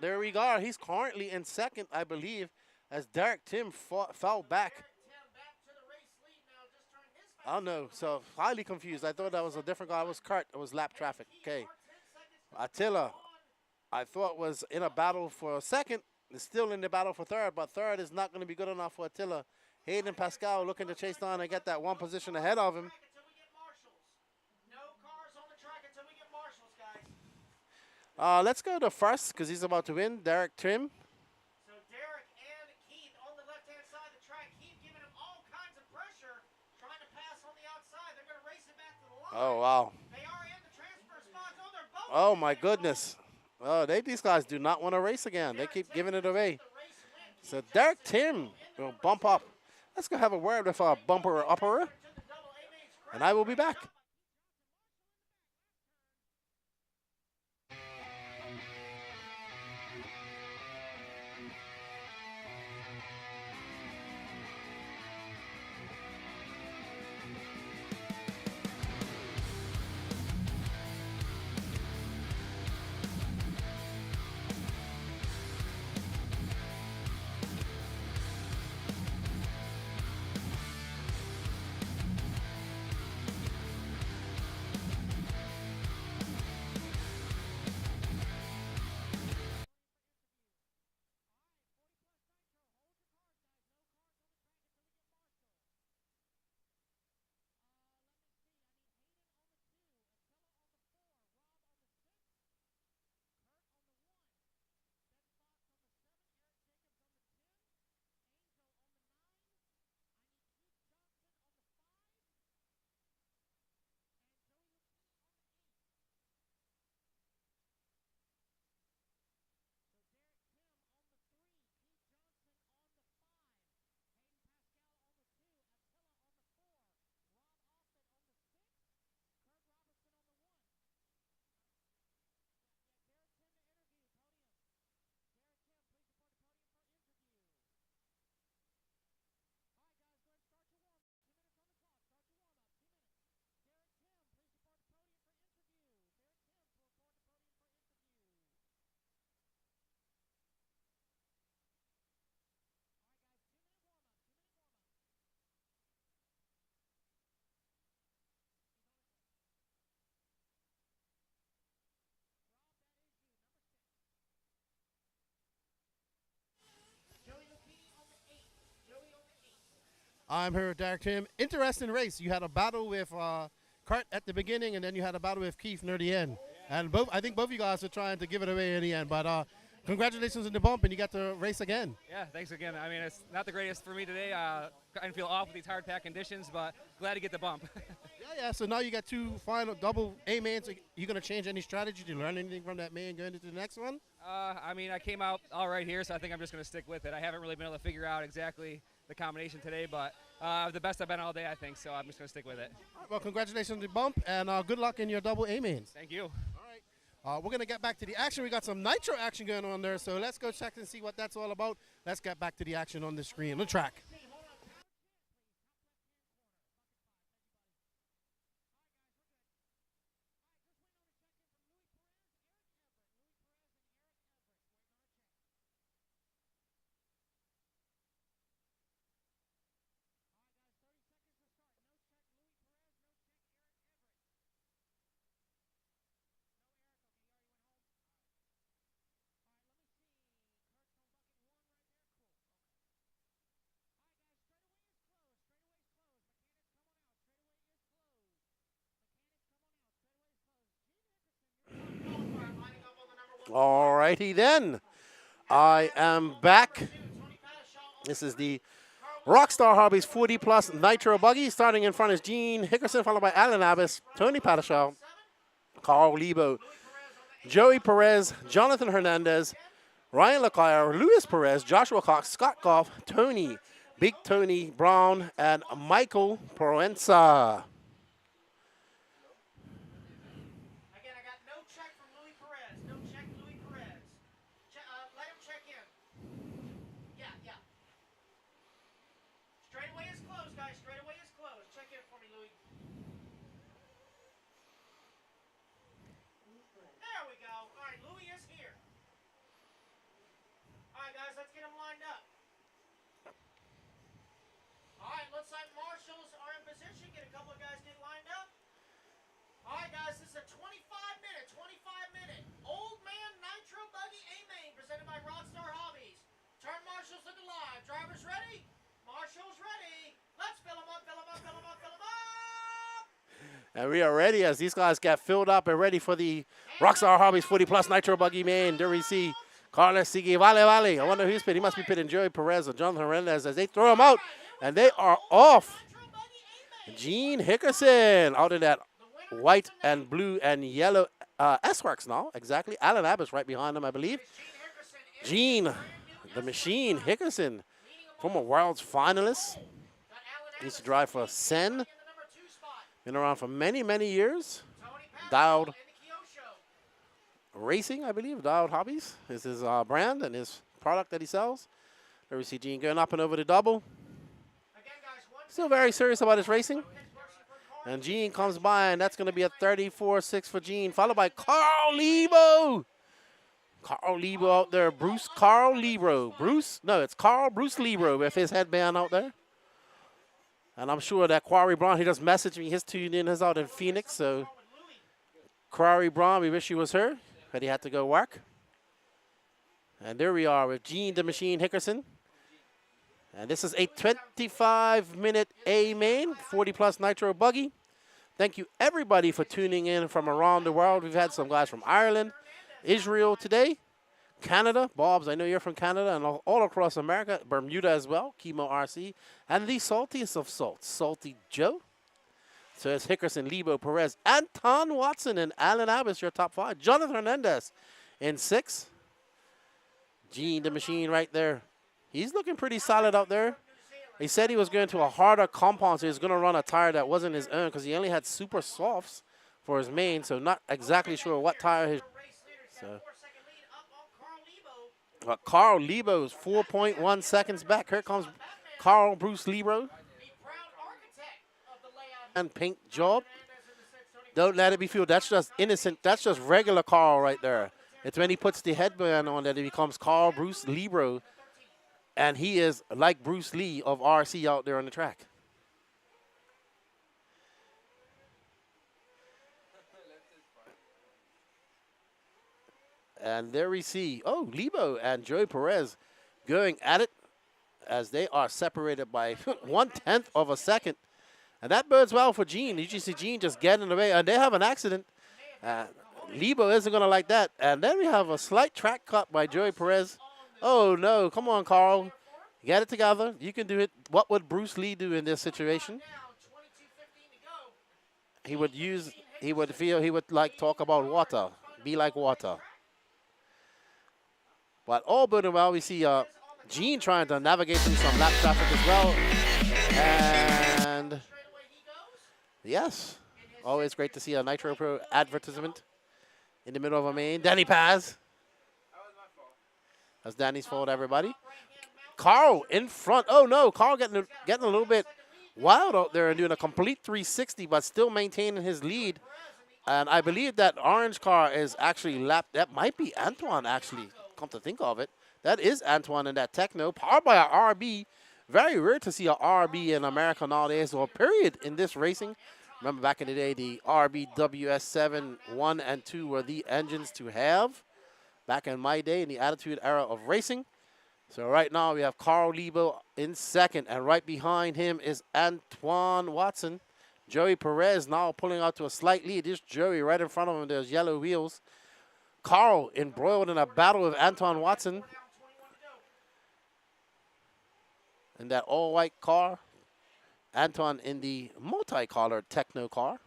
There we go. He's currently in second, I believe, as Derek Tim fell back. Oh, no. So, highly confused. I thought that was a different guy. It was Kurt. It was lap traffic. Okay. Attila, I thought was in a battle for second. Is still in the battle for third, but third is not going to be good enough for Attila. Hayden Pascal looking to chase down and get that one position ahead of him. Let's go to first because he's about to win. Derek Trim. So Derek and Keith on the left-hand side of the track. Keith giving him all kinds of pressure, trying to pass on the outside. They're going to race it back to the line. Oh, wow. They are in the transfer spots. Oh, they're both. Oh, my goodness. Oh, these guys do not want to race again. They keep giving it away. So Derek Tim will bump up. Let's go have a word with our bumper upper, and I will be back. I'm here with Derek Tim. Interesting race. You had a battle with Kurt at the beginning, and then you had a battle with Keith near the end. And I think both of you guys are trying to give it away in the end. But congratulations on the bump, and you got to race again. Yeah, thanks again. I mean, it's not the greatest for me today. I didn't feel off with these hard pack conditions, but glad to get the bump. Yeah. So now you got two final double A-mains. Are you going to change any strategy? Did you learn anything from that man going into the next one? I mean, I came out all right here, so I think I'm just going to stick with it. I haven't really been able to figure out exactly the combination today, but the best I've been all day, I think, so I'm just going to stick with it. All right, well, congratulations on the bump, and good luck in your double A-mains. Thank you. All right. We're going to get back to the action. We got some Nitro action going on there, so let's go check and see what that's all about. Let's get back to the action on the screen, on the track. All righty then. I am back. This is the Rockstar Hobbies 40 Plus Nitro Buggy. Starting in front is Gene Hickerson, followed by Alan Abbas, Tony Pataschow, Carl Lebo, Joey Perez, Jonathan Hernandez, Ryan Leclerc, Luis Perez, Joshua Cox, Scott Goff, Tony, Big Tony Brown, and Michael Proenza. All right, guys, this is a 25-minute Old Man Nitro Buggy A main presented by Rockstar Hobbies. Turn marshals looking live. Drivers ready? Marshals ready. Let's fill them up, fill them up, fill them up, fill them up. And we are ready as these guys get filled up and ready for the Rockstar Hobbies 40 Plus Nitro Buggy main. There we see Carlos Sigui, Vale. I wonder who's pitting. He must be pitting Joey Perez or Jonathan Hernandez as they throw him out. And they are off. Gene Hickerson out in that white and blue and yellow S-Works now. Exactly. Alan Abbas right behind him, I believe. Gene, the Machine Hickerson, former world's finalist. Used to drive for Sen. Been around for many, many years. Dialed Racing, I believe. Dialed Hobbies is his brand and his product that he sells. There we see Gene going up and over the double. Still very serious about his racing. And Gene comes by, and that's going to be a 34-6 for Gene, followed by Carl Lebo. Carl Lebo out there. Carl Bruce Lebo with his headband out there. And I'm sure that Quarry Brown, he just messaged me. His tune-in is out in Phoenix. So Quarry Brown, we wish he was here, but he had to go work. And there we are with Gene the Machine Hickerson. And this is a 25-minute A main, 40 Plus Nitro Buggy. Thank you, everybody, for tuning in from around the world. We've had some guys from Ireland, Israel today, Canada. Bob's, I know you're from Canada, and all across America, Bermuda as well, Chemo RC, and the saltiest of salts, Salty Joe. So it's Hickerson, Lebo, Perez, Anton Watson, and Alan Abbas, your top 5. Jonathan Hernandez in 6. Gene the Machine right there. He's looking pretty solid out there. He said he was going to a harder compound, so he was going to run a tire that wasn't his own because he only had super softs for his main, so not exactly sure what tire his. So. But Carl Lebo is 4.1 seconds back. Here comes Carl Bruce Lebo. And paint job. Don't let it be fooled. That's just innocent. That's just regular Carl right there. It's when he puts the headband on that it becomes Carl Bruce Lebo. And he is like Bruce Lee of RC out there on the track. And there we see, Lebo and Joey Perez going at it as they are separated by 1/10 of a second. And that bodes well for Gene. You see Gene just getting in the way, and they have an accident. Lebo isn't going to like that. And then we have a slight track cut by Joey Perez. Oh, no. Come on, Carl. Get it together. You can do it. What would Bruce Lee do in this situation? He would like talk about water. Be like water. But all good and well, we see Gene trying to navigate through some lap traffic as well. And yes, always great to see a Nitro Pro advertisement in the middle of a main. Danny Paz. That's Danny's fault, everybody. Carl in front. Oh, no. Carl getting a little bit wild out there and doing a complete 360, but still maintaining his lead. And I believe that orange car is actually lapped. That might be Antoine, actually, come to think of it. That is Antoine in that Techno, powered by an RB. Very rare to see an RB in America nowadays, or period in this racing. Remember back in the day, the RB WS7 1 and 2 were the engines to have back in my day in the Attitude era of racing. So right now we have Carl Lebo in second, and right behind him is Antoine Watson. Joey Perez now pulling out to a slight lead. There's Joey right in front of him. There's yellow wheels. Carl embroiled in a battle with Anton Watson in that all-white car. Anton in the multicolored techno car.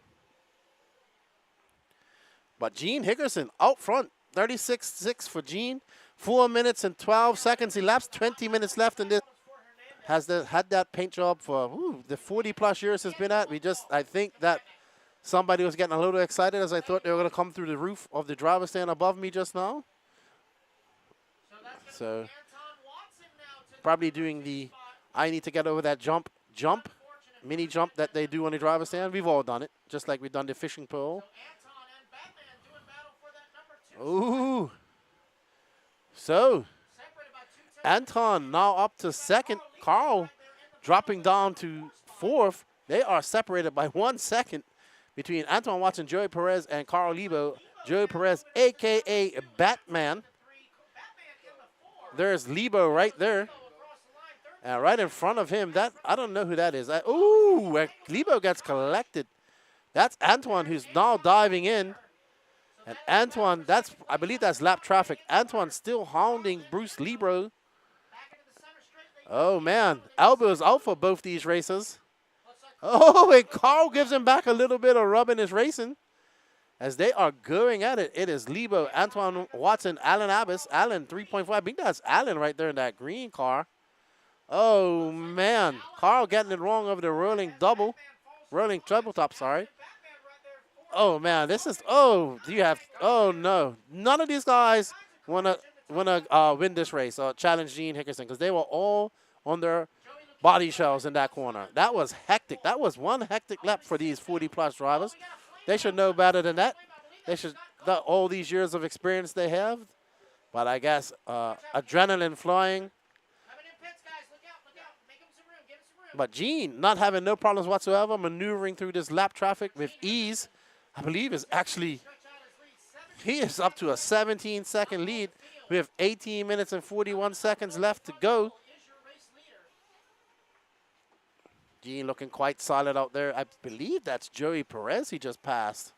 But Gene Hickerson out front, 36.6 for Gene. 4 minutes and 12 seconds elapsed, 20 minutes left in this. Had that paint job for the 40-plus years it's been at. I think that somebody was getting a little excited as I thought they were going to come through the roof of the driver's stand above me just now. So probably doing the I need to get over that jump, mini jump that they do on the driver's stand. We've all done it, just like we've done the fishing pole. Ooh. So, Anton now up to second. Carl dropping down to fourth. They are separated by 1 second between Anton Watson, Joey Perez, and Carl Lebo. Joey Perez, a.k.a. Batman. There's Lebo right there. And right in front of him, I don't know who that is. Lebo gets collected. That's Antoine who's now diving in. And Antoine, I believe that's lap traffic. Antoine still hounding Bruce Lebo. Oh, man. Elbows out for both these racers. Oh, and Carl gives him back a little bit of rubbing his racing. As they are going at it, it is Lebo, Antoine Watson, Alan Abbas. Alan, 3.5. I think that's Alan right there in that green car. Oh, man. Carl getting it wrong over the rolling treble top, sorry. Oh, man, oh, no. None of these guys want to win this race or challenge Gene Hickerson because they were all on their body shells in that corner. That was hectic. That was one hectic lap for these 40-plus drivers. They should know better than that. They should, all these years of experience they have. But I guess adrenaline flying. But Gene, not having no problems whatsoever, maneuvering through this lap traffic with ease, I believe he is up to a 17-second lead with 18 minutes and 41 seconds left to go. Gene looking quite solid out there. I believe that's Joey Perez he just passed.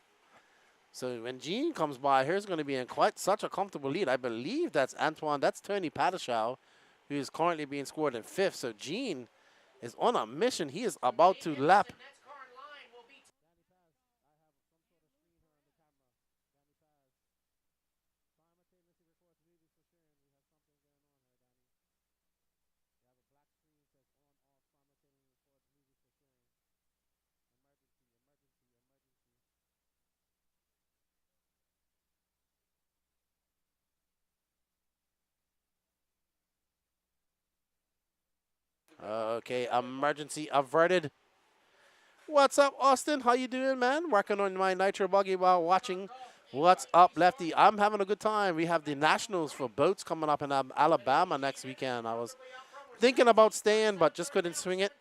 So when Gene comes by, here's going to be in quite such a comfortable lead. I believe that's Tony Pataschow, who is currently being scored in 5th. So Gene is on a mission. He is about to lap. Okay, emergency averted. What's up, Austin? How you doing, man? Working on my Nitro buggy while watching What's Up, Lefty. I'm having a good time. We have the Nationals for boats coming up in Alabama next weekend. I was thinking about staying, but just couldn't swing it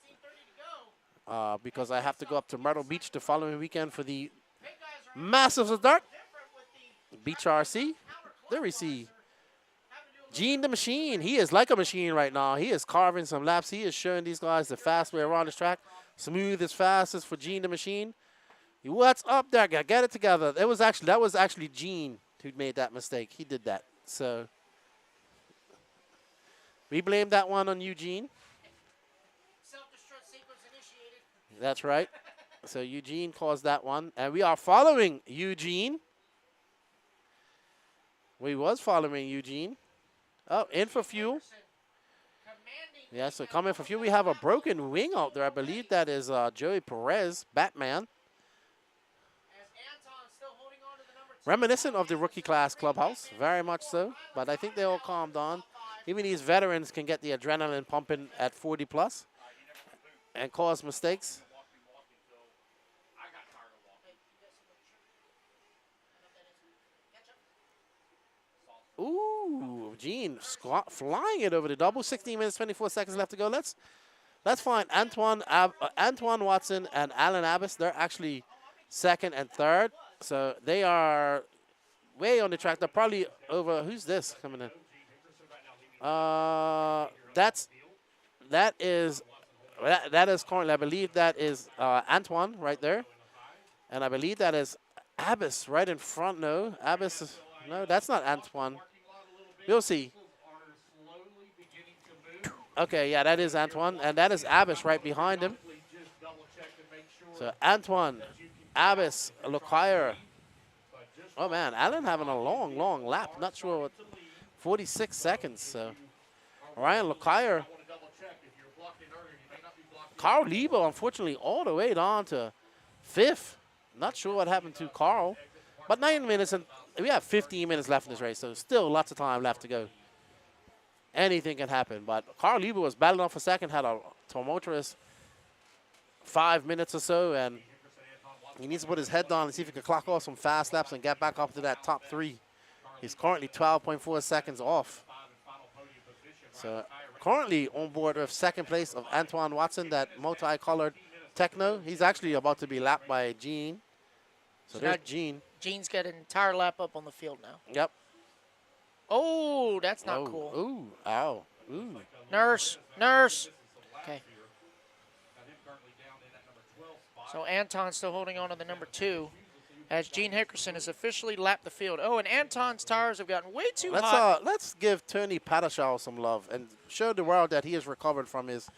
because I have to go up to Myrtle Beach the following weekend for the Masters of Dark. Beach RC. There we see Gene the Machine. He is like a machine right now. He is carving some laps. He is showing these guys the fast way around this track. Smooth as fastest for Gene the Machine. What's up there? Get it together. That was actually Gene who made that mistake. He did that. So we blame that one on Eugene. Self-destruct sequence initiated. That's right. So Eugene caused that one. And we are following Eugene. We was following Eugene. Oh, in for fuel. Yeah, so coming for fuel. We have a broken wing out there. I believe that is Joey Perez, Batman. Reminiscent of the rookie class clubhouse, very much so. But I think they all calmed down. Even these veterans can get the adrenaline pumping at 40+ and cause mistakes. Ooh, Gene flying it over the double. 16 minutes, 24 seconds left to go. Let's find Antoine Watson and Alan Abbas. They're actually second and third. So they are way on the track. They're probably over. Who's this coming in? That is currently, I believe that is Antoine right there. And I believe that is Abbas right in front. No, Abbas is, No, that's not Antoine. We'll see. Okay, yeah, that is Antoine, and that is Abbas right behind him. So Antoine, Abbas, Leclerc. Oh man, Allen having a long, long lap. Not sure what, 46 seconds. So Ryan Leclerc. Carl Lebo, unfortunately, all the way down to 5th. Not sure what happened to Carl. But 9 minutes, and we have 15 minutes left in this race, so still lots of time left to go. Anything can happen. But Carl Lebo was battling off for second, had a tumultuous 5 minutes or so, and he needs to put his head down and see if he can clock off some fast laps and get back up to that top 3. He's currently 12.4 seconds off. So currently on board with second place of Antoine Watson, that multicolored Techno. He's actually about to be lapped by Gene. So there's Gene. Gene's got an entire lap up on the field now. Yep. Oh, that's not cool. Ooh, ow. Ooh. Nurse, nurse. Okay. So Anton's still holding on to the number 2 as Gene Hickerson has officially lapped the field. Oh, and Anton's tires have gotten way too hot. Let's give Tony Padashaw some love and show the world that he has recovered from his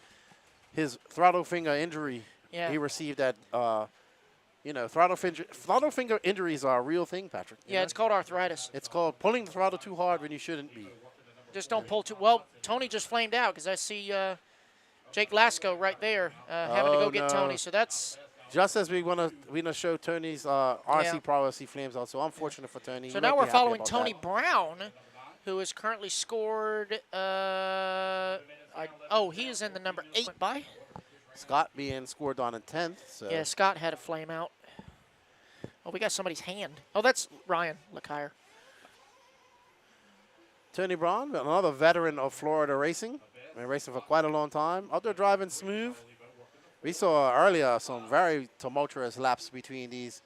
throttle finger injury he received at, throttle finger injuries are a real thing, Patrick. Yeah, it's called arthritis. It's called pulling the throttle too hard when you shouldn't be. Just don't pull too. Well, Tony just flamed out because I see Jake Lasco right there having to go get Tony. So that's just as we want to show Tony's RC prowess, he flames out. So unfortunate for Tony. So now we're following Tony Brown, who is currently scored. He is in the number 8 by. Scott being scored on in 10th. So. Yeah, Scott had a flame out. Oh, we got somebody's hand. Oh, that's Ryan Leclerc. Tony Brown, another veteran of Florida racing. Been racing for quite a long time. Out there driving smooth. We saw earlier some very tumultuous laps between these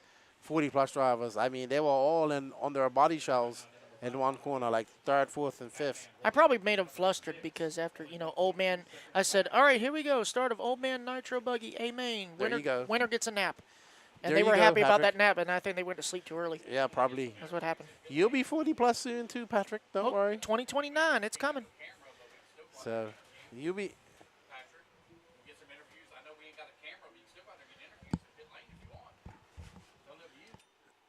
40-plus drivers. I mean, they were all on their body shells in one corner, like 3rd, 4th, and 5th. I probably made them flustered because after, Old Man, I said, all right, here we go. Start of Old Man Nitro Buggy A main. There you go. Winner gets a nap. And there they were happy about Patrick. that nap, and I think they went to sleep too early. Yeah, probably. That's what happened. You'll be 40-plus soon, too, Patrick. Don't worry. 2029, it's coming. So, you'll be...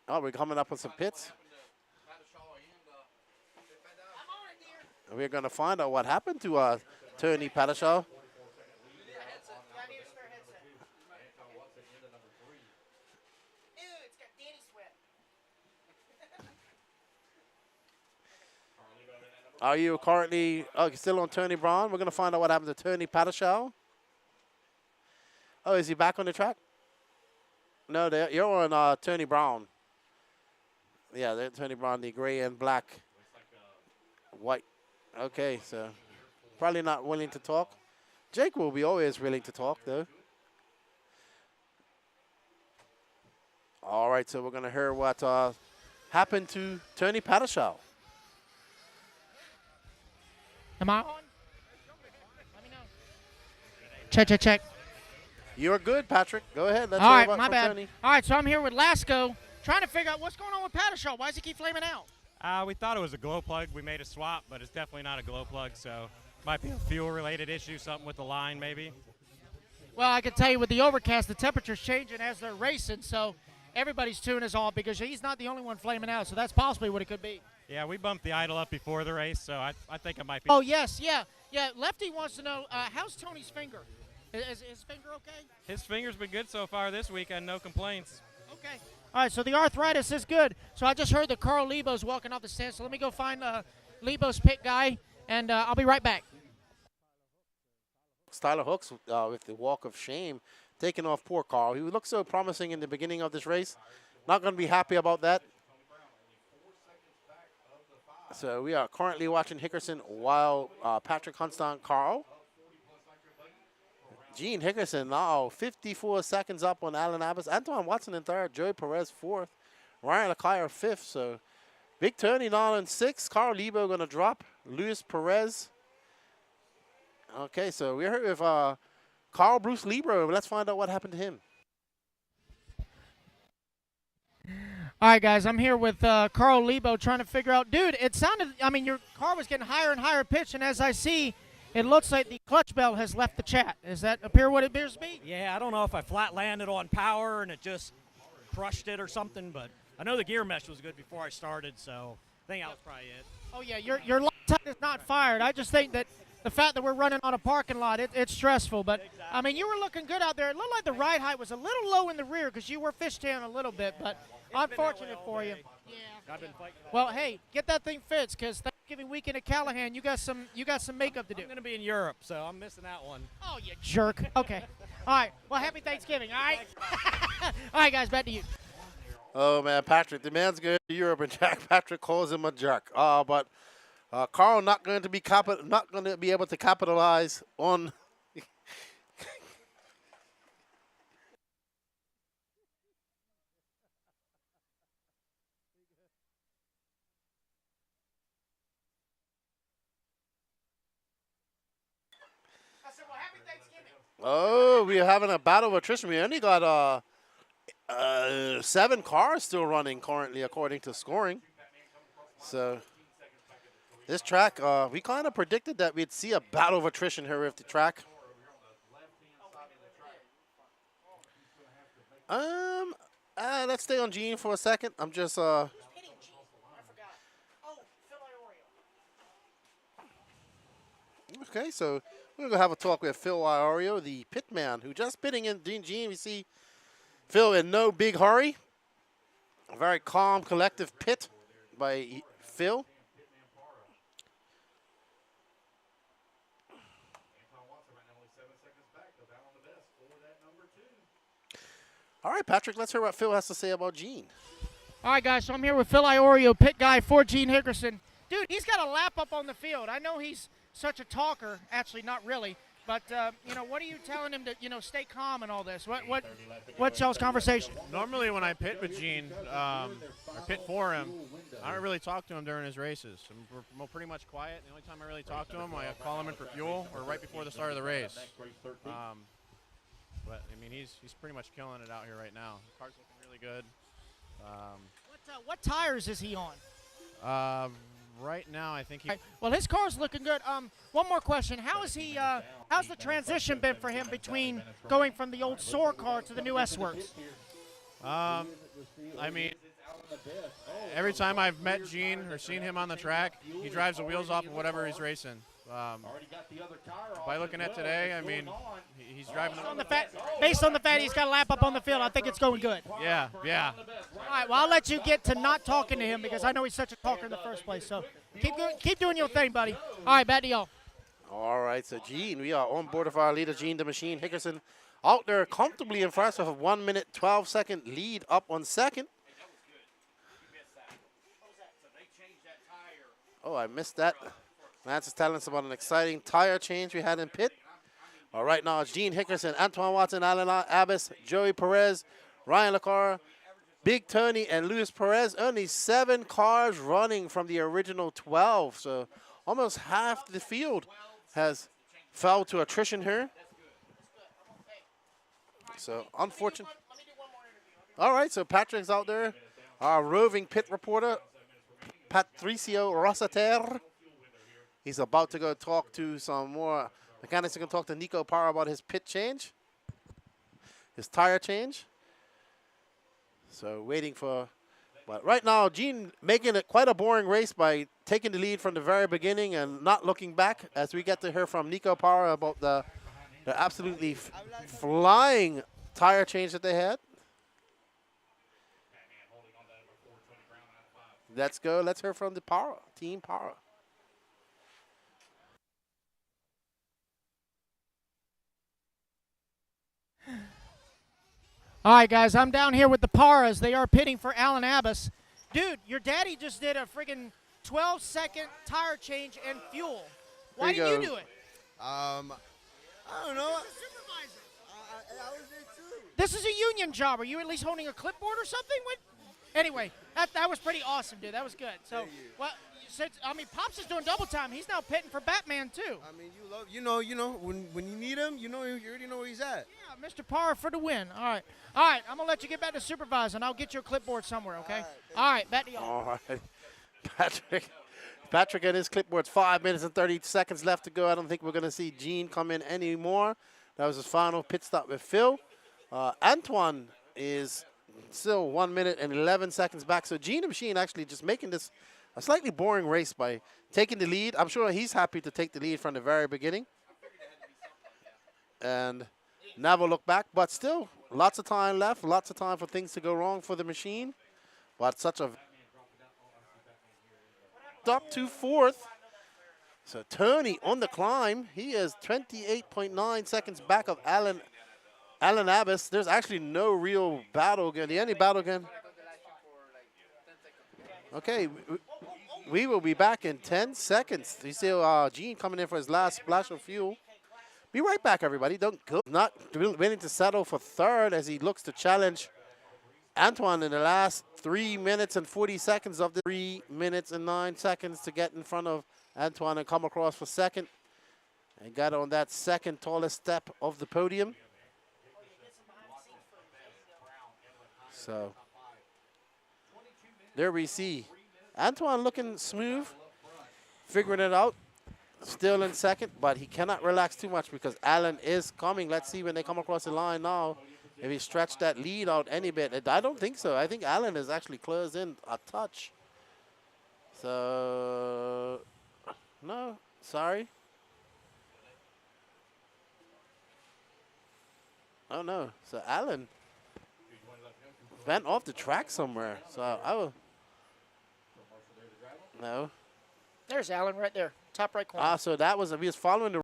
Oh, we're coming up with some pits. We're going to find out what happened to Tony Padashaw. Are you currently still on Tony Brown? We're going to find out what happened to Tony Padashaw. Oh, is he back on the track? No, you're on Tony Brown. Yeah, Tony Brown, the gray and black, white. Okay, so probably not willing to talk. Jake will be always willing to talk, though. All right, so we're going to hear what happened to Tony Padashaw. Am I on? Let me know. Check. You're good, Patrick. Go ahead. Let's All hear right, about my bad. Tony. All right, so I'm here with Lasco, trying to figure out what's going on with Padashaw. Why does he keep flaming out? We thought it was a glow plug. We made a swap, but it's definitely not a glow plug, so might be a fuel-related issue, something with the line maybe. Well, I can tell you with the overcast, the temperature's changing as they're racing, so everybody's tune is off because he's not the only one flaming out, so that's possibly what it could be. Yeah, we bumped the idle up before the race, so I think it might be. Oh, yes, yeah. Lefty wants to know, how's Tony's finger? Is his finger okay? His finger's been good so far this weekend, no complaints. Okay. All right, so the arthritis is good. So I just heard that Carl Lebo's walking off the stand, so let me go find Lebo's pit guy, and I'll be right back. Tyler Hooks with the walk of shame, taking off poor Carl. He looked so promising in the beginning of this race. Not going to be happy about that. So we are currently watching Hickerson while Patrick hunts down Carl. Gene Hickerson now 54 seconds up on Alan Abbas. Antoine Watson in 3rd. Joey Perez 4th. Ryan Leclerc 5th. So Big Tony now in 6th. Carl Lebo going to drop. Luis Perez. Okay, so we're here with Carl Bruce Lebo. Let's find out what happened to him. All right, guys, I'm here with Carl Lebo trying to figure out, dude, it sounded, I mean, your car was getting higher and higher pitch, and as I see, it looks like the clutch belt has left the chat. Does that appear what it appears to be? Yeah, I don't know if I flat landed on power and it just crushed it or something, but I know the gear mesh was good before I started, so I think that was probably it. Oh, yeah, your Loctite is not fired. I just think that the fact that we're running on a parking lot, it's stressful. But, I mean, you were looking good out there. It looked like the ride height was a little low in the rear because you were fishtailing a little bit, but unfortunate for you. I've been fighting. Well, hey, get that thing fixed because Thanksgiving weekend at Callahan, you got some makeup to do. I'm going to be in Europe, so I'm missing that one. Oh, you jerk. Okay. All right. Well, happy Thanksgiving, all right? All right, guys, back to you. Oh, man, Patrick, the man's going to Europe, and Jack Patrick calls him a jerk. But Carl not going to be able to capitalize on. Oh, we're having a battle of attrition. We only got 7 cars still running currently, according to scoring. So this track, we kind of predicted that we'd see a battle of attrition here with the track. Let's stay on Gene for a second. I'm just okay, so we're going to have a talk with Phil Iorio, the pit man, who just pitting in Gene. We see Phil in no big hurry. A very calm, collective pit by Phil. All right, Patrick, let's hear what Phil has to say about Gene. All right, guys, so I'm here with Phil Iorio, pit guy for Gene Hickerson. Dude, he's got a lap up on the field. I know he's such a talker. Actually, not really. But, you know, what are you telling him to, you know, stay calm and all this? What's y'all's conversation? Normally when I pit with Gene, or pit for him, I don't really talk to him during his races. We're pretty much quiet. The only time I really talk to him, I call him in for fuel or right before the start of the race. But, I mean, he's pretty much killing it out here right now. The car's looking really good. What tires is he on? Right now, I think he. Well, his car's looking good. One more question: how's the transition been for him between going from the old SOAR car to the new S-Works? I mean, every time I've met Gene or seen him on the track, he drives the wheels off of whatever he's racing. By looking at today, I mean, he's driving. Based on the fact he's got a lap up on the field, I think it's going good. Yeah, yeah. All right, well, I'll let you get to not talking to him because I know he's such a talker in the first place. So keep doing your thing, buddy. All right, back to y'all. All right, so Gene, we are on board of our leader, Gene the Machine Hickerson, out there comfortably in front of a 1 minute, 12-second lead up on second. Oh, I missed that. Lance is telling us about an exciting tire change we had in pit. All right, now it's Gene Hickerson, Antoine Watson, Alan Abbas, Joey Perez, Ryan LaCar, Big Tony, and Luis Perez. Only 7 cars running from the original 12. So almost half the field has fell to attrition here. So unfortunate. All right, so Patrick's out there. Our roving pit reporter, Patricio Rosater. He's about to go talk to some more mechanics. He's going to talk to Nico Parra about his pit change, his tire change. So waiting for, but right now, Gene making it quite a boring race by taking the lead from the very beginning and not looking back as we get to hear from Nico Parra about the absolutely flying tire change that they had. Let's go. Let's hear from the Parra, Team Parra. All right, guys, I'm down here with the Parras. They are pitting for Alan Abbas. Dude, your daddy just did a friggin' 12-second tire change and fuel. Why did you do it? I don't know. I was there too. This is a union job. Are you at least holding a clipboard or something? What? Anyway, that was pretty awesome, dude. That was good. So, well, since Pops is doing double time. He's now pitting for Batman too. I mean, you know, when you need him, you already know where he's at. Yeah, Mr. Parr for the win. All right. I'm gonna let you get back to supervising. I'll get you a clipboard somewhere. Okay. All right, back to y'all. All right, Patrick and his clipboards. 5 minutes and 30 seconds left to go. I don't think we're gonna see Gene come in anymore. That was his final pit stop with Phil. Antoine is still 1 minute and 11 seconds back. So Gene the Machine actually just making this a slightly boring race by taking the lead. I'm sure he's happy to take the lead from the very beginning. And never look back, but still lots of time left, lots of time for things to go wrong for the machine. But such a up to fourth. So Tony on the climb. He is 28.9 seconds back of Alan Abbas. There's actually no real battle again. The only battle again. Okay, we will be back in 10 seconds. You see Gene coming in for his last splash of fuel. Be right back, everybody. Don't go. Not willing to settle for third as he looks to challenge Antoine in the last 3 minutes and 40 seconds of the 3 minutes and 9 seconds to get in front of Antoine and come across for second. And got on that second tallest step of the podium. So there we see Antoine looking smooth, figuring it out, still in second, but he cannot relax too much because Alan is coming. Let's see when they come across the line now if he stretched that lead out any bit. I don't think so. I think Alan is actually closed in a touch. So, no, sorry. Oh, no. So Alan went off the track somewhere. So I will. No. There's Alan right there, top right corner. So that was, we was following the